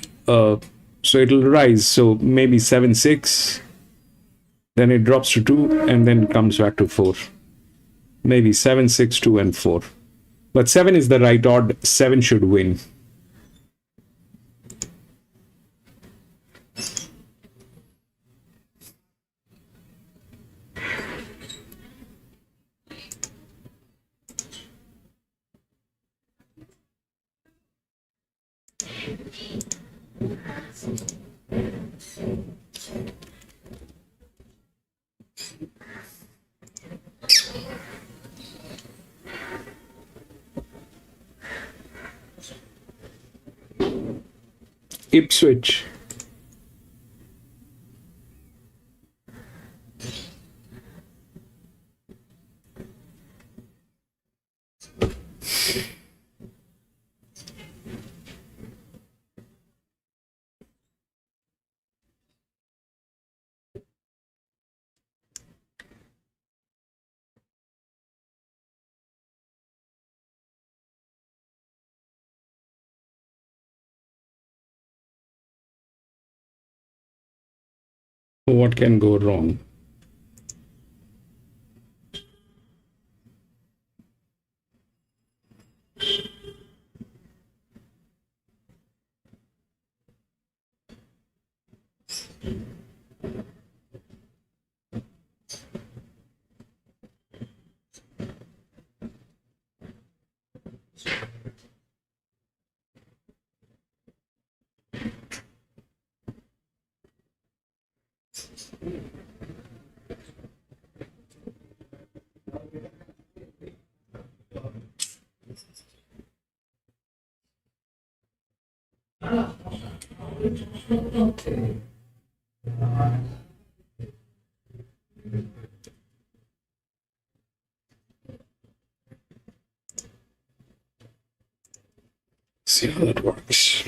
so it'll rise. So maybe 7-6, then it drops to 2 and then comes back to 4. Maybe 7-6, 2 and 4, but 7 is the right odd. 7 should win. Ipswich. What can go wrong? See how that works.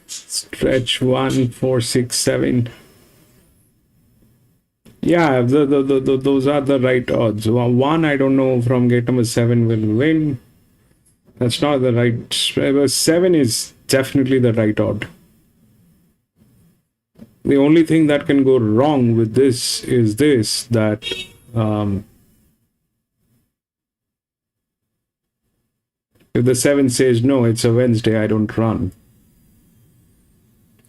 Stretch 1, 4, 6, 7. Yeah, those are the right odds. One, I don't know, from gate number 7 will win. That's not the right. 7 is definitely the right odd. The only thing that can go wrong with this is this, that If the 7 says, no, it's a Wednesday, I don't run.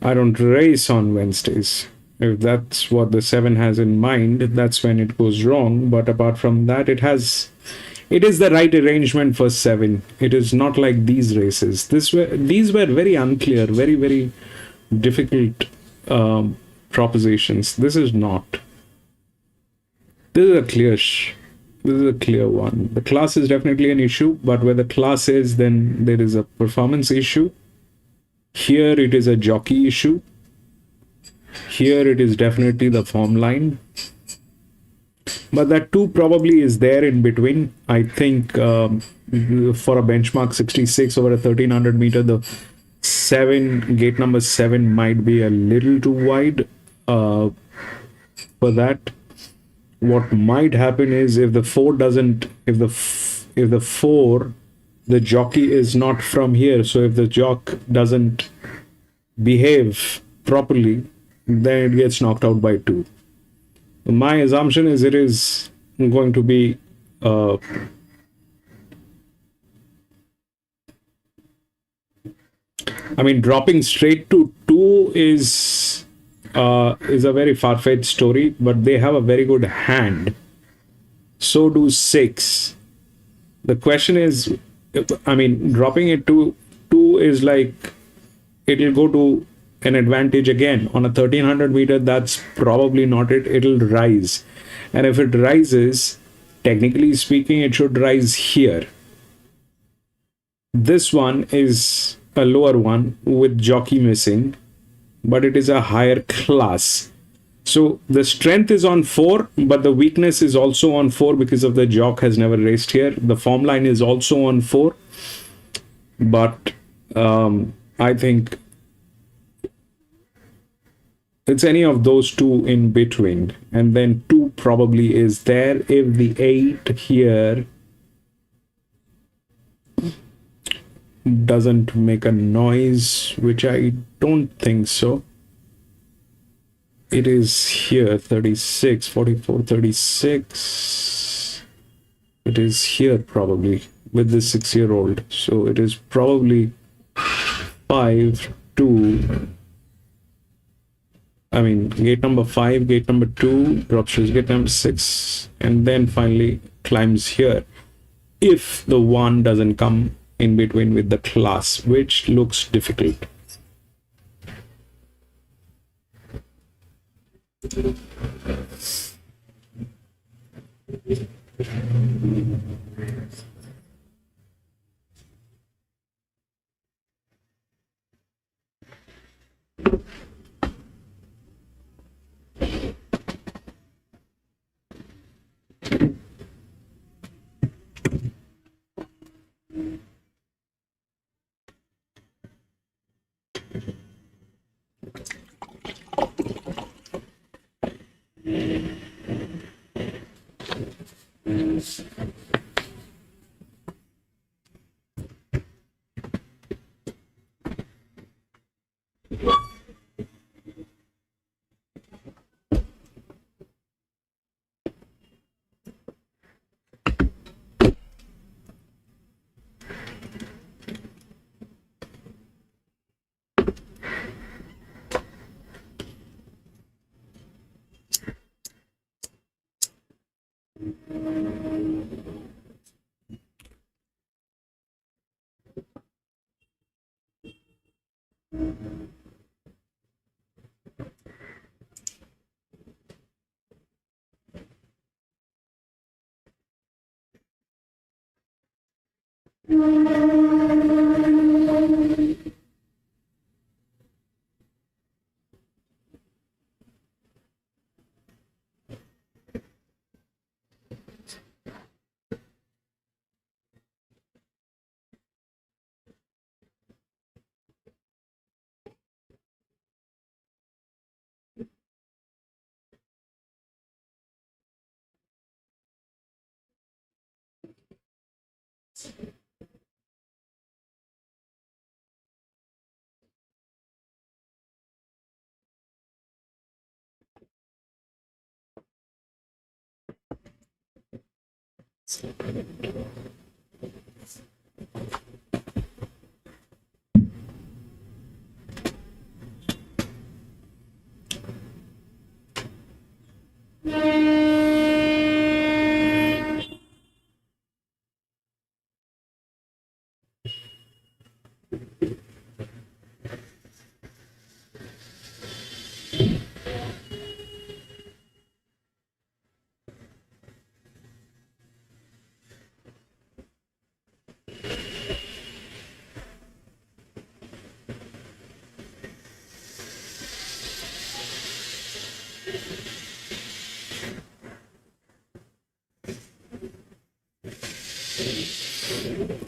I don't race on Wednesdays. If that's what the 7 has in mind, that's when it goes wrong. But apart from that, it is the right arrangement for 7. It is not like these races. These were very unclear, very, very difficult propositions. This is not. This is a clear one. The class is definitely an issue, but where the class is, then there is a performance issue. Here it is a jockey issue. Here it is definitely the form line. But that 2 probably is there in between. I think for a benchmark 66 over a 1300 meter, the 7, gate number 7 might be a little too wide for that. What might happen is if the 4 doesn't, if the 4, the jockey is not from here. So if the jock doesn't behave properly, then it gets knocked out by 2. My assumption is it is going to be dropping straight to 2 is a very far-fetched story, but they have a very good hand. So do 6. The question is, dropping it to 2 is like, it'll go to an advantage again. On a 1300 meter, that's probably not it. It'll rise. And if it rises, technically speaking, it should rise here. This one is a lower one with jockey missing, but it is a higher class. So the strength is on 4, but the weakness is also on 4 because of the jock has never raced here. The form line is also on 4, but I think it's any of those 2 in between, and then 2 probably is there. If the 8 here doesn't make a noise, which I don't think so, it is here 36, 44, 36. It is here probably with the 6-year-old. So it is probably 5, 2. Gate number 5, gate number 2, drops to gate number 6, and then finally climbs here. If the 1 doesn't come in between with the class, which looks difficult.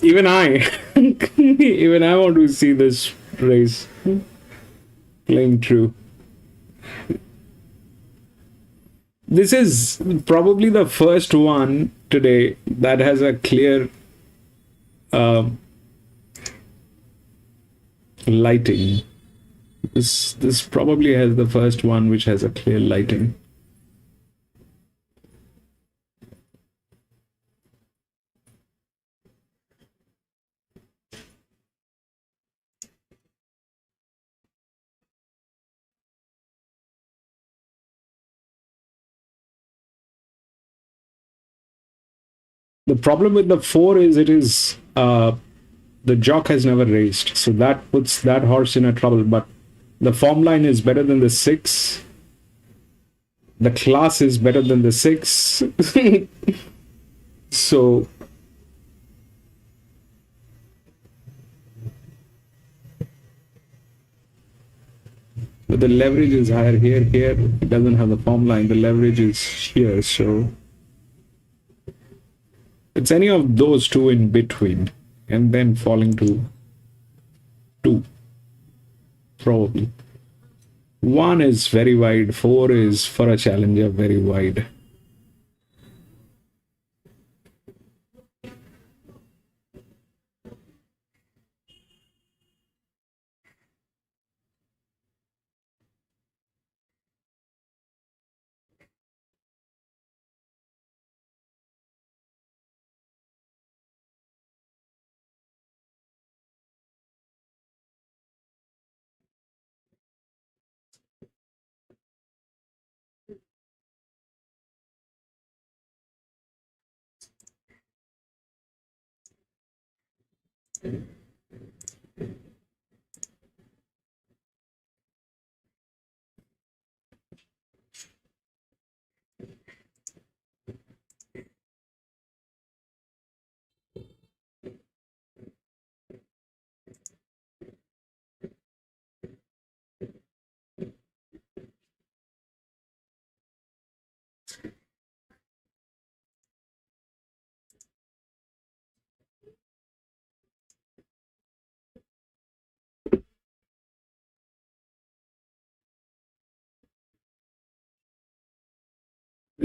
Even I, even I want to see this race playing true. This is probably the first one today that has a clear lighting. This probably has the first one which has a clear lighting. The problem with the 4 is the jock has never raced, so that puts that horse in a trouble. But the form line is better than the 6. The class is better than the 6. So but the leverage is higher here. Here it doesn't have the form line. The leverage is here, so it's any of those two in between, and then falling to 2, probably. 1 is very wide, 4 is for a challenger very wide.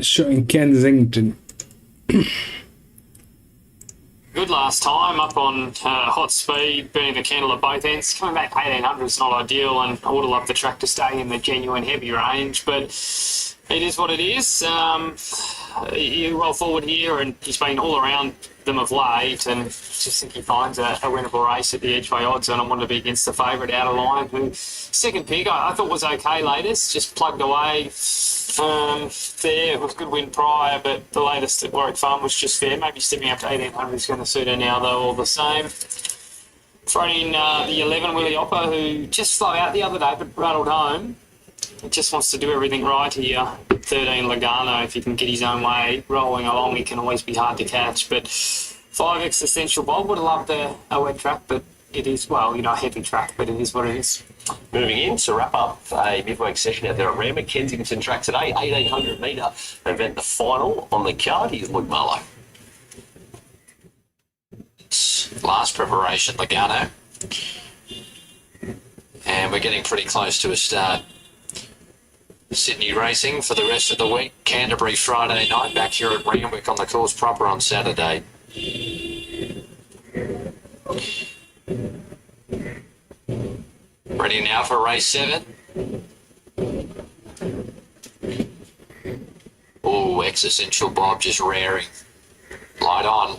Showing Kensington. Good last time up on hot speed, burning the candle at both ends. Coming back 1800 is not ideal, and I would have loved the track to stay in the genuine heavy range, but it is what it is. You roll forward here, and he's been all around them of late, and just think he finds a winnable race at the Edgeway odds, and I want to be against the favourite Out of Line, who second pick I thought was okay latest, just plugged away. There, it was a good win prior, but the latest at Warwick Farm was just fair. Maybe stepping up to 1800 is going to suit her now, though, all the same. Thrown in the 11, Willie Opper, who just flew out the other day but rattled home. He just wants to do everything right here. 13, Logano, if he can get his own way. Rolling along, he can always be hard to catch. But 5, Existential Bob, would have loved a wet track, but it is, well, a heavy track, but it is what it is. Moving in to wrap up a midweek session out there at Rambert, Kensington track today, 1800 metre event, the final on the card. Here's Luke Marlowe. Last preparation, Logano. And we're getting pretty close to a start. Sydney racing for the rest of the week. Canterbury Friday night, back here at Randwick on the course proper on Saturday. Ready now for race 7. Oh, Existential Bob just raring. Like right on.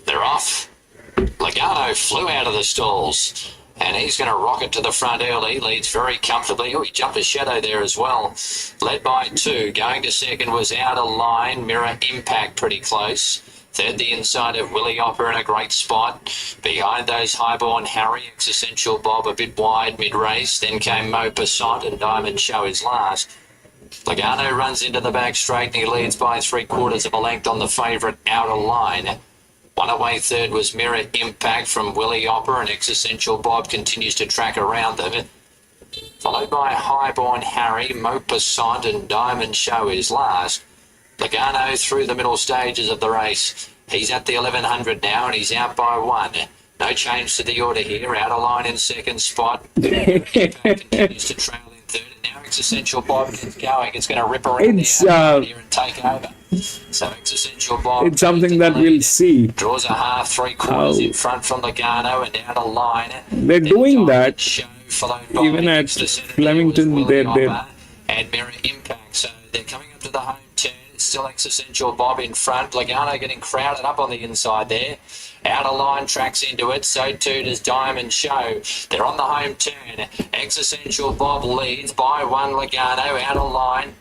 They're off. Logano flew out of the stalls, and he's going to rocket to the front early. Leads very comfortably. Oh, he jumped a shadow there as well. Led by 2. Going to second was out of line. Mirror Impact pretty close. Third, the inside of Willie Opera in a great spot. Behind those, Highborn Harry, Existential Bob a bit wide mid-race. Then came Mo Passant and Diamond Show is last. Logano runs into the back straight and he leads by 3/4 of a length on the favourite out of line. One away third was Mirror Impact from Willie Opera, and Existential Bob continues to track around them. Followed by Highborn Harry, Mo Passant and Diamond Show is last. Logano through the middle stages of the race. He's at the 1100 now and he's out by 1. No change to the order here. Out of line in second spot. Impact continues to trail in third, and now Existential Bob gets going. It's going to rip around the outside here and take over. So Existential Bob. It's something that we'll see. Draws a half, 3/4 in front from Logano and out of line. They're doing that. Show, even at Flemington, they're and Mirror Impact. So they're coming up to the home turn. Still Existential Bob in front. Logano getting crowded up on the inside there. Out of line, tracks into it. So too does Diamond Show. They're on the home turn. Existential Bob leads by 1. Logano out of line.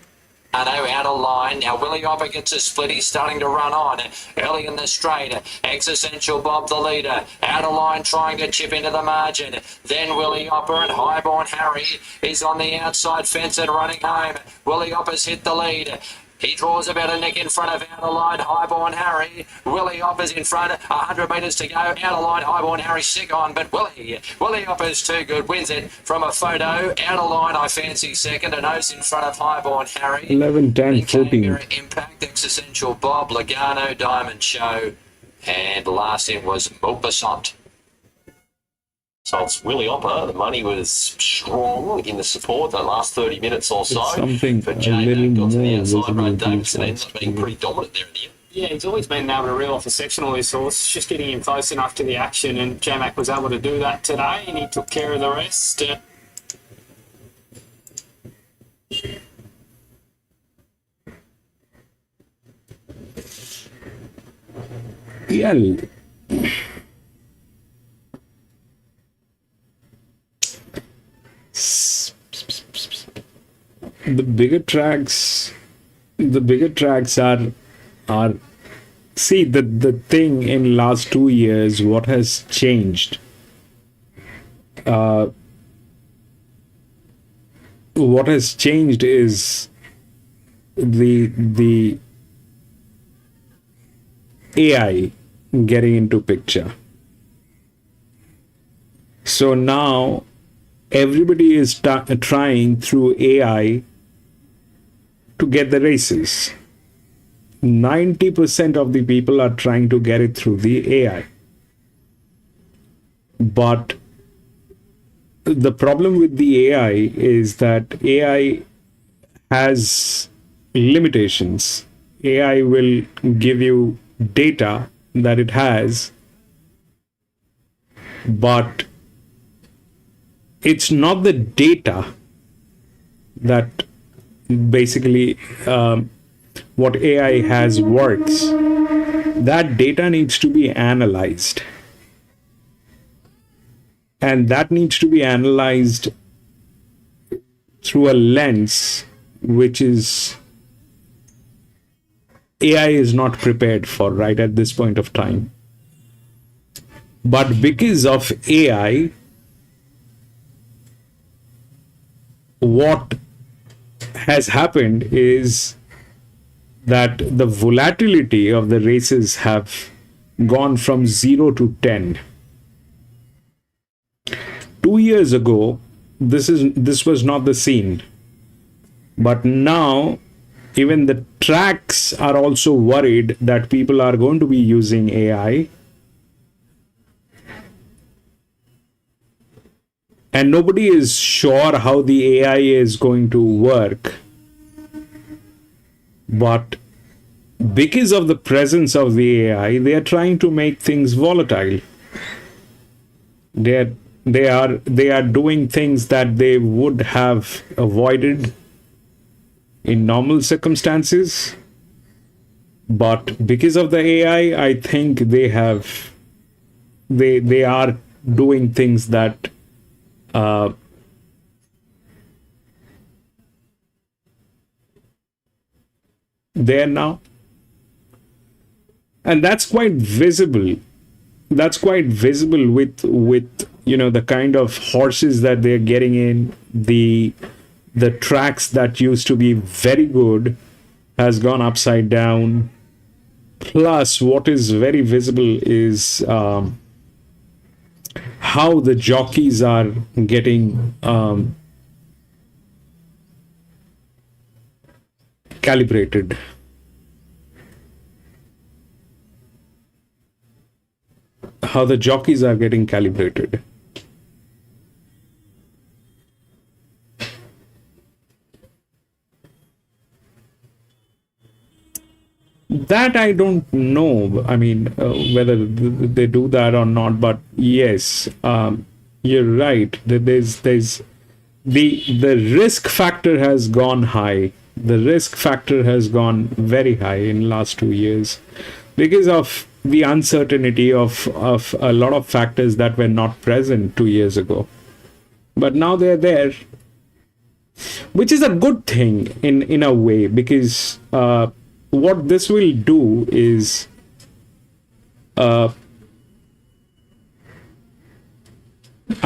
Out of line. Now Willie Opper gets a split. He's starting to run on. Early in the straight. Existential Bob the leader. Out of line trying to chip into the margin. Then Willie Opper and Highborn Harry is on the outside fence and running home. Willie Opper's hit the lead. He draws about a neck in front of out of line, Highborn Harry. Willie Opper's in front, 100 metres to go. Out of line, Highborn Harry sick on, but Willie Opper's too good, wins it from a photo. Out of line, I fancy second, and O's in front of Highborn Harry. 11, 10, 14. Impact, Existential Bob, Logano, Diamond Show, and last in was Maupassant. So it's Willie Opper. The money was strong in the support the last 30 minutes or so. It's something but a J-Mac little got to the more outside. Ray visible Davidson ended up being pretty dominant there at the end. Yeah, he's always been able to reel off a sectional, this horse, just getting him close enough to the action, and J-Mac was able to do that today, and he took care of the rest. Yeah. The bigger tracks are see the thing in last 2 years, what has changed, is the AI getting into picture. So now everybody is trying through AI to get the races. 90% of the people are trying to get it through the AI. But the problem with the AI is that AI has limitations. AI will give you data that it has, but it's not the data that basically what AI has works. That data needs to be analyzed. And that needs to be analyzed through a lens which is AI is not prepared for right at this point of time. But because of AI, what has happened is that the volatility of the races have gone from 0 to 10. 2 years ago, this was not the scene. But now, even the tracks are also worried that people are going to be using AI. And nobody is sure how the AI is going to work. But because of the presence of the AI, they are trying to make things volatile. They are doing things that they would have avoided in normal circumstances. But because of the AI, I think they are doing things that there now, and that's quite visible. That's quite visible with the kind of horses that they're getting in. The tracks that used to be very good has gone upside down. Plus, what is very visible is how the jockeys are getting calibrated. How the jockeys are getting calibrated. That I don't know. I mean, whether they do that or not. But yes, you're right. There's the risk factor has gone high. The risk factor has gone very high in last 2 years because of the uncertainty of a lot of factors that were not present 2 years ago. But now they're there, which is a good thing in a way, because what this will do is I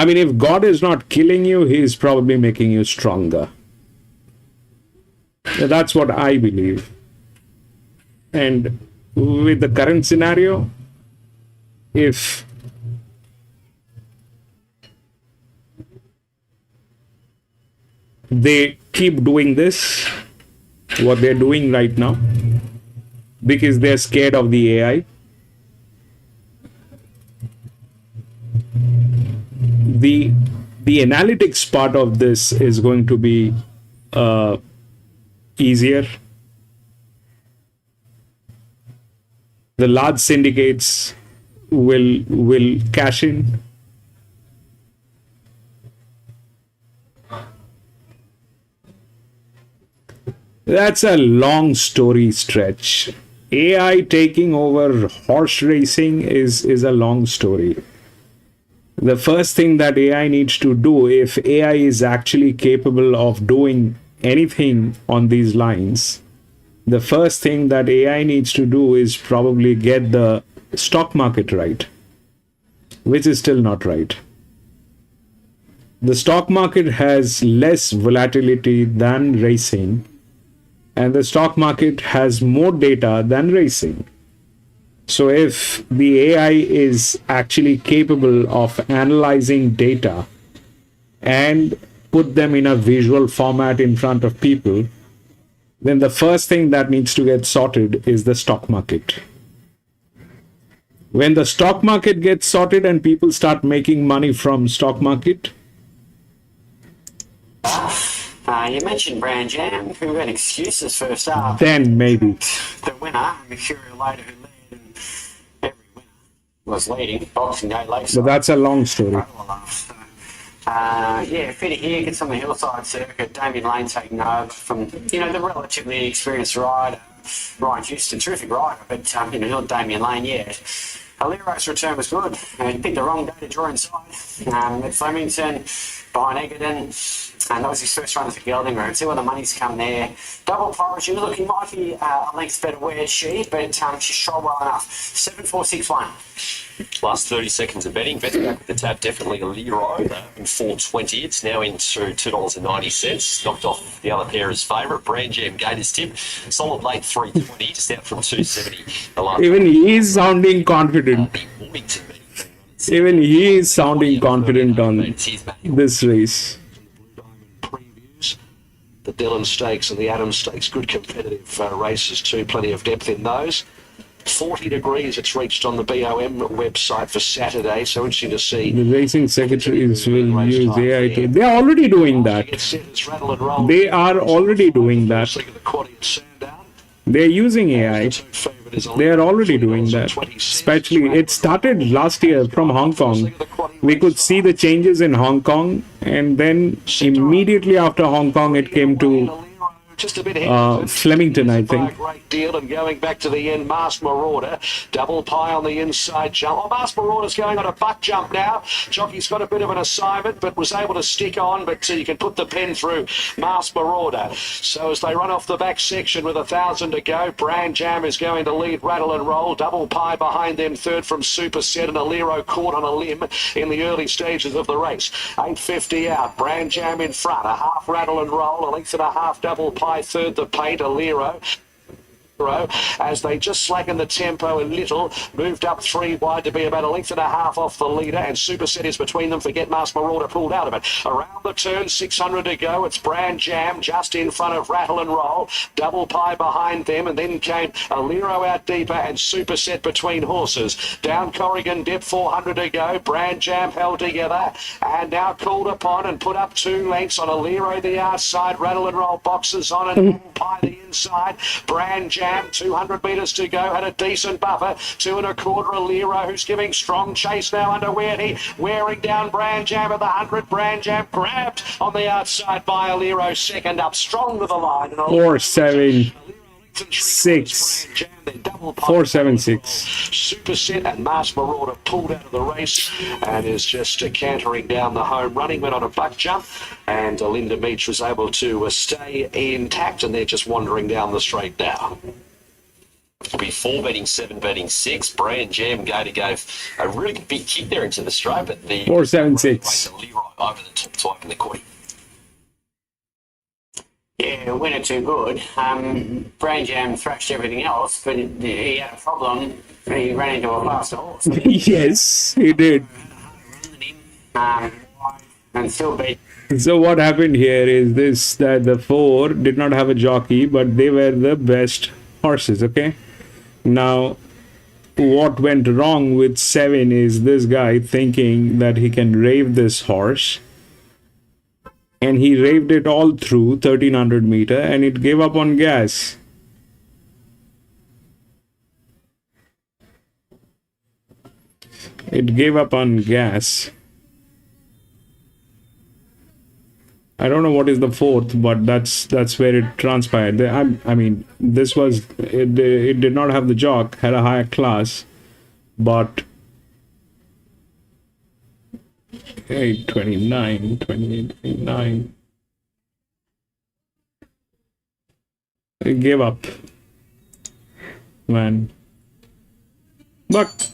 mean, if God is not killing you, he is probably making you stronger. That's what I believe. And with the current scenario, if they keep doing this, what they're doing right now, because they're scared of the AI, the analytics part of this is going to be easier. The large syndicates will cash in. That's a long story stretch. AI taking over horse racing is a long story. The first thing that AI needs to do, if AI is actually capable of doing anything on these lines, the first thing that AI needs to do is probably get the stock market right, which is still not right. The stock market has less volatility than racing, and the stock market has more data than racing. So if the AI is actually capable of analyzing data and put them in a visual format in front of people, then the first thing that needs to get sorted is the stock market. When the stock market gets sorted and people start making money from stock market. You mentioned Brand Jam, who had excuses first up. Then maybe. The winner, Mercurial later, who led, and every winner was leading. Boxing Day late. So that's a long story. Yeah, Fitty here gets on the Hillside circuit. Damien Lane taking over from, the relatively inexperienced rider, Ryan Houston. Terrific rider, but, not Damien Lane yet. Aliro's return was good. He picked the wrong day to draw inside. At Flemington, behind Egerton. And that was his first run at the Gelding Room. See where the money's come there. Double Porridge, look, he might be a length better where she, but she's tried well enough. 7-4-6-1. Last 30 seconds of betting. Bet's back with the tab, definitely a Lero in 4.20. It's now into $2.90. Knocked off the other pair as favourite. Brand Jam Gators tip. Solid late 3.20, just out from 2.70. Even he is sounding confident. Mornington betting. Even he is sounding confident on this race. The Dillon Stakes and the Adams Stakes, good competitive races too, plenty of depth in those. 40 degrees it's reached on the BOM website for Saturday, so interesting to see. The racing secretaries will use AI to... They are already doing that. They are already doing that. They're using AI. They are already doing that. Especially, it started last year from Hong Kong. We could see the changes in Hong Kong, and then immediately after Hong Kong, it came to Just a bit ahead. Flemington, I think. A great deal, and going back to the end, Masked Marauder, double pie on the inside jump. Oh, Masked Marauder's going on a buck jump now. Jockey's got a bit of an assignment, but was able to stick on, but you can put the pen through Masked Marauder. So as they run off the back section with 1,000 to go, Brand Jam is going to lead Rattle and Roll. Double pie behind them, third from Super Set, and Aliro caught on a limb in the early stages of the race. 8.50 out, Brand Jam in front, a half Rattle and Roll, a length and a half double pie, third the paint, Aliro. As they just slacken the tempo a little, moved up 3 wide to be about a length and a half off the leader, and Superset is between them. Forget Masked Marauder pulled out of it. Around the turn, 600 to go. It's Brand Jam just in front of Rattle and Roll. Double pie behind them, and then came Aliro out deeper and Superset between horses. Down Corrigan Dip, 400 to go. Brand Jam held together and now called upon and put up 2 lengths on Aliro the outside. Rattle and Roll boxes on it. Double pie the inside. Brand Jam, 200 metres to go, had a decent buffer. 2 1/4 Aliro, who's giving strong chase now under Weirdy. Wearing down Brand Jam at the 100. Brand Jam grabbed on the outside by Aliro, second up, strong to the line. 4-7-6. 4-7-6. Superset and Masked Marauder pulled out of the race and is just cantering down the home running. Went on a buck jump, and Linda Meach was able to stay intact, and they're just wandering down the straight now. It'll be 4 betting 7 betting 6. Brand Jam Gator gave a really big kick there into the straight, but the 4-7-6. Leroy over the top type in the quarter. Yeah, winner too good. Brand Jam thrashed everything else, but he had a problem. He ran into a faster horse. Yes, he did. And still beat. So what happened here is this, that the 4 did not have a jockey, but they were the best horses, okay? Now, what went wrong with 7 is this guy thinking that he can rave this horse, and he raved it all through 1300 meter, and it gave up on gas. It gave up on gas. I don't know what is the 4th, but that's where it transpired. I mean, this was it did not have the jock, had a higher class, but 29, 28, 29. It gave up, man. But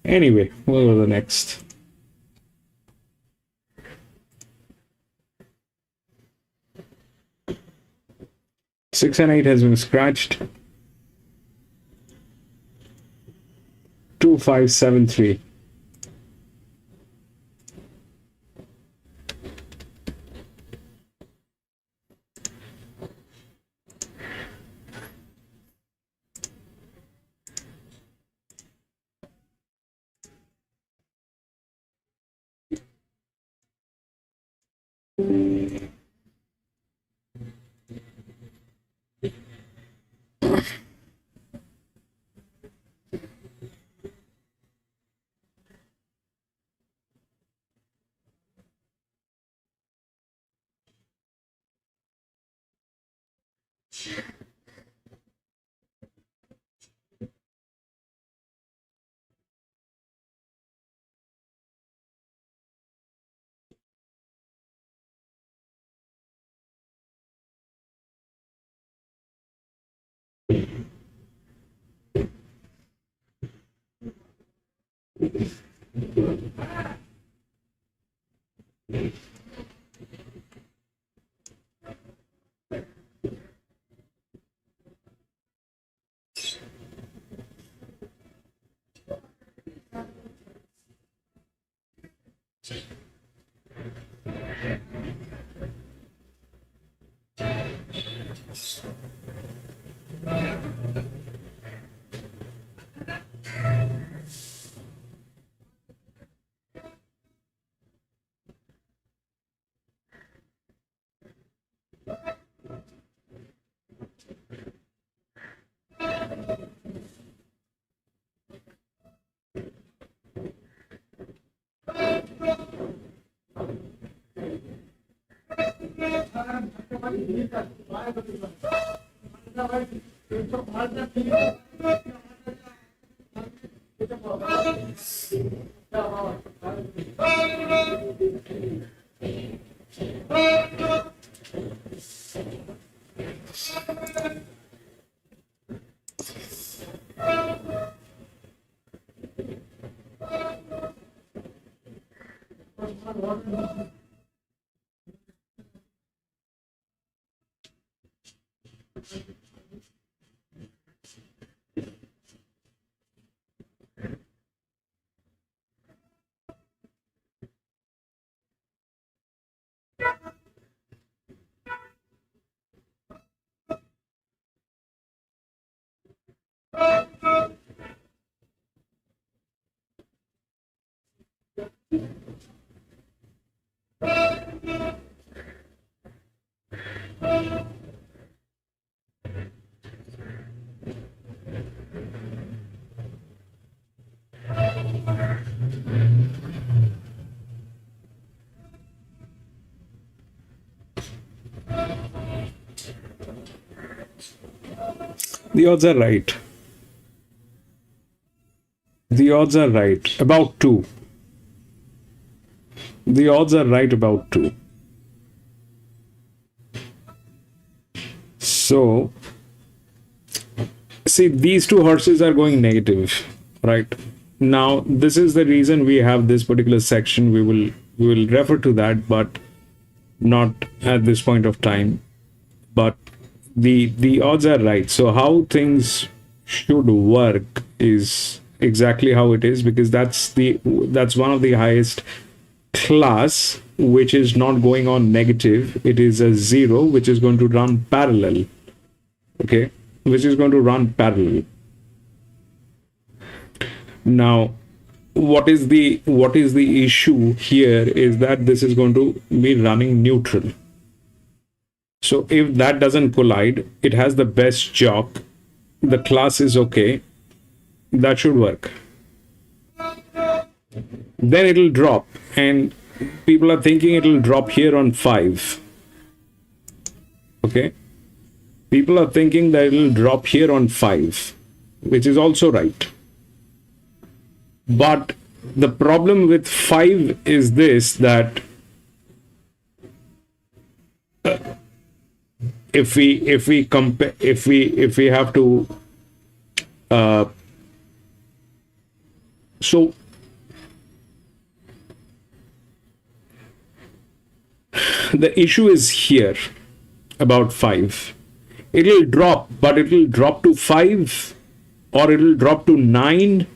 anyway, what was the next? Six and 8 has been scratched. 2, 5, 7, 3. The odds are right. The odds are right. About 2. The odds are right about 2. So, see, these two horses are going negative, right? Now, this is the reason we have this particular section. We will refer to that, but not at this point of time. But the odds are right. So how things should work is exactly how it is, because that's one of the highest class which is not going on negative. It is a 0 which is going to run parallel. Okay, which is going to run parallel. Now, what is the issue here is that this is going to be running neutral. So if that doesn't collide, it has the best jock, the class is okay, that should work. Then it'll drop, and people are thinking it'll drop here on 5. Okay, people are thinking that it'll drop here on 5, which is also right. But the problem with 5 is this, that if we compare, if we have to so the issue is here about 5. It'll drop, but it'll drop to 5, or it'll drop to 9,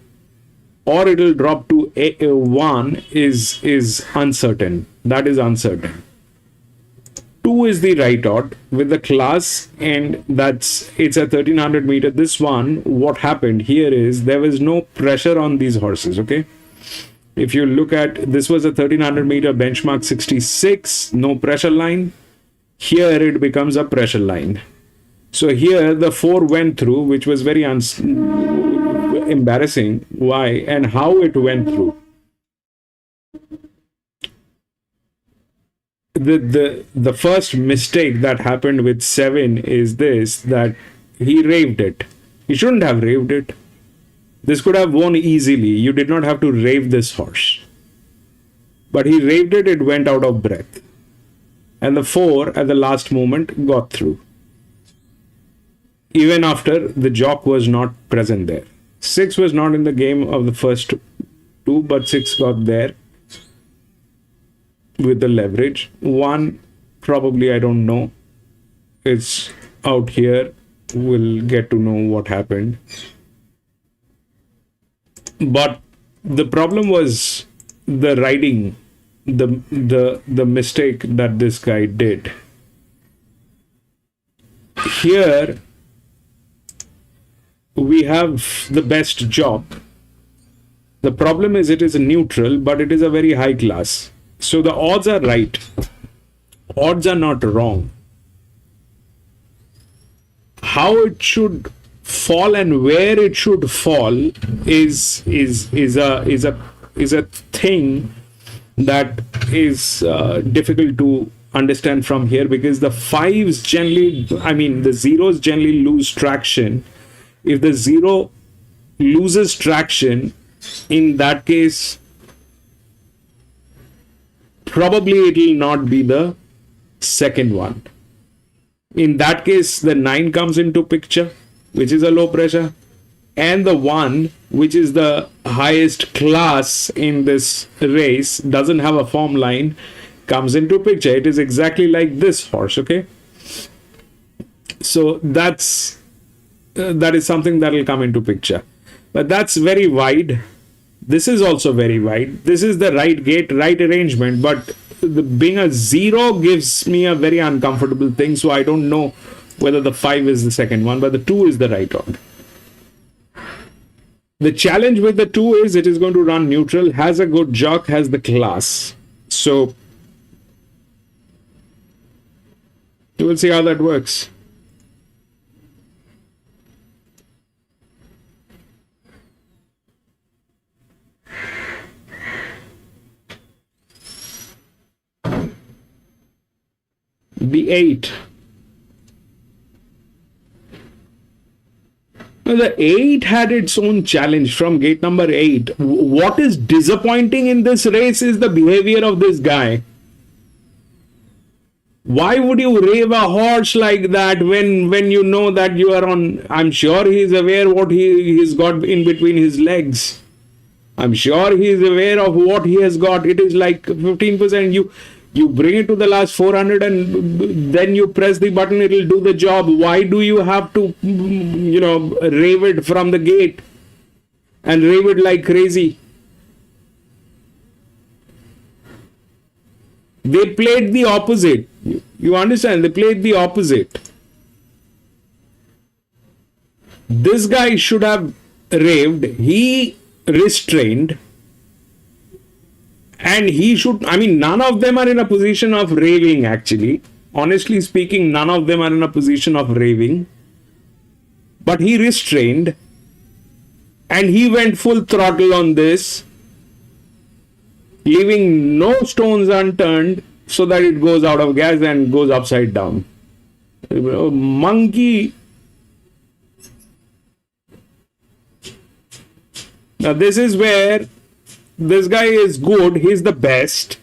or it'll drop to 1 is uncertain. That is uncertain. 2 is the right odd with the class, and it's a 1300 meter. This one, what happened here is there was no pressure on these horses. Okay, if you look at, this was a 1300 meter benchmark 66, no pressure line. Here it becomes a pressure line. So here the 4 went through, which was very embarrassing. Why and how it went through? The first mistake that happened with 7 is this, that he raved it. He shouldn't have raved it. This could have won easily. You did not have to rave this horse. But he raved it, it went out of breath. And the 4 at the last moment got through. Even after the jock was not present there. 6 was not in the game of the first 2, but 6 got there with the leverage. 1, probably, I don't know. It's out here. We'll get to know what happened. But the problem was the riding, the mistake that this guy did. Here we have the best jock. The problem is it is a neutral, but it is a very high class. So the odds are right. Odds are not wrong. How it should fall and where it should fall is a thing that is difficult to understand from here, because the fives generally, I mean, the zeros generally lose traction. If the zero loses traction, in that case, probably it will not be the second one. In that case, the 9 comes into picture, which is a low pressure, and the 1, which is the highest class in this race, doesn't have a form line, comes into picture. It is exactly like this horse, okay? So that is something that will come into picture. But that's very wide. This is also very wide. This is the right gate, right arrangement, but being a 0 gives me a very uncomfortable thing, so I don't know whether the 5 is the second one, but the 2 is the right one. The challenge with the 2 is it is going to run neutral, has a good jock, has the class. So you will see how that works. The 8. Now the 8 had its own challenge from gate number 8. What is disappointing in this race is the behavior of this guy. Why would you rave a horse like that when you know that you are on? I'm sure he is aware what he's got in between his legs. I'm sure he is aware of what he has got. It is like 15%. You bring it to the last 400 and then you press the button, it will do the job. Why do you have to, rave it from the gate and rave it like crazy? They played the opposite. You understand? They played the opposite. This guy should have raved. He restrained. And he should, none of them are in a position of raving actually. Honestly speaking, none of them are in a position of raving. But he restrained. And he went full throttle on this, leaving no stones unturned so that it goes out of gas and goes upside down. Monkey. Now this is where this guy is good. He's the best.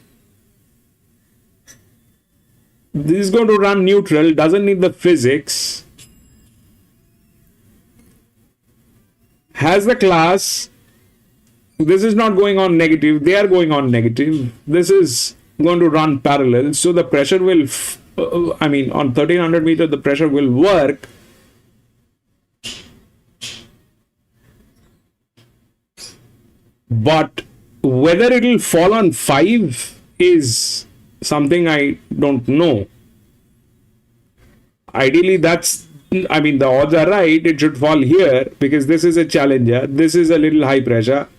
This is going to run neutral. Doesn't need the physics. Has the class. This is not going on negative. They are going on negative. This is going to run parallel. So the pressure will, on 1300 meters, the pressure will work. But whether it will fall on 5 is something I don't know. Ideally, the odds are right. It should fall here because this is a challenger. This is a little high pressure,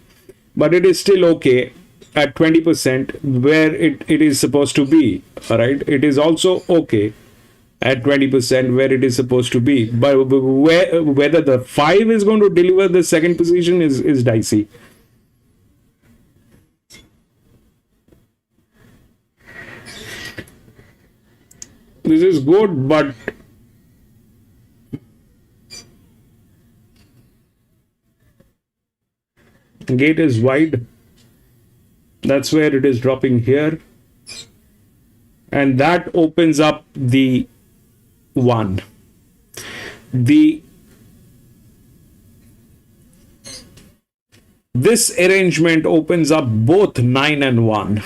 but it is still okay at 20% where it is supposed to be. All right. It is also okay at 20% where it is supposed to be. But whether the 5 is going to deliver the second position is dicey. This is good, but gate is wide. That's where it is dropping here. And that opens up the 1. This arrangement opens up both 9 and 1.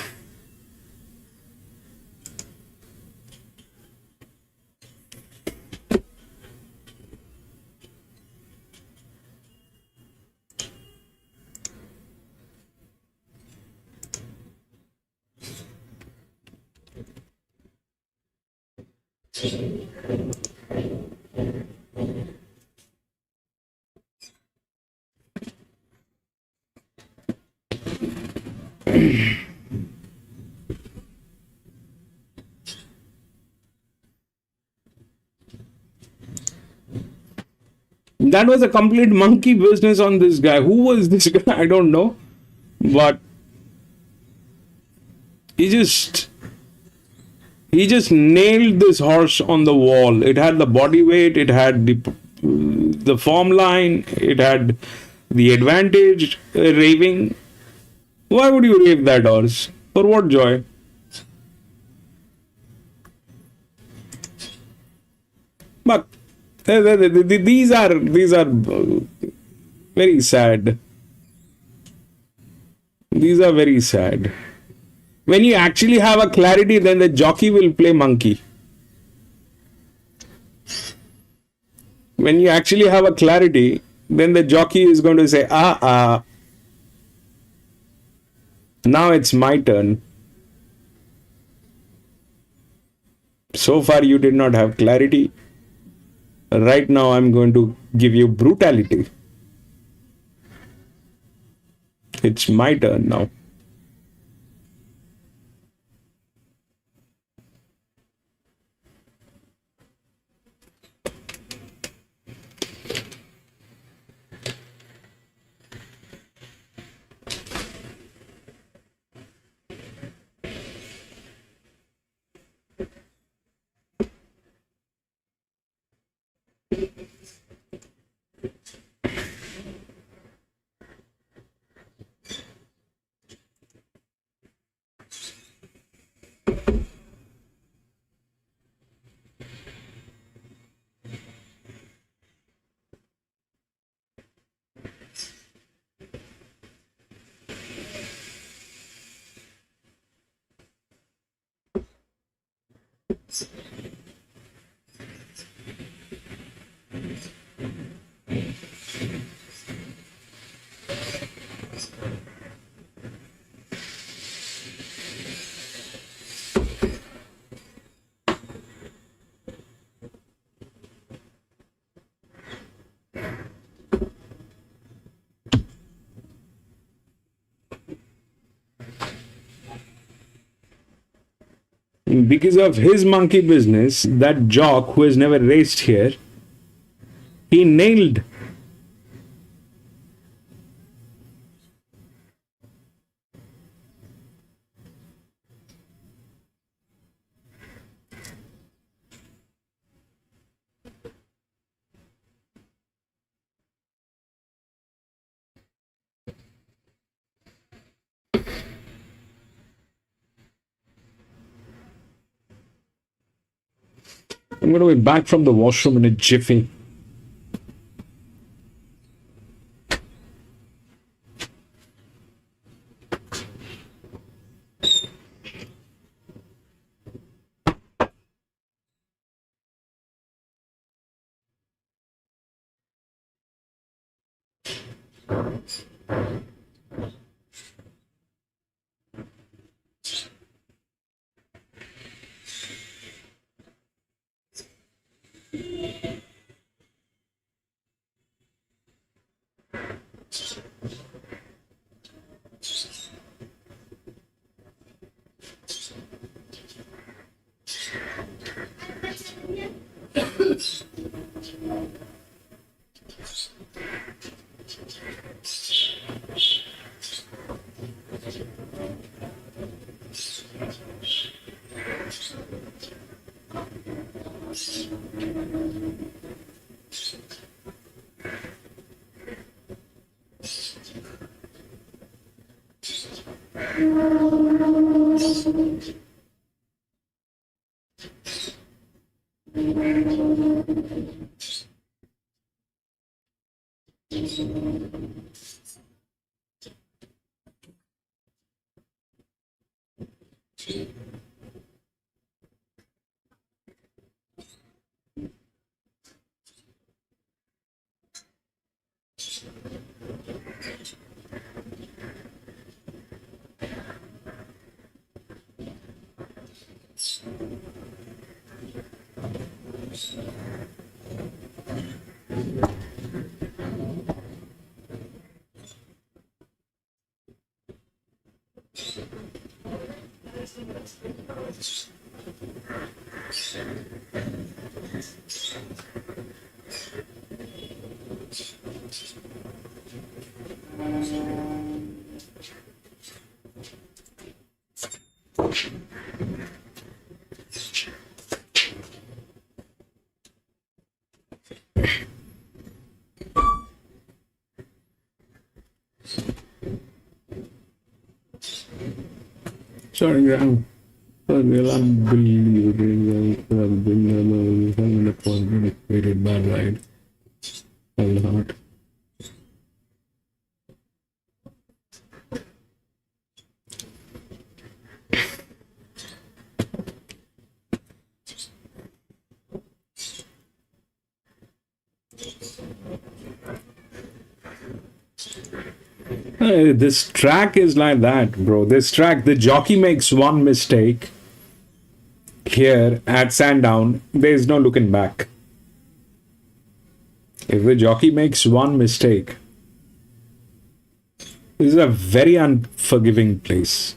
That was a complete monkey business on this guy. Who was this guy? I don't know. But he He just nailed this horse on the wall. It had the body weight, it had the form line, it had the advantage, raving. Why would you rave that horse? For what joy? But these are very sad. These are very sad. When you actually have a clarity, then the jockey will play monkey. When you actually have a clarity, then the jockey is going to say, now it's my turn. So far you did not have clarity. Right now I'm going to give you brutality. It's my turn now. Because of his monkey business, that jock who has never raced here, he nailed. I'm going to be back from the washroom in a jiffy. Sorry, Graham. Well, unbelievable. The point created bad ride. Hell hard. This track is like that, bro. This track, the jockey makes one mistake here at Sandown, there's no looking back. If the jockey makes one mistake, this is a very unforgiving place.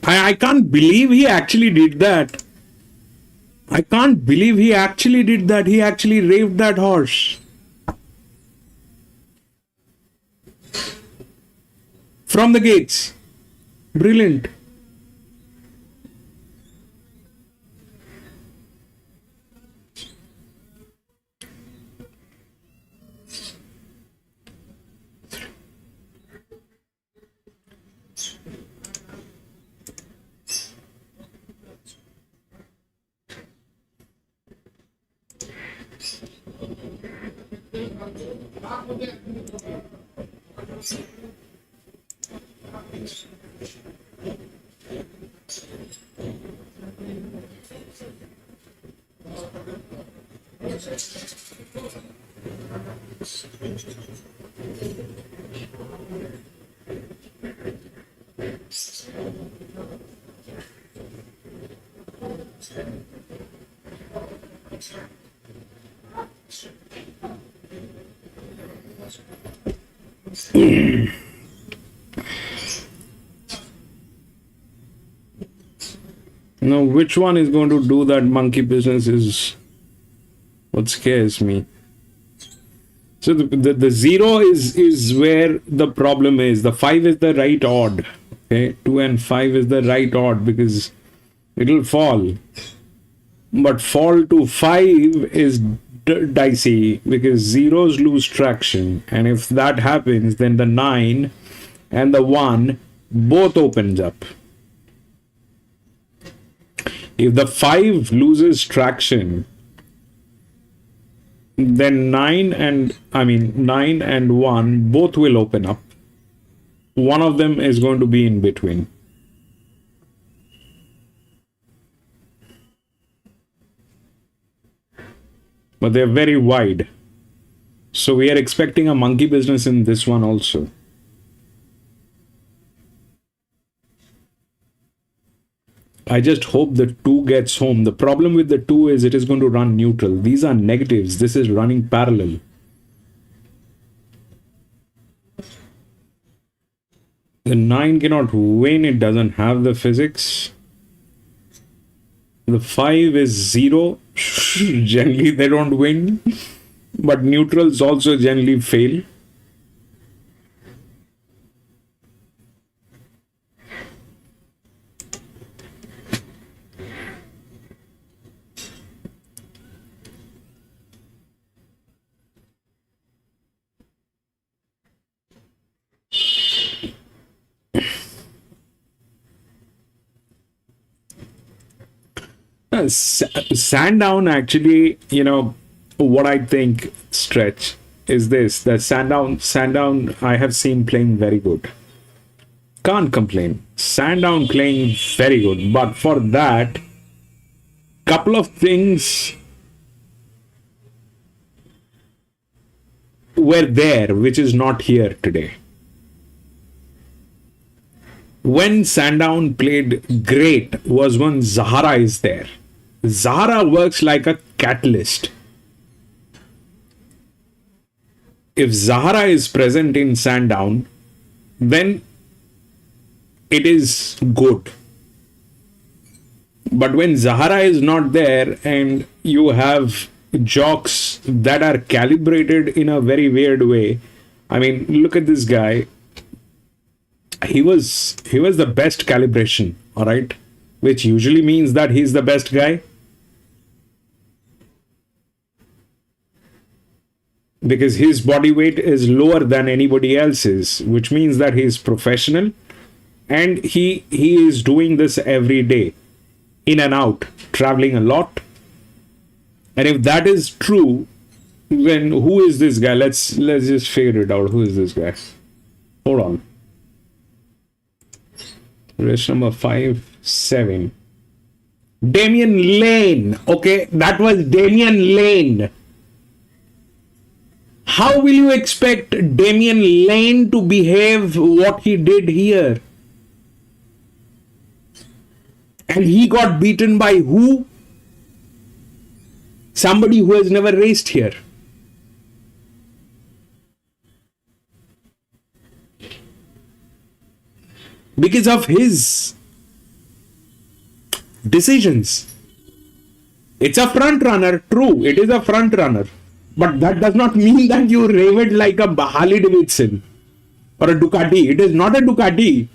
I can't believe he actually did that. I can't believe he actually did that. He actually raved that horse. From the gates. Brilliant. Now, which one is going to do that monkey business is what scares me. So the 0 is where the problem is. The 5 is the right odd. Okay, 2 and 5 is the right odd because it'll fall. But fall to 5 is dicey because zeros lose traction. And if that happens, then the 9 and the 1 both opens up. If the 5 loses traction, then 9 and 1 both will open up. One of them is going to be in between. But they're very wide. So we are expecting a monkey business in this one also. I just hope the 2 gets home. The problem with the 2 is it is going to run neutral. These are negatives. This is running parallel. The 9 cannot win. It doesn't have the physics. The 5 is 0. Generally, they don't win. But neutrals also generally fail. Sandown actually, what I think, Stretch, is this, that Sandown I have seen playing very good. Can't complain. Sandown playing very good. But for that, couple of things were there, which is not here today. When Sandown played great was when Zahara is there. Zahara works like a catalyst. If Zahara is present in Sandown, then it is good. But when Zahara is not there and you have jocks that are calibrated in a very weird way, I mean, look at this guy. He was the best calibration, all right? Which usually means that he's the best guy. Because his body weight is lower than anybody else's, which means that he's professional. and he is doing this every day, in and out, traveling a lot. And if that is true, then who is this guy? Let's just figure it out. Who is this guy? Hold on. Race number 5, 7. Damian Lane. Okay, that was Damian Lane. How will you expect Damian Lane to behave what he did here? And he got beaten by who? Somebody who has never raced here. Because of his decisions. It's a front runner, true, it is a front runner. But that does not mean that you rave it like a Harley Davidson or a Ducati. It is not a Ducati.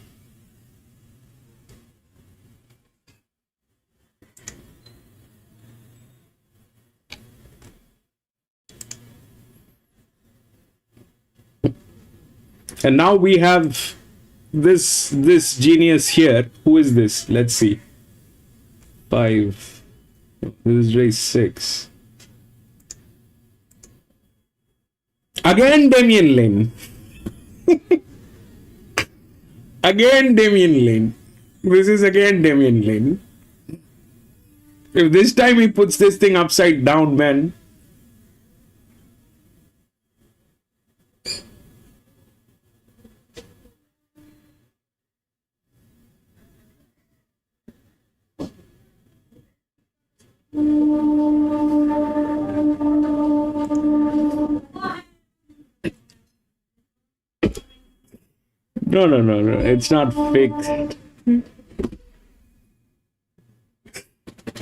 And now we have this genius here. Who is this? Let's see. 5. This is race 6. Again Damian Lane. Again Damian Lane. This is again Damian Lane. If this time he puts this thing upside down, man. No. It's not fixed.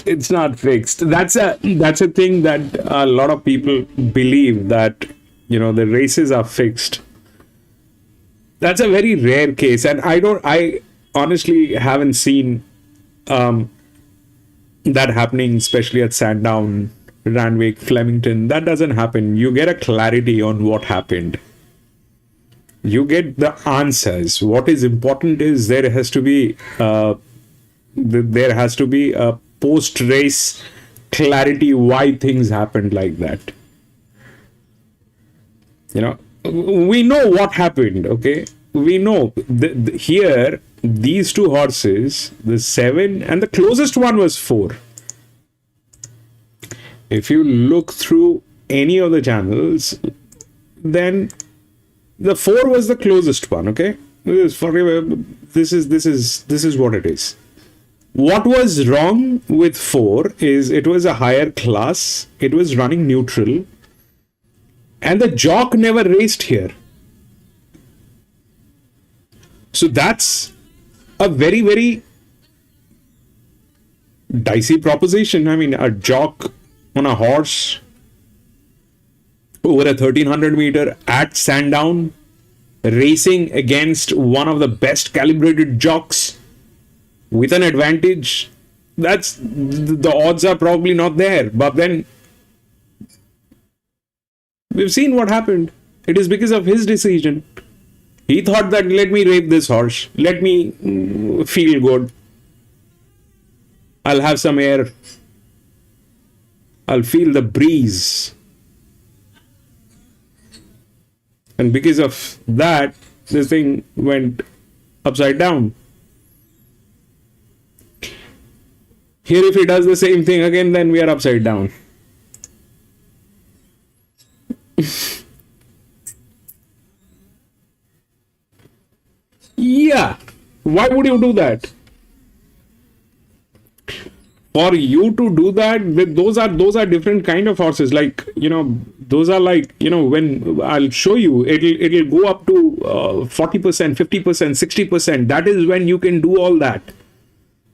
It's not fixed. That's a thing that a lot of people believe, that the races are fixed. That's a very rare case, and I honestly haven't seen that happening, especially at Sandown, Randwick, Flemington. That doesn't happen. You get a clarity on what happened. You get the answers. What is important is there has to be a post-race clarity why things happened like that. We know what happened. Okay, we know here these two horses, the 7 and the closest one was 4. If you look through any of the channels, then the 4 was the closest one. Okay, this is what it is. What was wrong with 4 is it was a higher class, it was running neutral, and the jock never raced here. So that's a very, very dicey proposition. I mean, a jock on a horse over a 1300 meter at Sandown, racing against one of the best calibrated jocks with an advantage, that's the odds are probably not there. But then we've seen what happened. It is because of his decision. He thought that, let me rape this horse, let me feel good, I'll have some air, I'll feel the breeze. And because of that, this thing went upside down. Here, if he does the same thing again, then we are upside down. Yeah. Why would you do that? For you to do that, those are different kind of horses. Like, those are like, when I'll show you, it'll go up to 40%, 50%, 60%. That is when you can do all that.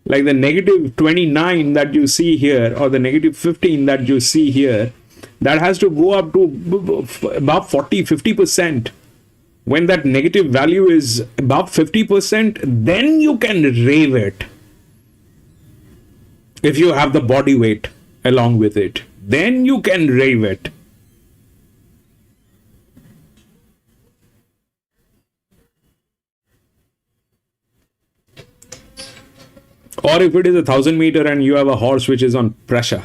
Like the negative 29 that you see here, or the negative 15 that you see here, that has to go up to about 40, 50%. When that negative value is above 50%, then you can rave it. If you have the body weight along with it, then you can rave it. Or if it is 1,000 meter and you have a horse which is on pressure,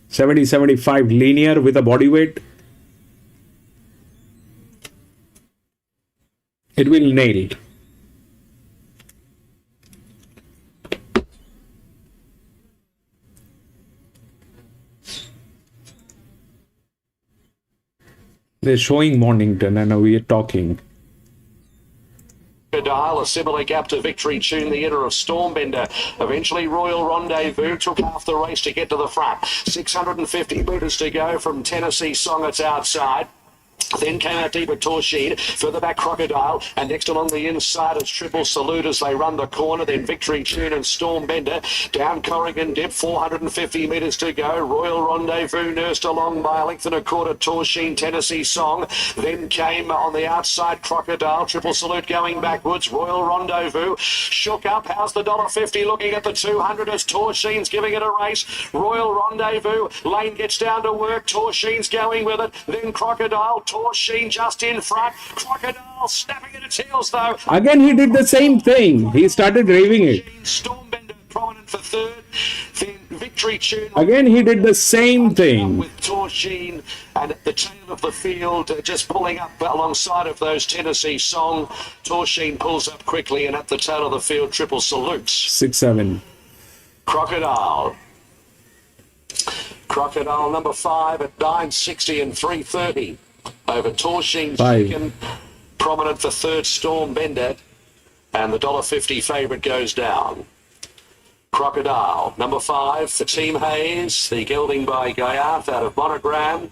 70-75 linear with a body weight, it will nail. They're showing Mornington and we are talking. Dial, a similar gap to Victory Tune, the inner of Stormbender. Eventually, Royal Rendezvous took half the race to get to the front. 650 metres to go from Tennessee Song, it's outside. Then came out deeper Torshid, further back Crocodile, and next along the inside is Triple Salute as they run the corner, then Victory Tune and Stormbender. Down Corrigan Dip, 450 metres to go. Royal Rendezvous nursed along by a length and a quarter Torshid, Tennessee Song. Then came on the outside Crocodile, Triple Salute going backwards. Royal Rendezvous shook up. How's the $1.50 looking at the 200 as Torshid's giving it a race. Royal Rendezvous, Lane gets down to work. Torshid's going with it. Then Crocodile, Torshid just in front. Crocodile snapping at its heels though. Again, he did the same thing. He started raving it. Stormbender prominent for third. Then Victory Tune. Again, he did the same thing. With Torshid and at the tail of the field, just pulling up alongside of those Tennessee Song. Torshid pulls up quickly and at the tail of the field, Triple Salutes. 6-7. Crocodile number 5 at 960 and 330 over Torshid second, prominent for third Stormbender, and the $1.50 favourite goes down. Crocodile number 5 for Team Hayes, the gelding by Guyarth out of Monogram.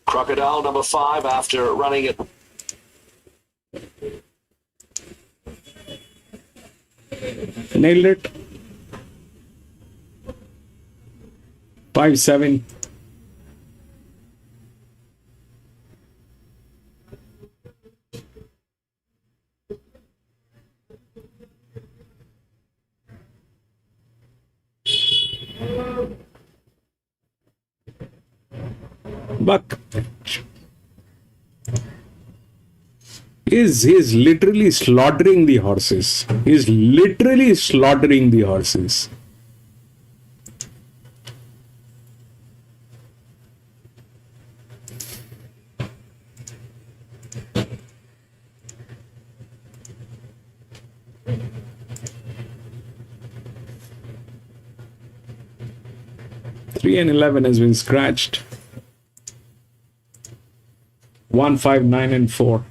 Crocodile number 5 after running it. Nailed it. 5-7. Buck is literally slaughtering the horses. He's literally slaughtering the horses. Three and 11 has been scratched. 1, 5, 9, and 4.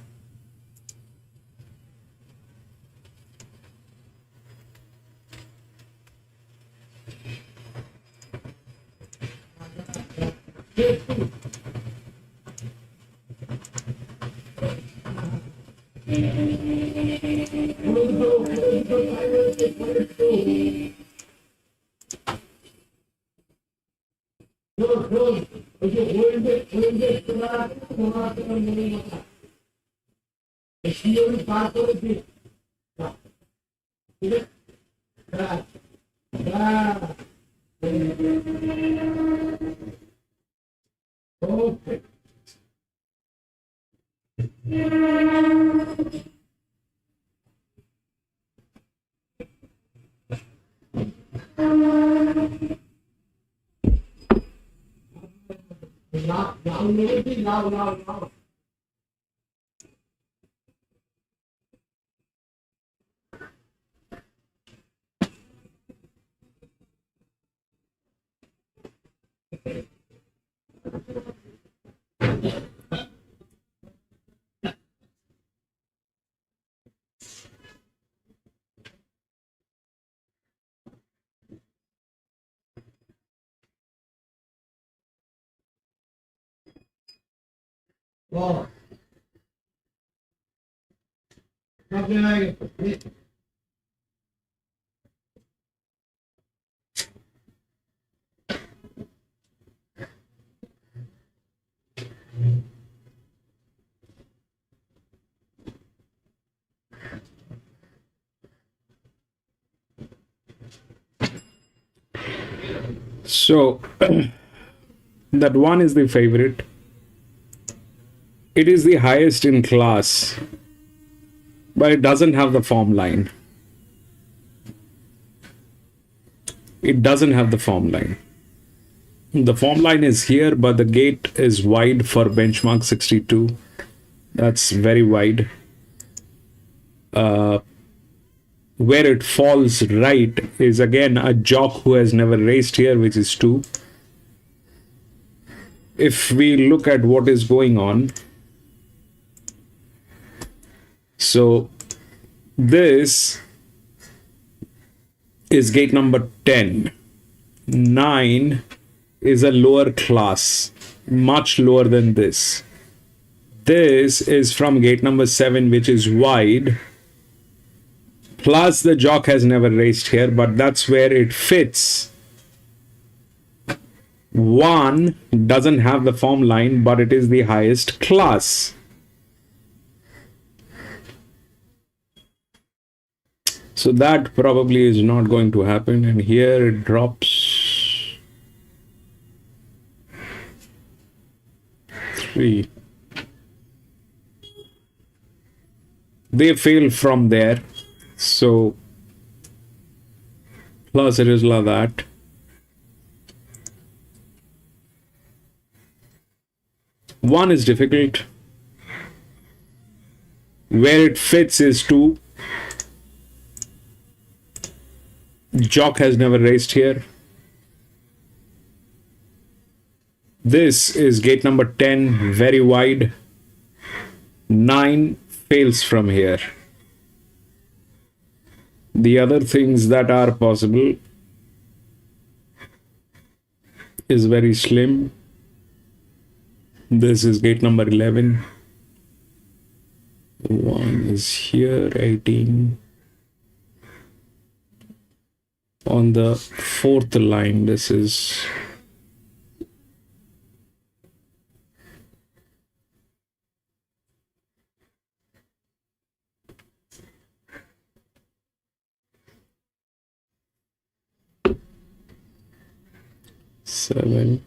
So that one is the favorite. It is the highest in class, but it doesn't have the form line. it doesn't have the form line. The form line is here, but the gate is wide for benchmark 62. That's very wide. Where it falls right is again a jock who has never raced here, which is 2. If we look at what is going on, so this is gate number 10. 9 is a lower class, much lower than this. This is from gate number 7, which is wide. Plus the jock has never raced here, but that's where it fits. 1 doesn't have the form line, but it is the highest class. So that probably is not going to happen. And here it drops 3. They fail from there. So plus it is like that. One is difficult. Where it fits is 2. Jock has never raced here. This is gate number 10, very wide. 9 fails from here. The other things that are possible is very slim. This is gate number 11. 1 is here, 18. On the 4th line, this is seven.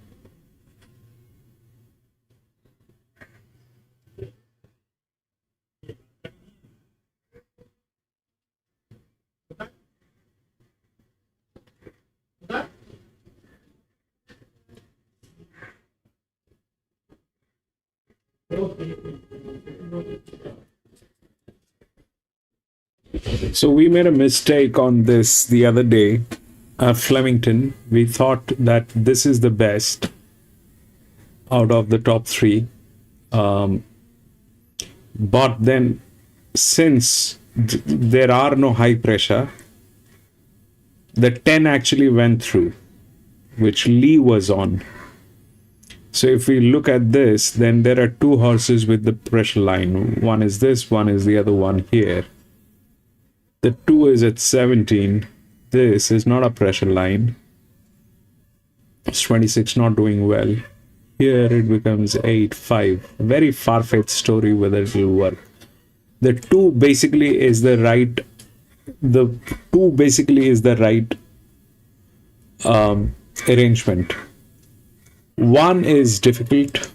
So we made a mistake on this the other day at Flemington. We thought that this is the best out of the top 3. But then since there are no high pressure, the 10 actually went through, which Lee was on. So if we look at this, then there are 2 horses with the pressure line. One is this, one is the other one here. The 2 is at 17. This is not a pressure line. It's 26, not doing well. Here it becomes 8, 5. Very far-fetched story whether it will work. The 2 basically is the right. The 2 basically is the right arrangement. 1 is difficult.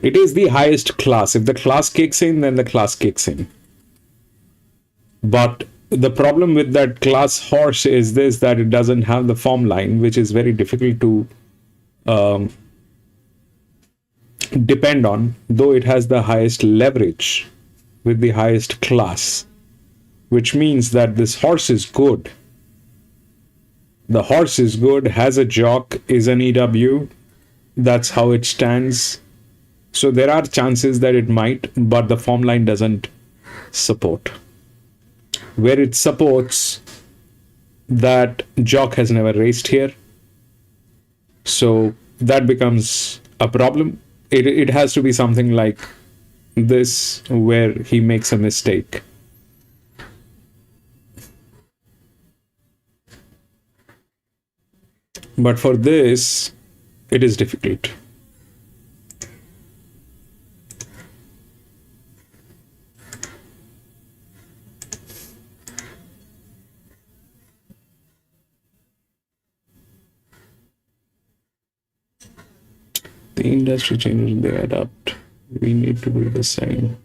It is the highest class. If the class kicks in, then the class kicks in. But the problem with that class horse is this, that it doesn't have the form line, which is very difficult to depend on, though it has the highest leverage with the highest class, which means that this horse is good. The horse is good, has a jock, is an EW. That's how it stands. So there are chances that it might, but the form line doesn't support. Where it supports, that jock has never raced here. So that becomes a problem. It has to be something like this, where he makes a mistake. But for this, it is difficult. The industry changes, they adapt. We need to do the same.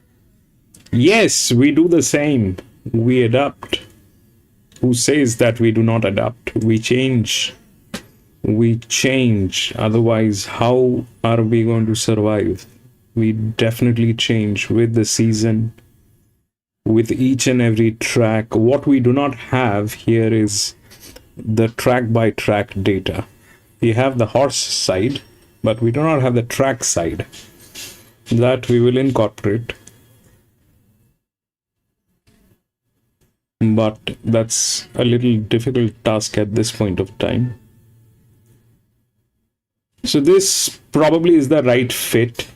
Yes, we do the same. We adapt. who says that we do not adapt? We change. We change. Otherwise, how are we going to survive? We definitely change with the season, with each and every track. What we do not have here is the track by track data. We have the horse side, but we do not have the track side. That we will incorporate. But that's a little difficult task at this point of time. So this probably is the right fit.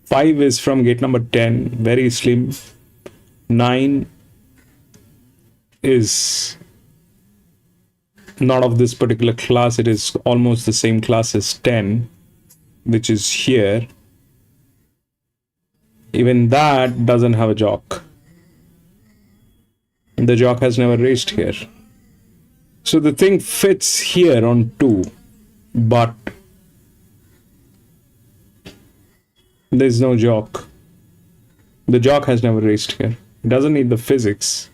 5 is from gate number 10, very slim. 9 is not of this particular class. It is almost the same class as 10, which is here. Even that doesn't have a jock. The jock has never raced here. So the thing fits here on 2, but there's no jock. The jock has never raced here. It doesn't need the physics.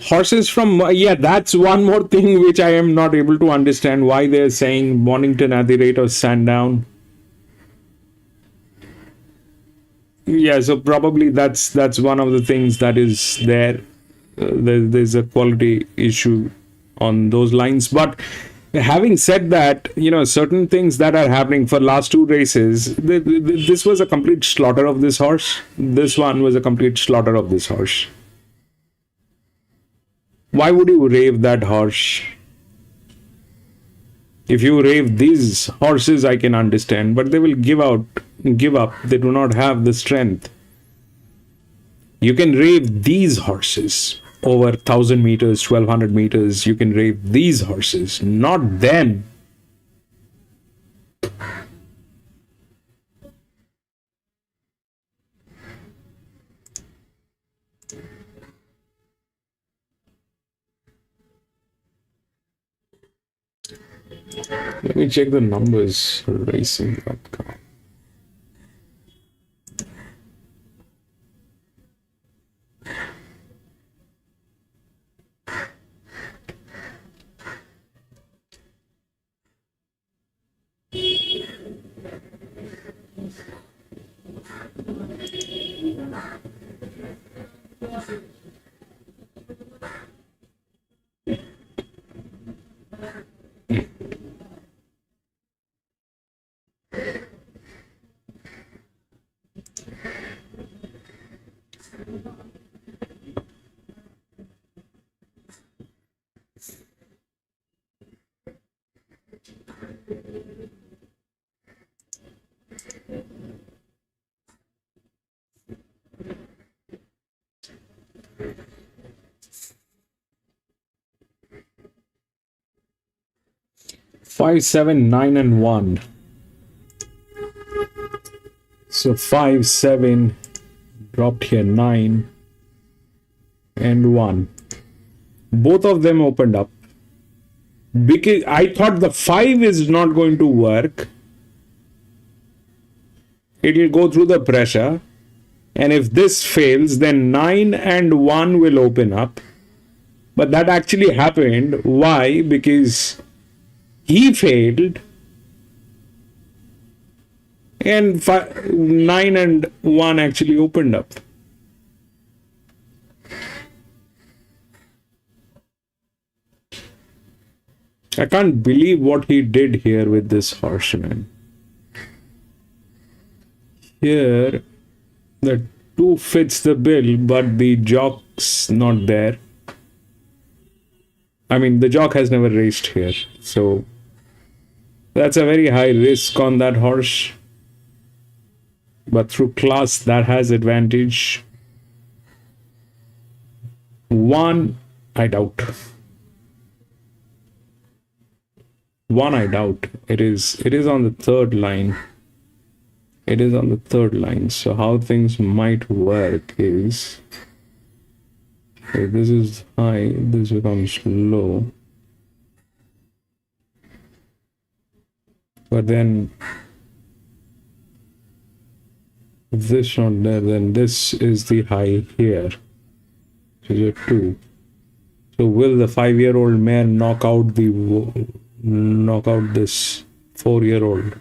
Horses from, yeah, that's one more thing which I am not able to understand, why they're saying Mornington at the rate of Sandown. Yeah, so probably that's one of the things that is there. There's a quality issue on those lines. But having said that, you know, certain things that are happening for last 2 races, this was a complete slaughter of this horse. This one was a complete slaughter of this horse. Why would you rave that horse? If you rave these horses, I can understand, but they will give up. They do not have the strength. You can rave these horses over 1,000 meters, 1,200 meters. You can rave these horses, not them. Let me check the numbers. Racing.com. Five, 7, 9, and 1. So 5, 7 dropped here, 9 and 1. Both of them opened up. Because I thought the 5 is not going to work. It will go through the pressure. And if this fails, then 9 and 1 will open up. But that actually happened. Why? Because he failed, and 9 and 1 actually opened up. I can't believe what he did here with this horse, man. Here, the 2 fits the bill, but the jock's not there. I mean, the jock has never raced here, so that's a very high risk on that horse. But through class, that has advantage. 1, I doubt. 1, I doubt. It is on the 3rd line. It is on the 3rd line. So how things might work is, if this is high, this becomes low. but then this not there, then this is the high here, which is a 2. So will the 5-year-old mare knock out this 4-year-old?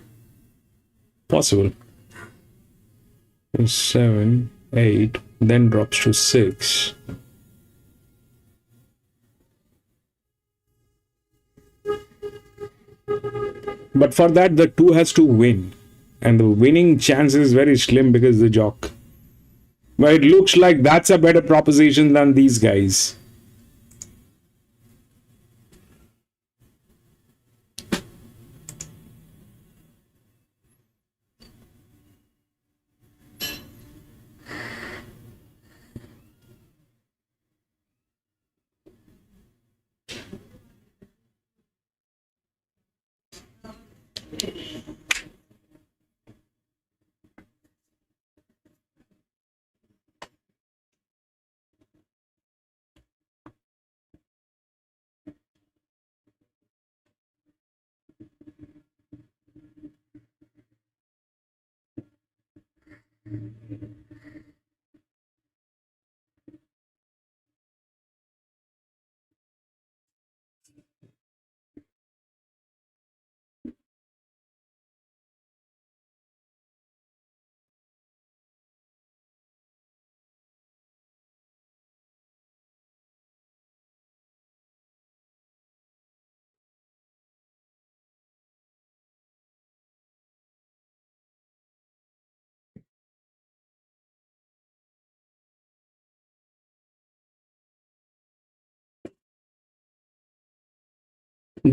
Possible. 7, 8, then drops to 6. But for that, the 2 has to win. And the winning chance is very slim because the jock. But it looks like that's a better proposition than these guys.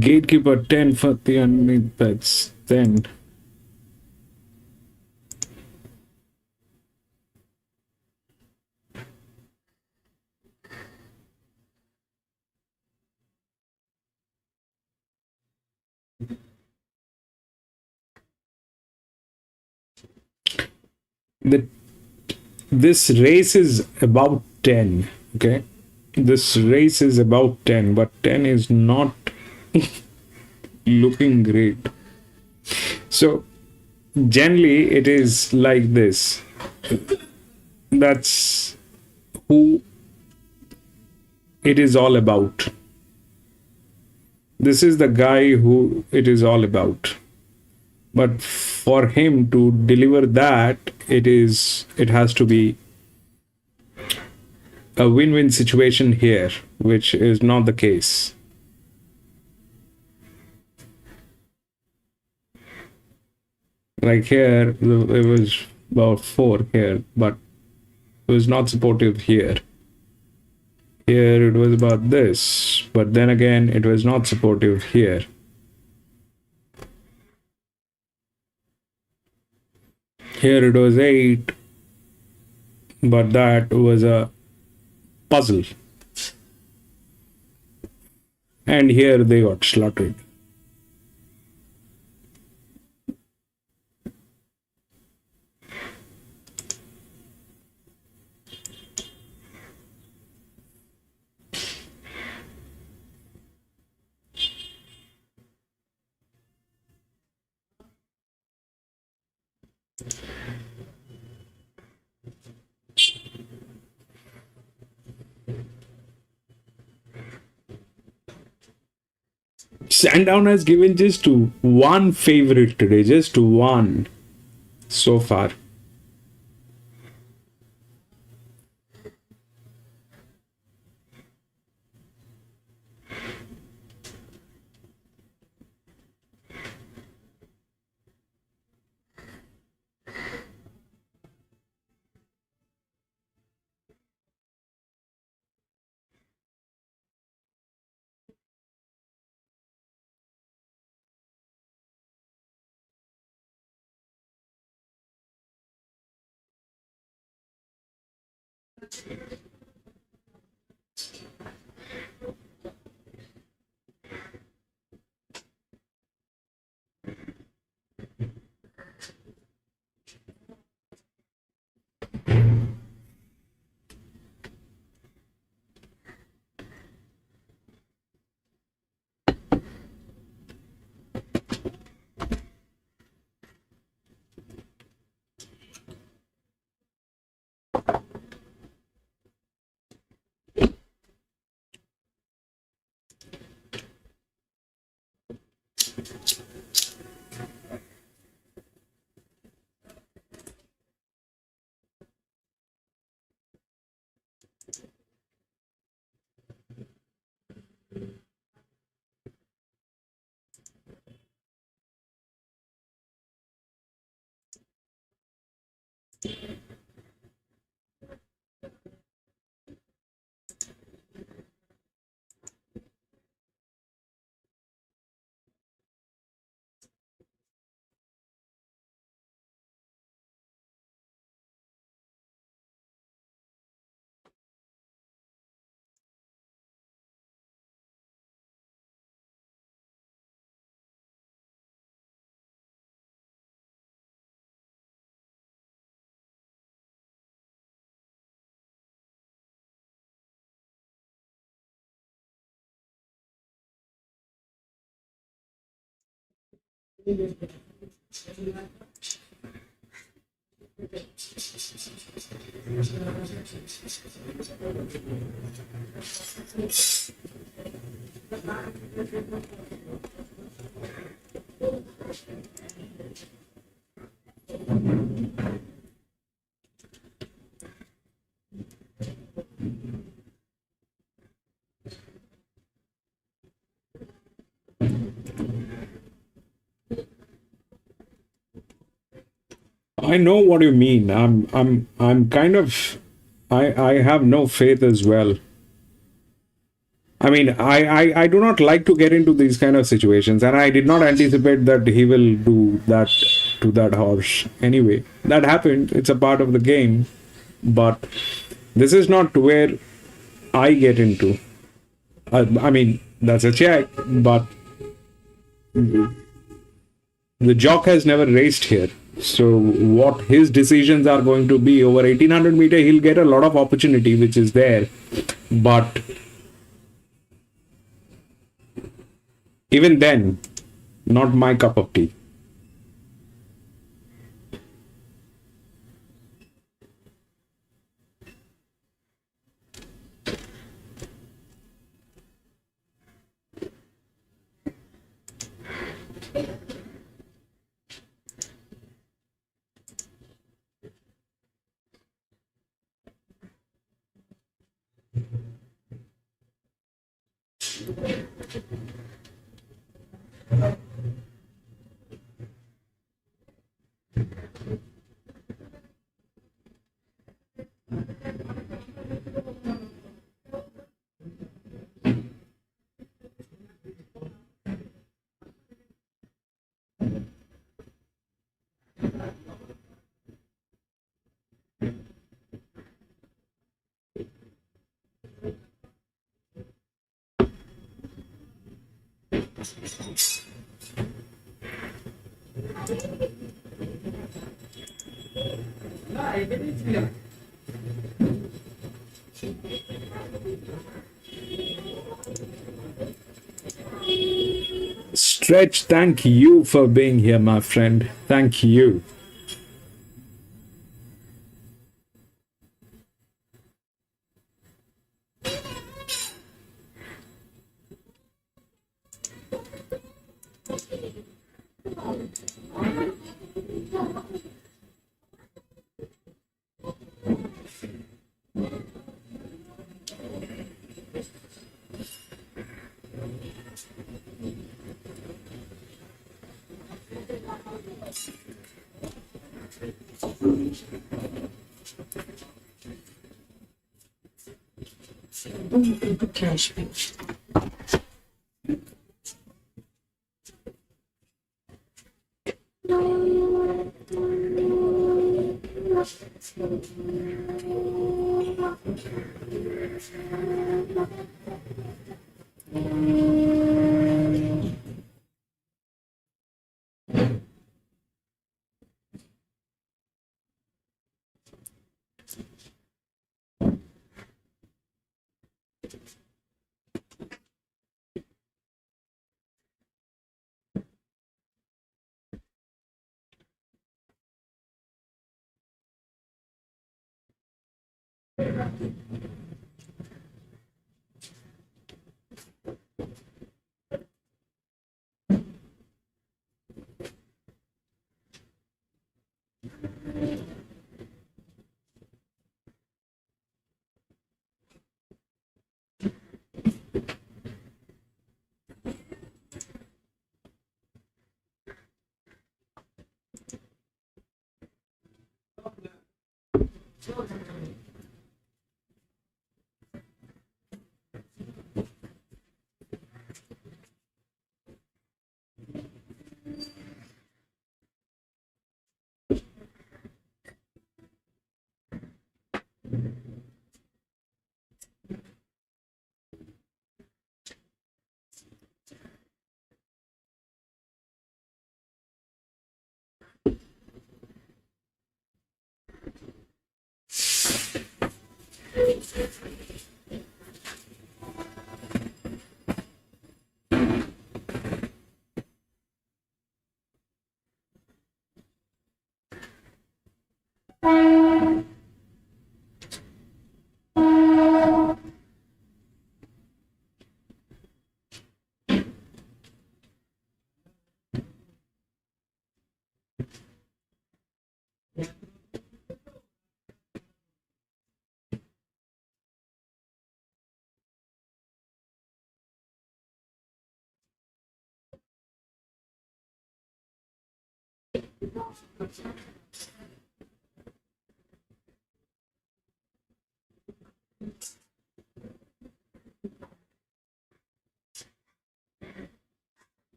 Gatekeeper 10 for the underneath bets. Then this race is about 10. Okay, this race is about 10, but 10 is not looking great. So generally it is like this. That's who it is all about. This is the guy who it is all about. But for him to deliver that, it has to be a win-win situation here, which is not the case. Like here, it was about 4 here, but it was not supportive here. Here it was about this, but then again, it was not supportive here. Here it was 8, but that was a puzzle. And here they got slaughtered. Sandown has given just one favorite today, just one so far. I know what you mean. I'm kind of, I have no faith as well. I mean, I do not like to get into these kind of situations, and I did not anticipate that he will do that to that horse. Anyway, that happened. It's a part of the game, but this is not where I get into. I mean, that's a check, but the jock has never raced here. So what his decisions are going to be over 1800 meter, he'll get a lot of opportunity, which is there. But even then, not my cup of tea. Stretch, thank you for being here, my friend. Thank you.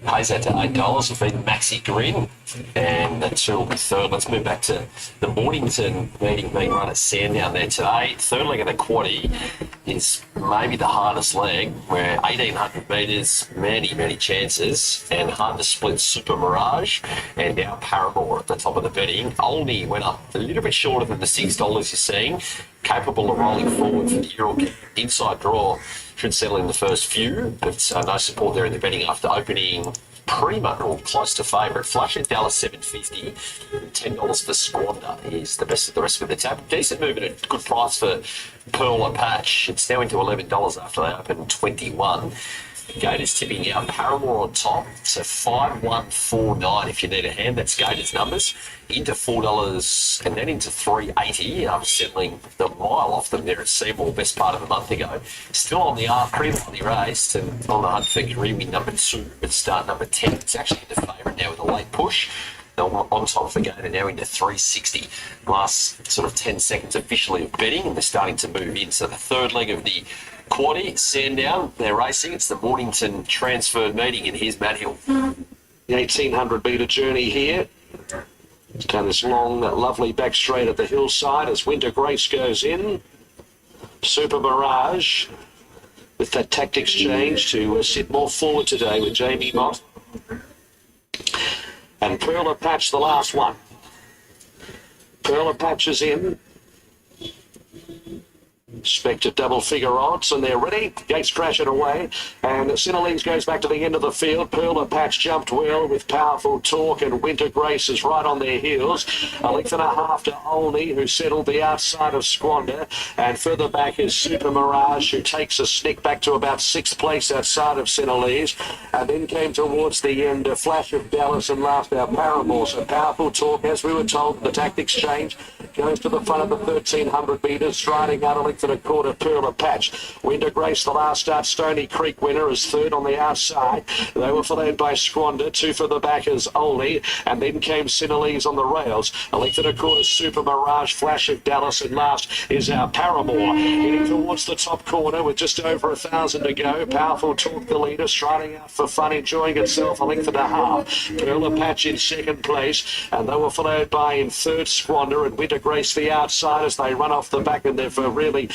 Pays that to $8 have been Maxi Grin, and the two will be third. Let's move back to the Mornington meeting being run at Sandown there today. Third leg of the quaddie is maybe the hardest leg, where 1,800 metres, many chances, and hard to split Super Mirage and now Paramore at the top of the betting. Only went up a little bit shorter than the $6 you're seeing. Capable of rolling forward for the Euro inside draw. Should settle in the first few, but no support there in the betting after opening pretty much or close to favourite. Flush at $7.50, $10 for Squander is the best of the rest of the tap. Decent move at a good price for Pearl Patch. It's now into $11 after they opened 21. Gators tipping out Paramore on top to 5,149 if you need a hand. That's Gators numbers. Into $4 and then into $3.80 after settling the mile off them there at Seymour best part of a month ago. Still on the arc, pretty lightly raced and on the hunt for Garimi number 2 at start number 10. It's actually the favourite now with a late push. On top for Gator now into $3.60. Last sort of 10 seconds officially of betting, and they're starting to move in. So the third leg of the quaddie, Sandown, they're racing. It's the Mornington transferred meeting, and here's Matt Hill. The 1,800 metre journey here. It's done this long, lovely back straight at the hillside as Winter Grace goes in. Super Mirage with that tactics change to sit more forward today with Jamie Mott. And Pearl Patch, the last one. Pearl Patch is in. Expected double figure odds, and they're ready. Gates crashing away, and Sinhalese goes back to the end of the field. Pearl Patch jumped well with powerful torque, and Winter Grace is right on their heels. A length and a half to Olney, who settled the outside of Squander, and further back is Super Mirage, who takes a snick back to about 6th place outside of Sinhalese, and then came towards the end a flash of Dallas, and last out Paramore. So powerful torque, as we were told, the tactics change. Goes to the front of the 1,300 metres, striding out a length and and a quarter, Perla Patch. Winter Grace, the last start, Stony Creek winner, is third on the outside. They were followed by Squander, two for the backers only, and then came Sinhalese on the rails. A length and a quarter, Super Mirage, Flash of Dallas, and last is our Paramore. Heading towards the top corner with just over 1,000 to go. Powerful Talk, the leader, striding out for fun, enjoying itself, a length and a half. Perla Patch in second place, and they were followed by in third Squander and Winter Grace the outside as they run off the back, and they've really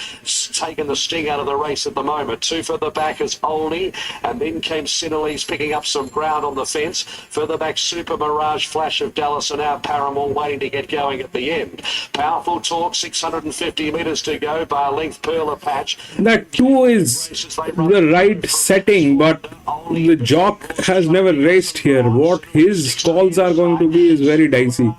taken the sting out of the race at the moment. Two for the backers only, and then came Sinhalese picking up some ground on the fence. Further back, Super Mirage, Flash of Dallas, and our Paramore waiting to get going at the end. Powerful Talk, 650 metres to go by a length, Perla Patch. That 2 is the right setting, but the jock has never raced here. What his calls are going to be is very dicey.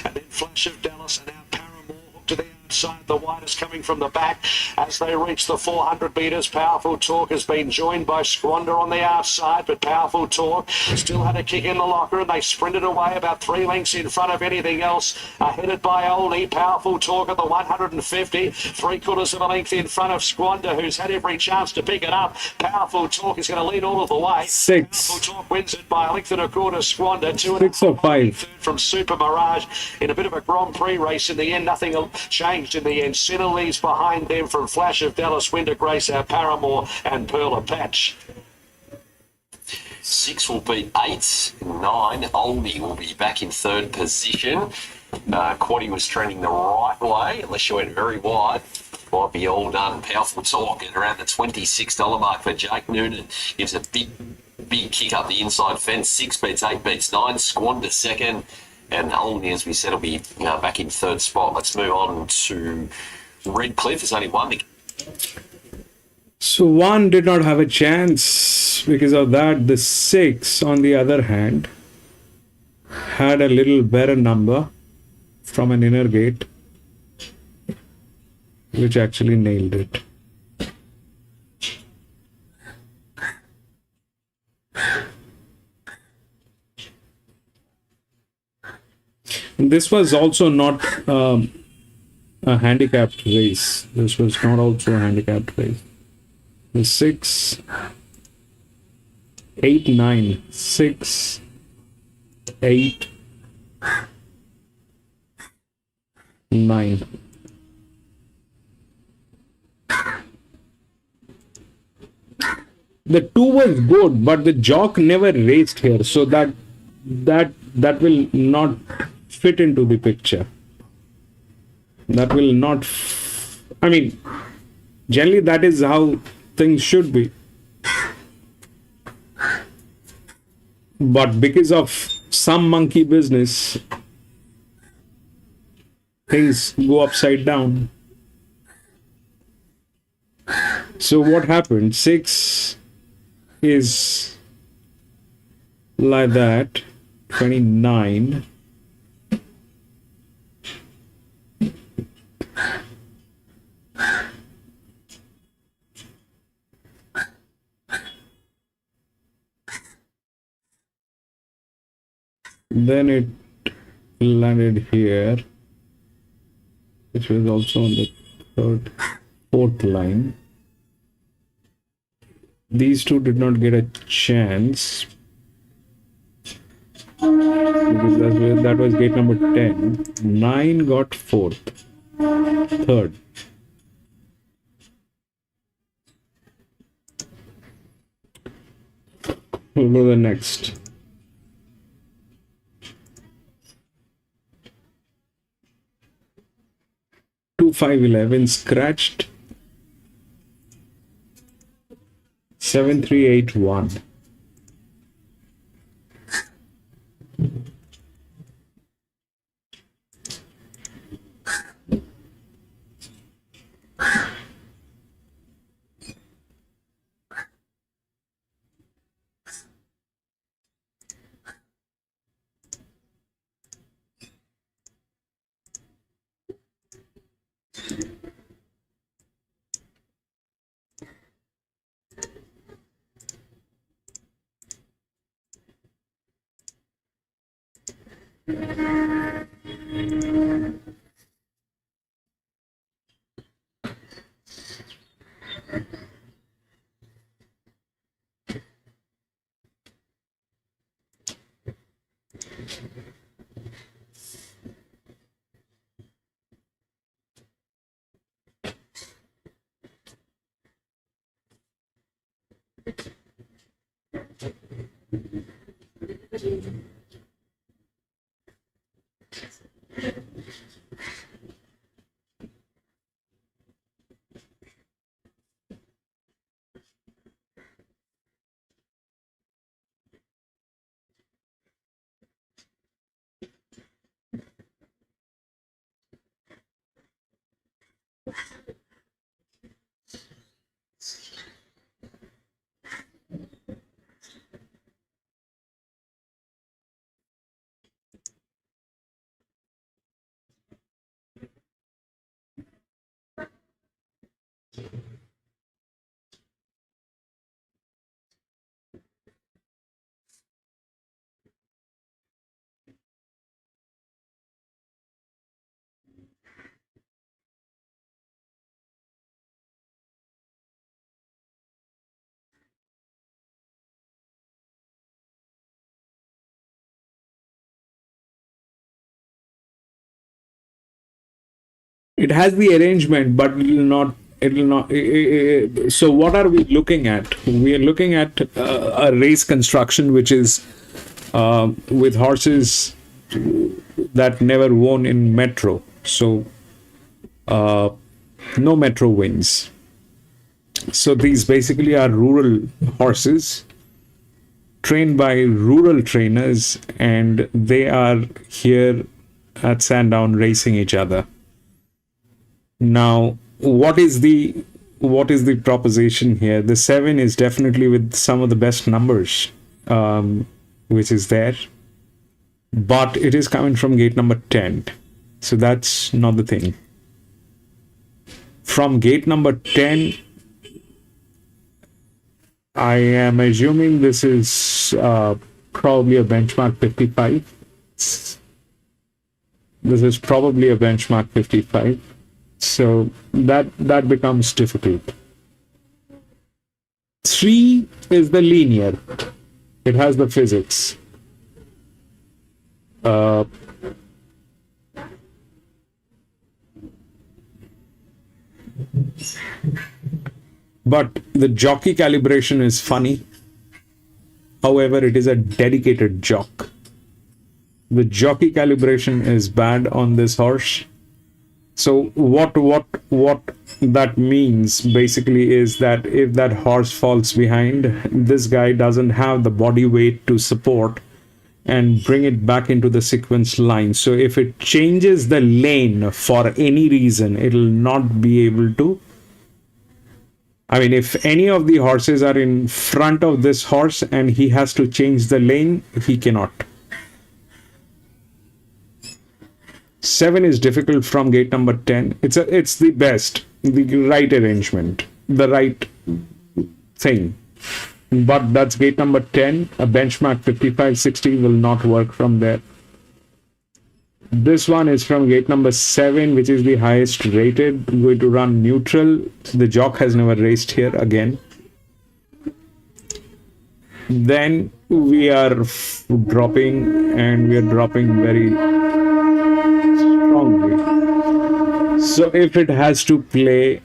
And then Flash of Dallas and our Paramore hooked to the outside. The widest coming from the back as they reach the 400 metres. Powerful Talk has been joined by Squander on the outside, but Powerful Talk still had a kick in the locker, and they sprinted away about 3 lengths in front of anything else. Headed by Oli. Powerful Talk at the 150, 3/4 of a length in front of Squander, who's had every chance to pick it up. Powerful Talk is going to lead all of the way. 6. Powerful Talk wins it by a length and a quarter. Squander, 6 or 5. from Super Mirage in a bit of a Grand Prix race. In the end, nothing changed in the end. Sinhalese behind them from Flash of Dallas, Winter Grace, our Paramore, and Perla Patch. 6 will beat 8. 9, Oldie will be back in third position. Quaddy was trending the right way, unless you went very wide. Might be all done. Powerful Talk at around the $26 mark for Jake Noonan. Gives a big kick up the inside fence. 6 beats 8 beats 9. Squander second. And Oldie, as we said, will be back in third spot. Let's move on to Redcliffe. There's only one. So 1 did not have a chance because of that. The 6, on the other hand, had a little better number from an inner gate, which actually nailed it. This was also not a handicapped race. This was not also a handicapped race. The 6, 8, 9, 6, 8, 9. The 2 was good, but the jock never raced here, so that will not fit into the picture. That will not. I mean, generally that is how things should be. But because of some monkey business, things go upside down. So what happened? 6 is like that. 29. Then it landed here, which was also on the 4th line. These two did not get a chance because that was gate number 10. 9 got 4th, 3rd. We'll go to the next. Two 511 scratched. 7381. It has the arrangement, but it will not so what are we looking at? We are looking at a race construction which is with horses that never won in metro, so no metro wins. So these basically are rural horses trained by rural trainers, and they are here at Sandown racing each other. Now, what is the proposition here? The 7 is definitely with some of the best numbers, which is there, but it is coming from gate number 10, so that's not the thing. From gate number 10, I am assuming this is probably a benchmark 55. This is probably a benchmark 55. So that becomes difficult. 3 is the linear. It has the physics. But the jockey calibration is funny. However, it is a dedicated jock. The jockey calibration is bad on this horse. So what that means basically is that if that horse falls behind, this guy doesn't have the body weight to support and bring it back into the sequence line. So if it changes the lane for any reason, it will not be able to. I mean, if any of the horses are in front of this horse and he has to change the lane, he cannot. 7 is difficult from gate number 10. It's the best, the right arrangement, the right thing. But that's gate number 10. A benchmark 55-60 will not work from there. This one is from gate number 7, which is the highest rated. I'm going to run neutral. The jock has never raced here again. Then we are dropping, and we are dropping very strongly. So if it has to play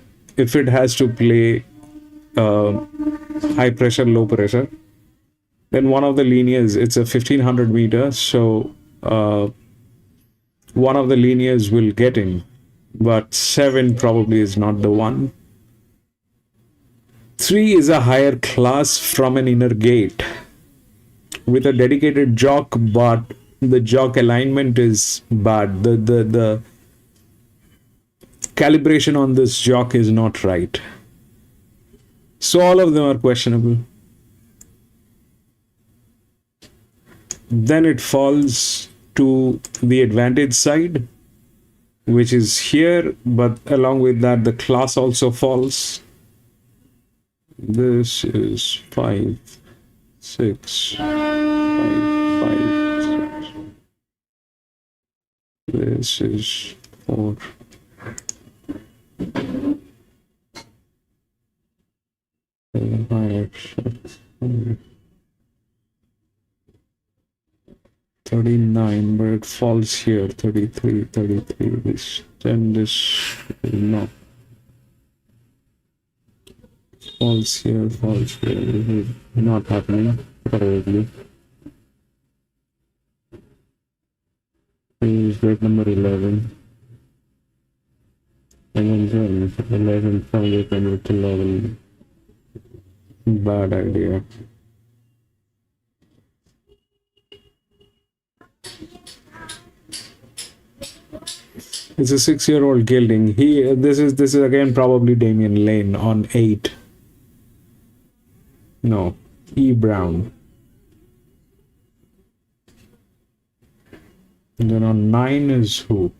high pressure, low pressure, then one of the linears, it's a 1500 meter, so one of the linears will get in, but 7 probably is not the one. 3 is a higher class from an inner gate with a dedicated jock, but the jock alignment is bad. The calibration on this jock is not right. So all of them are questionable. Then it falls to the advantage side, which is here, but along with that the class also falls. This is 5, 6, 5, 5, 6. This is 4. Five, 39, but it falls here. 33, 33. This 10, this no. Falls here, falls here. This is not happening, probably. Is gate number 11. And then 11 from gate number 11. Bad idea. It's a 6-year-old gelding. This is again probably Damien Lane on 8. No, E Brown. And then on 9 is who?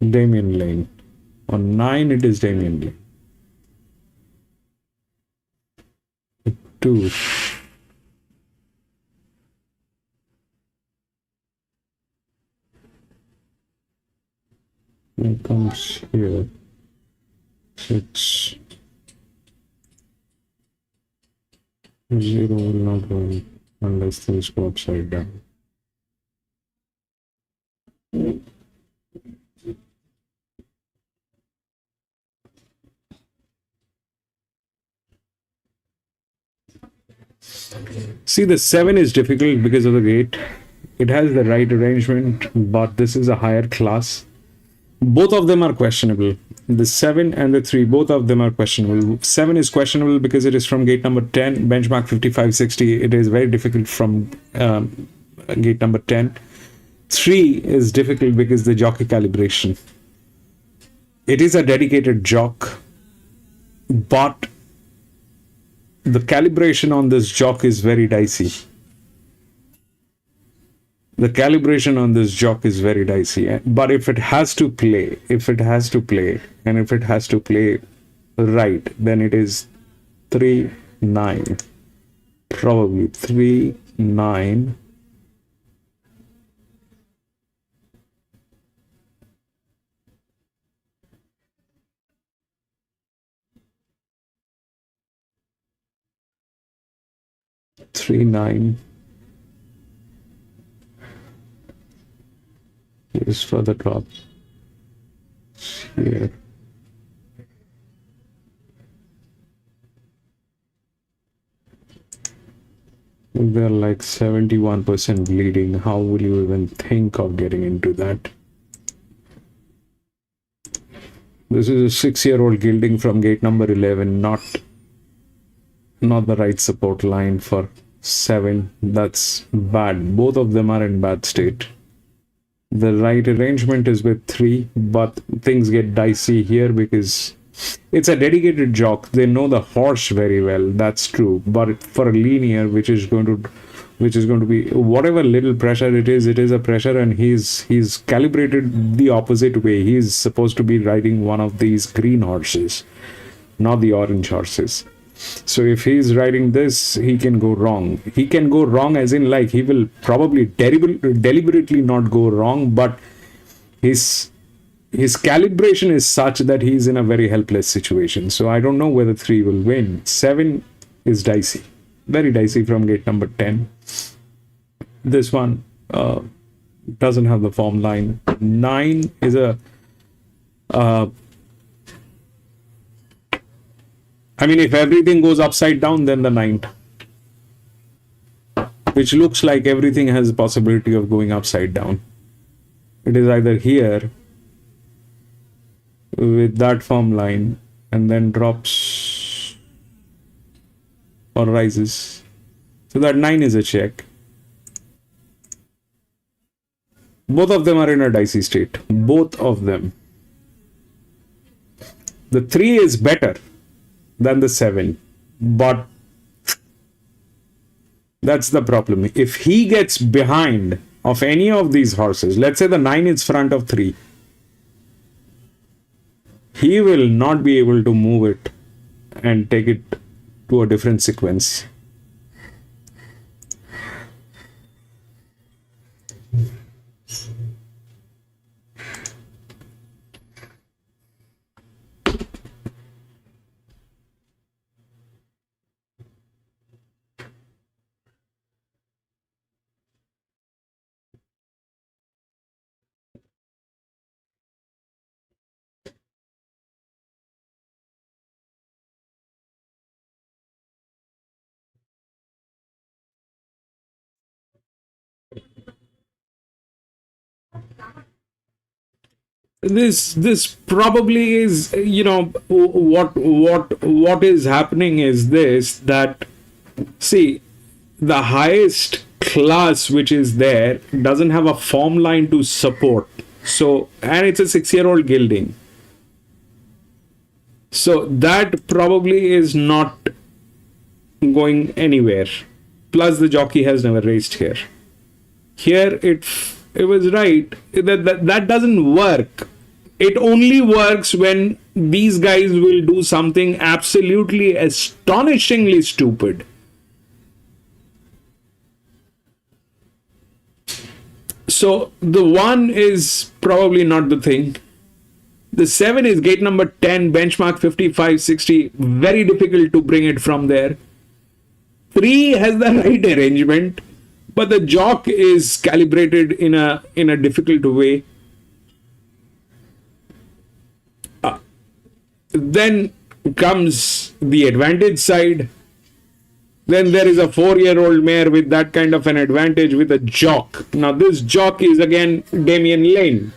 Damien Lane. On 9 it is Damien Lane. 2. It comes here. 6. 0 will not run unless things go upside down. See, the 7 is difficult because of the gate. It has the right arrangement, but this is a higher class. Both of them are questionable. The 7 and the 3, both of them are questionable. 7 is questionable because it is from gate number 10, benchmark 5560. It is very difficult from gate number 10. 3 is difficult because the jockey calibration. It is a dedicated jock, but the calibration on this jock is very dicey. The calibration on this jock is very dicey. But if it has to play, and if it has to play right, then it is 3-9. Probably 3-9. Is for the drop here. They're like 71% bleeding. How will you even think of getting into that? This is a 6-year-old gelding from gate number 11, not the right support line for 7. That's bad. Both of them are in bad state. The right arrangement is with 3, but things get dicey here because it's a dedicated jock. They know the horse very well. That's true. But for a linear, which is going to be whatever little pressure it is a pressure, and he's calibrated the opposite way. He's supposed to be riding one of these green horses, not the orange horses. So if he's riding this, he can go wrong. He can go wrong as in like he will probably deliberately not go wrong, but his calibration is such that he's in a very helpless situation. So I don't know whether 3 will win. 7 is dicey. Very dicey from gate number 10. This one doesn't have the form line. 9 is a I mean, if everything goes upside down, then the 9th, which looks like everything has a possibility of going upside down. It is either here with that form line and then drops or rises. So that 9 is a check. Both of them are in a dicey state. Both of them. The 3 is better than the 7, but that's the problem. If he gets behind of any of these horses, let's say the 9 is front of 3, he will not be able to move it and take it to a different sequence. this probably is, what is happening is this, that, see, the highest class which is there doesn't have a form line to support. So, and it's a 6-year-old gilding. So that probably is not going anywhere. Plus the jockey has never raced here. Here it was right. That doesn't work. It only works when these guys will do something absolutely astonishingly stupid. So the 1 is probably not the thing. The 7 is gate number 10, benchmark 55-60. Very difficult to bring it from there. 3 has the right arrangement, but the jock is calibrated in a difficult way. Then comes the advantage side. Then there is a 4-year-old mare with that kind of an advantage with a jock. Now this jock is again Damian Lane.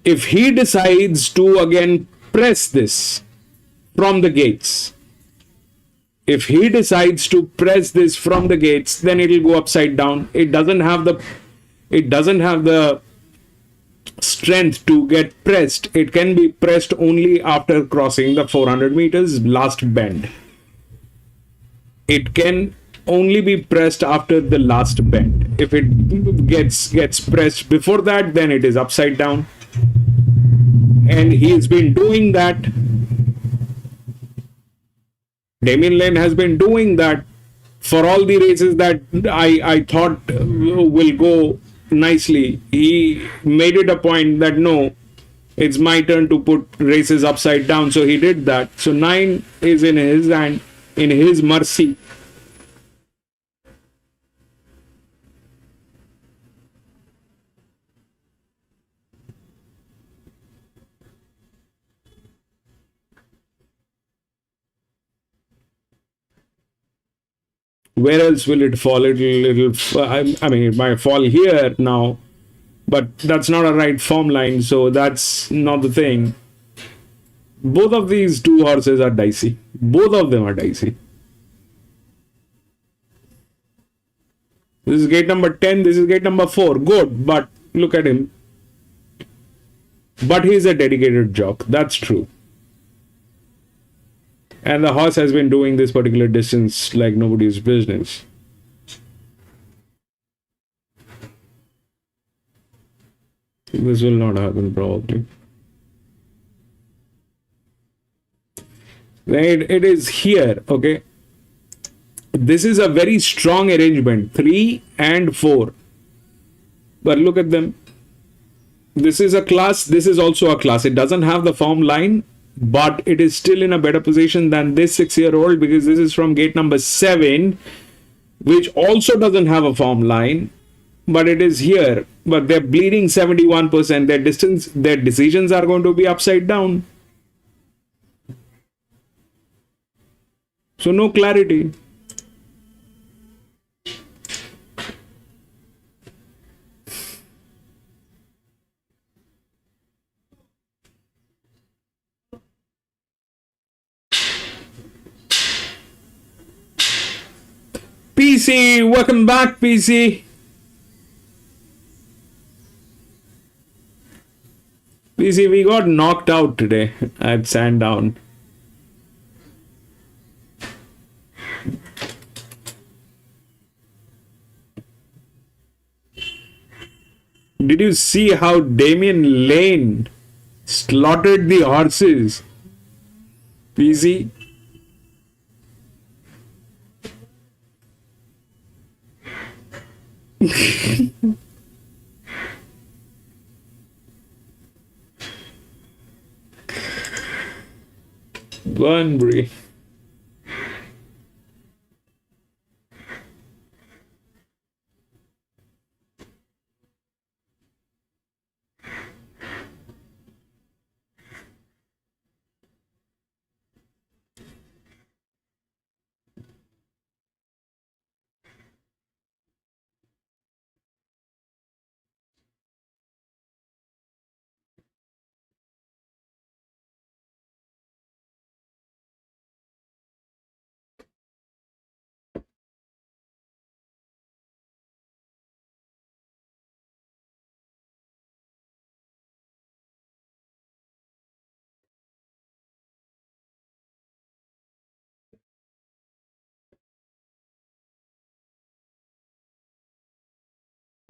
If he decides to again press this from the gates, then it will go upside down. It doesn't have the strength to get pressed. It can be pressed only after crossing the 400 meters last bend. It can only be pressed after the last bend. If it gets pressed before that, then it is upside down. And he has been doing that. Damian Lane has been doing that for all the races that I thought will go nicely. He made it a point that no, it's my turn to put races upside down. So he did that. So 9 is in his hand, in his mercy. Where else will it fall? I mean, it might fall here now, but that's not a right form line, so that's not the thing. Both of these 2 horses are dicey. Both of them are dicey. This is gate number 10, this is gate number 4. Good, but look at him. But he's a dedicated jock, that's true. And the horse has been doing this particular distance like nobody's business. This will not happen probably. It is here, okay. This is a very strong arrangement, 3 and 4. But look at them. This is a class, this is also a class. It doesn't have the form line, but it is still in a better position than this 6-year-old, because this is from gate number 7, which also doesn't have a form line, but it is here. But they're bleeding 71%. Their decisions are going to be upside down. So no clarity. PC, welcome back, PC. PC, we got knocked out today at Sandown. Did you see how Damian Lane slaughtered the horses? PC? Bunbury.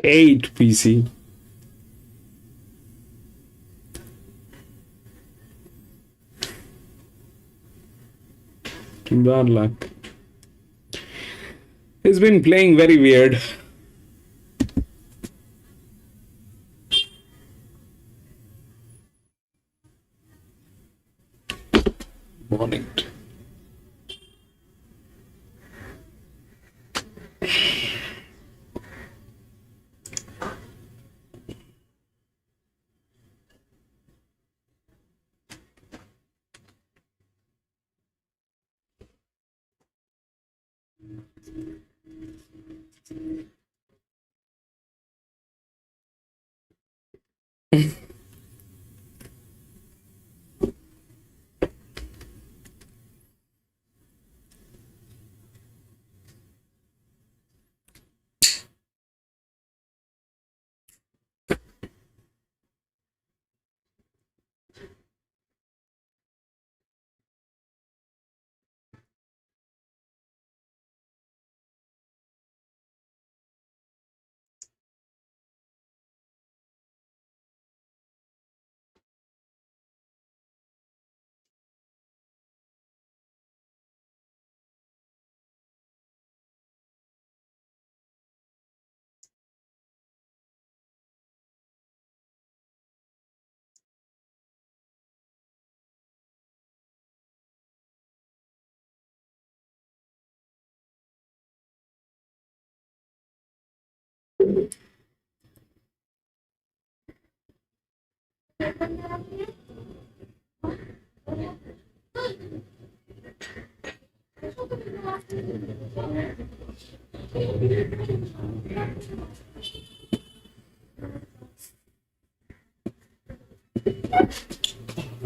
8 PC. Bad luck. He's been playing very weird. Mornington.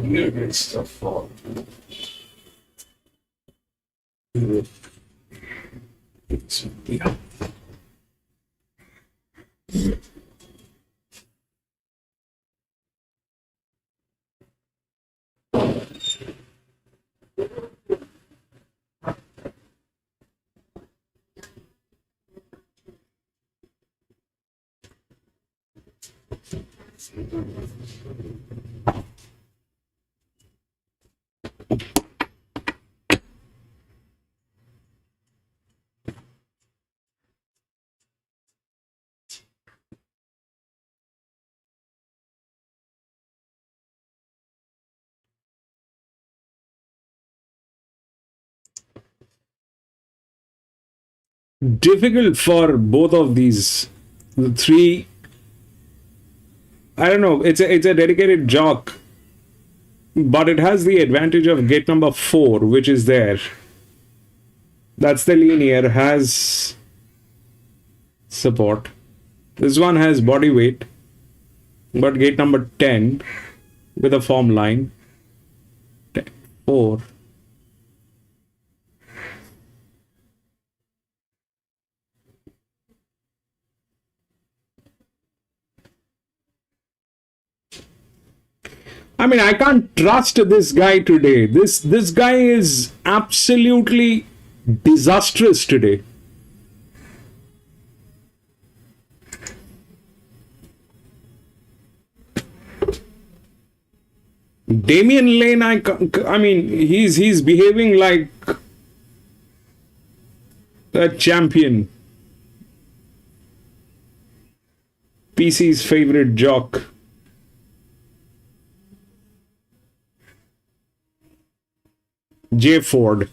Good stuff. Yeah. Difficult for both of these. The three, I don't know, it's a dedicated jock, but it has the advantage of gate number 4, which is there. That's the linear, has support. This one has body weight, but gate number 10 with a form line. 4. I mean, I can't trust this guy today. This guy is absolutely disastrous today. Damian Lane, I mean, he's behaving like a champion. PC's favorite jock. J. Ford.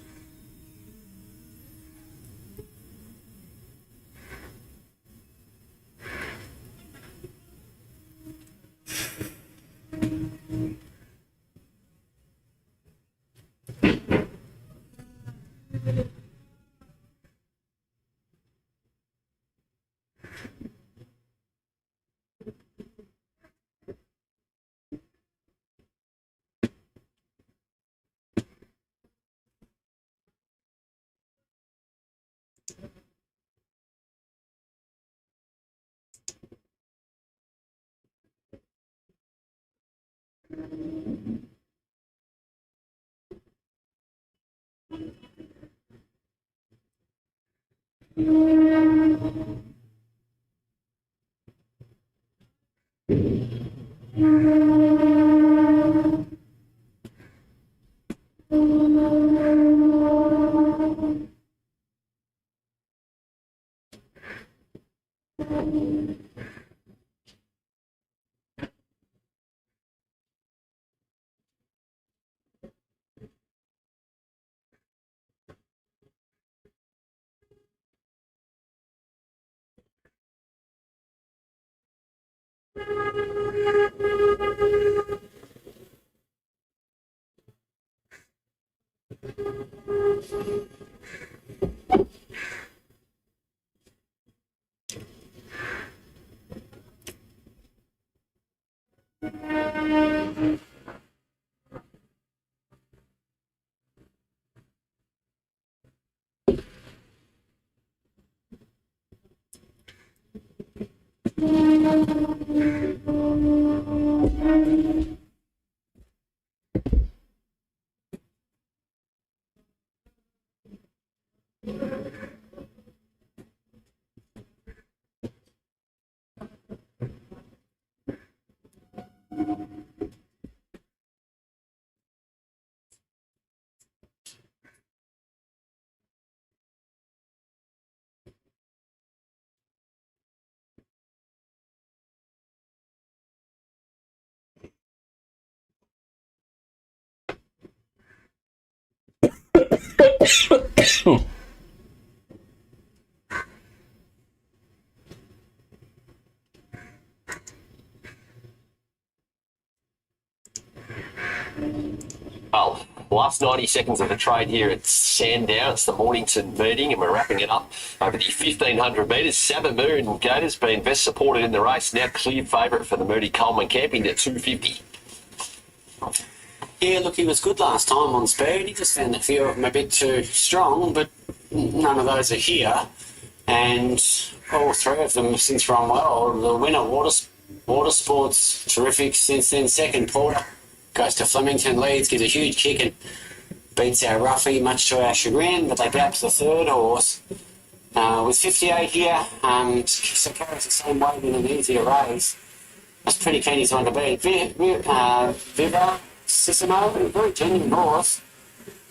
Well, last 90 seconds of the trade here at Sandown. It's the Mornington meeting, and we're wrapping it up over the 1,500 metres. Sabamoon Gators been best supported in the race. Now clear favourite for the Moody Coleman camping at 250. Yeah, look, he was good last time on speed. He just found a few of them a bit too strong, but none of those are here. And all three of them have since run well. The winner, Water Sports, terrific since then. Second, Porter, goes to Flemington, leads, gives a huge kick and beats our Ruffy, much to our chagrin, but they gaps the third horse. With 58 here, so carries the same weight in an easier race. I was pretty keen he's on to beat. Viva Sissimo, very genuine horse,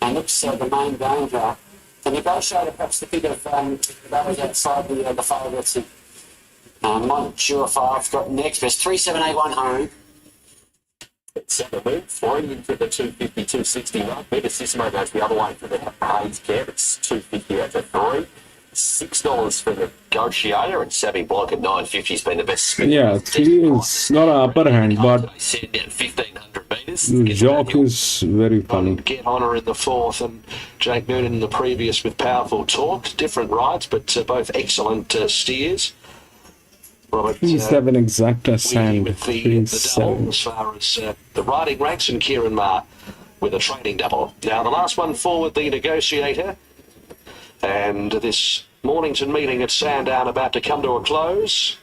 and looks the main danger. The negotiator, perhaps the pick of those outside the favourites. Monture 5 got next, but it's 3-7-8-1 home. Sabamoon, 3 into the 250, 260 run. Sissimo goes the other way for the Hayes camp. It's 250 out to 3. $6 for the negotiator, and Savvy Blanc at 950 has been the best spin. Yeah, 3 is not an upper hand, but Send down 1,500 metres. the jock is very funny. Get Honor in the fourth, and Jake Noonan in the previous with Powerful Talk. Different rides, but both excellent steers. Robert 3-7 exacta sand. with the double 3-7. as far as the riding ranks, and Kieran Marr with a training double. Now the last one forward, the negotiator, and this Mornington meeting at Sandown about to come to a close.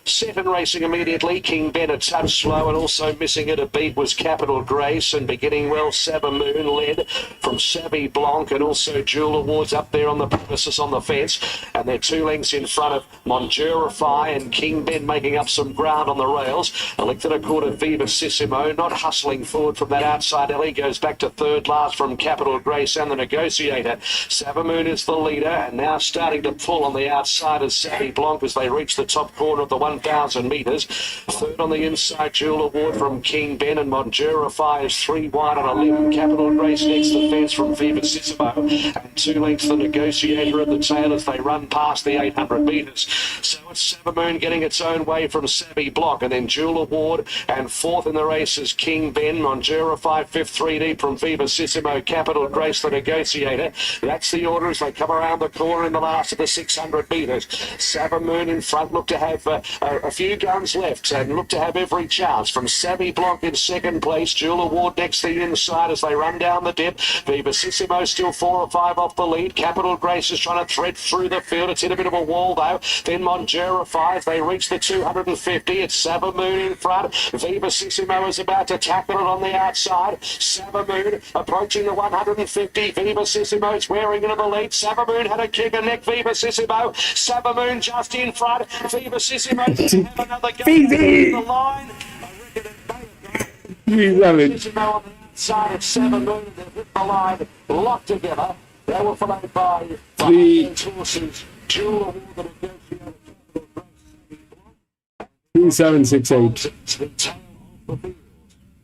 Set and racing immediately. King Ben a touch slow, and also missing it a beat was Capital Grace, and beginning well Sabamoon led from Savvy Blanc, and also Jewel Awards up there on the premises on the fence, and they're 2 lengths in front of Monjurify and King Ben making up some ground on the rails. Elected a quarter Viva Sissimo, not hustling forward from that outside alley, goes back to third last from Capital Grace and the negotiator. Sabamoon is the leader, and now starting to pull on the outside as Savvy Blanc as they reach the top corner of the 1,000 metres. Third on the inside, Jewel Award from King Ben, and Monjurify is 3 wide on a limb. Capital Grace next the fence from Viva Sissimo, and 2 lengths the negotiator at the tail as they run past the 800 metres. So it's Sabamoon getting its own way from Savvy Block, and then Jewel Award, and fourth in the race is King Ben. Monjurify fifth, 3 deep from Viva Sissimo. Capital Grace the negotiator. That's the order as they come around the corner in the last of the 600 metres. Sabamoon in front, look to have a few guns left and look to have every chance from Savvy Blanc in second place. Jewel Award next the inside as they run down the dip. Viva Sissimo still 4 or 5 off the lead. Capital Grace is trying to thread through the field. It's hit a bit of a wall though. Then Monjurify as they reach the 250. It's Sabamoon in front. Viva Sissimo is about to tackle it on the outside. Sabamoon approaching the 150. Viva Sissimo's wearing into the lead. Sabamoon had a kick and neck. Viva Sissimo. Sabamoon just in front. Viva Sissimo have another go over the line. I reckon 3-7. Decision now on the outside of 7 Moon. They've hit the line, locked together. They were followed by 3. horses. Jewel Award, the negotiator. 3-7-6-8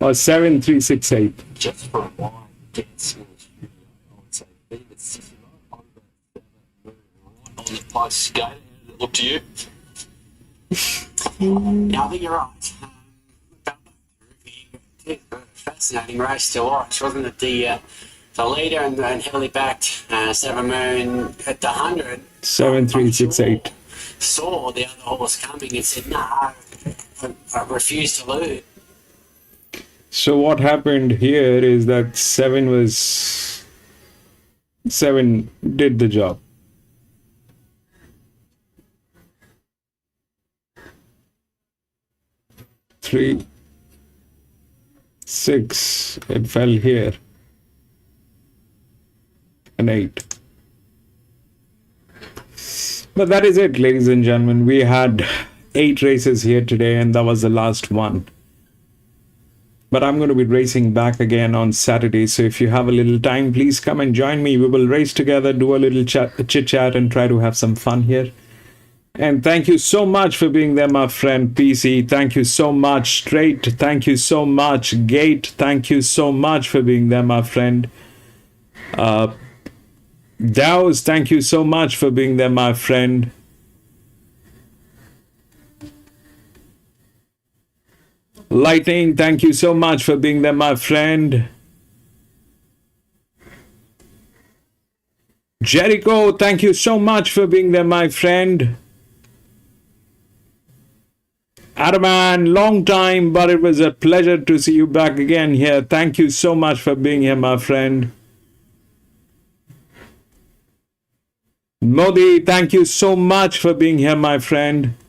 or 7-3-6-8. Just for a while, gets I would say Venissimo over 7 Moon right on the close skate. How did it look to you? Yeah, I think you're right. Fascinating race to watch, wasn't it? The leader and heavily backed 7 Moon at the 100. 7-3-6-8. Saw the other horse coming and said, "No, I refuse to lose." So what happened here is that 7 did the job. 3, 6, it fell here, and 8. But that is it, ladies and gentlemen. We had 8 races here today, and that was the last one. But I'm going to be racing back again on Saturday, so if you have a little time, please come and join me. We will race together, do a little chit-chat, and try to have some fun here. And thank you so much for being there, my friend PC. Thank you so much, Straight. Thank you so much, Gate. Thank you so much for being there, my friend. Dows, thank you so much for being there, my friend. Lightning, thank you so much for being there, my friend. Jericho, thank you so much for being there, my friend. Adaman, long time, but it was a pleasure to see you back again here. Thank you so much for being here, my friend. Modi, thank you so much for being here, my friend.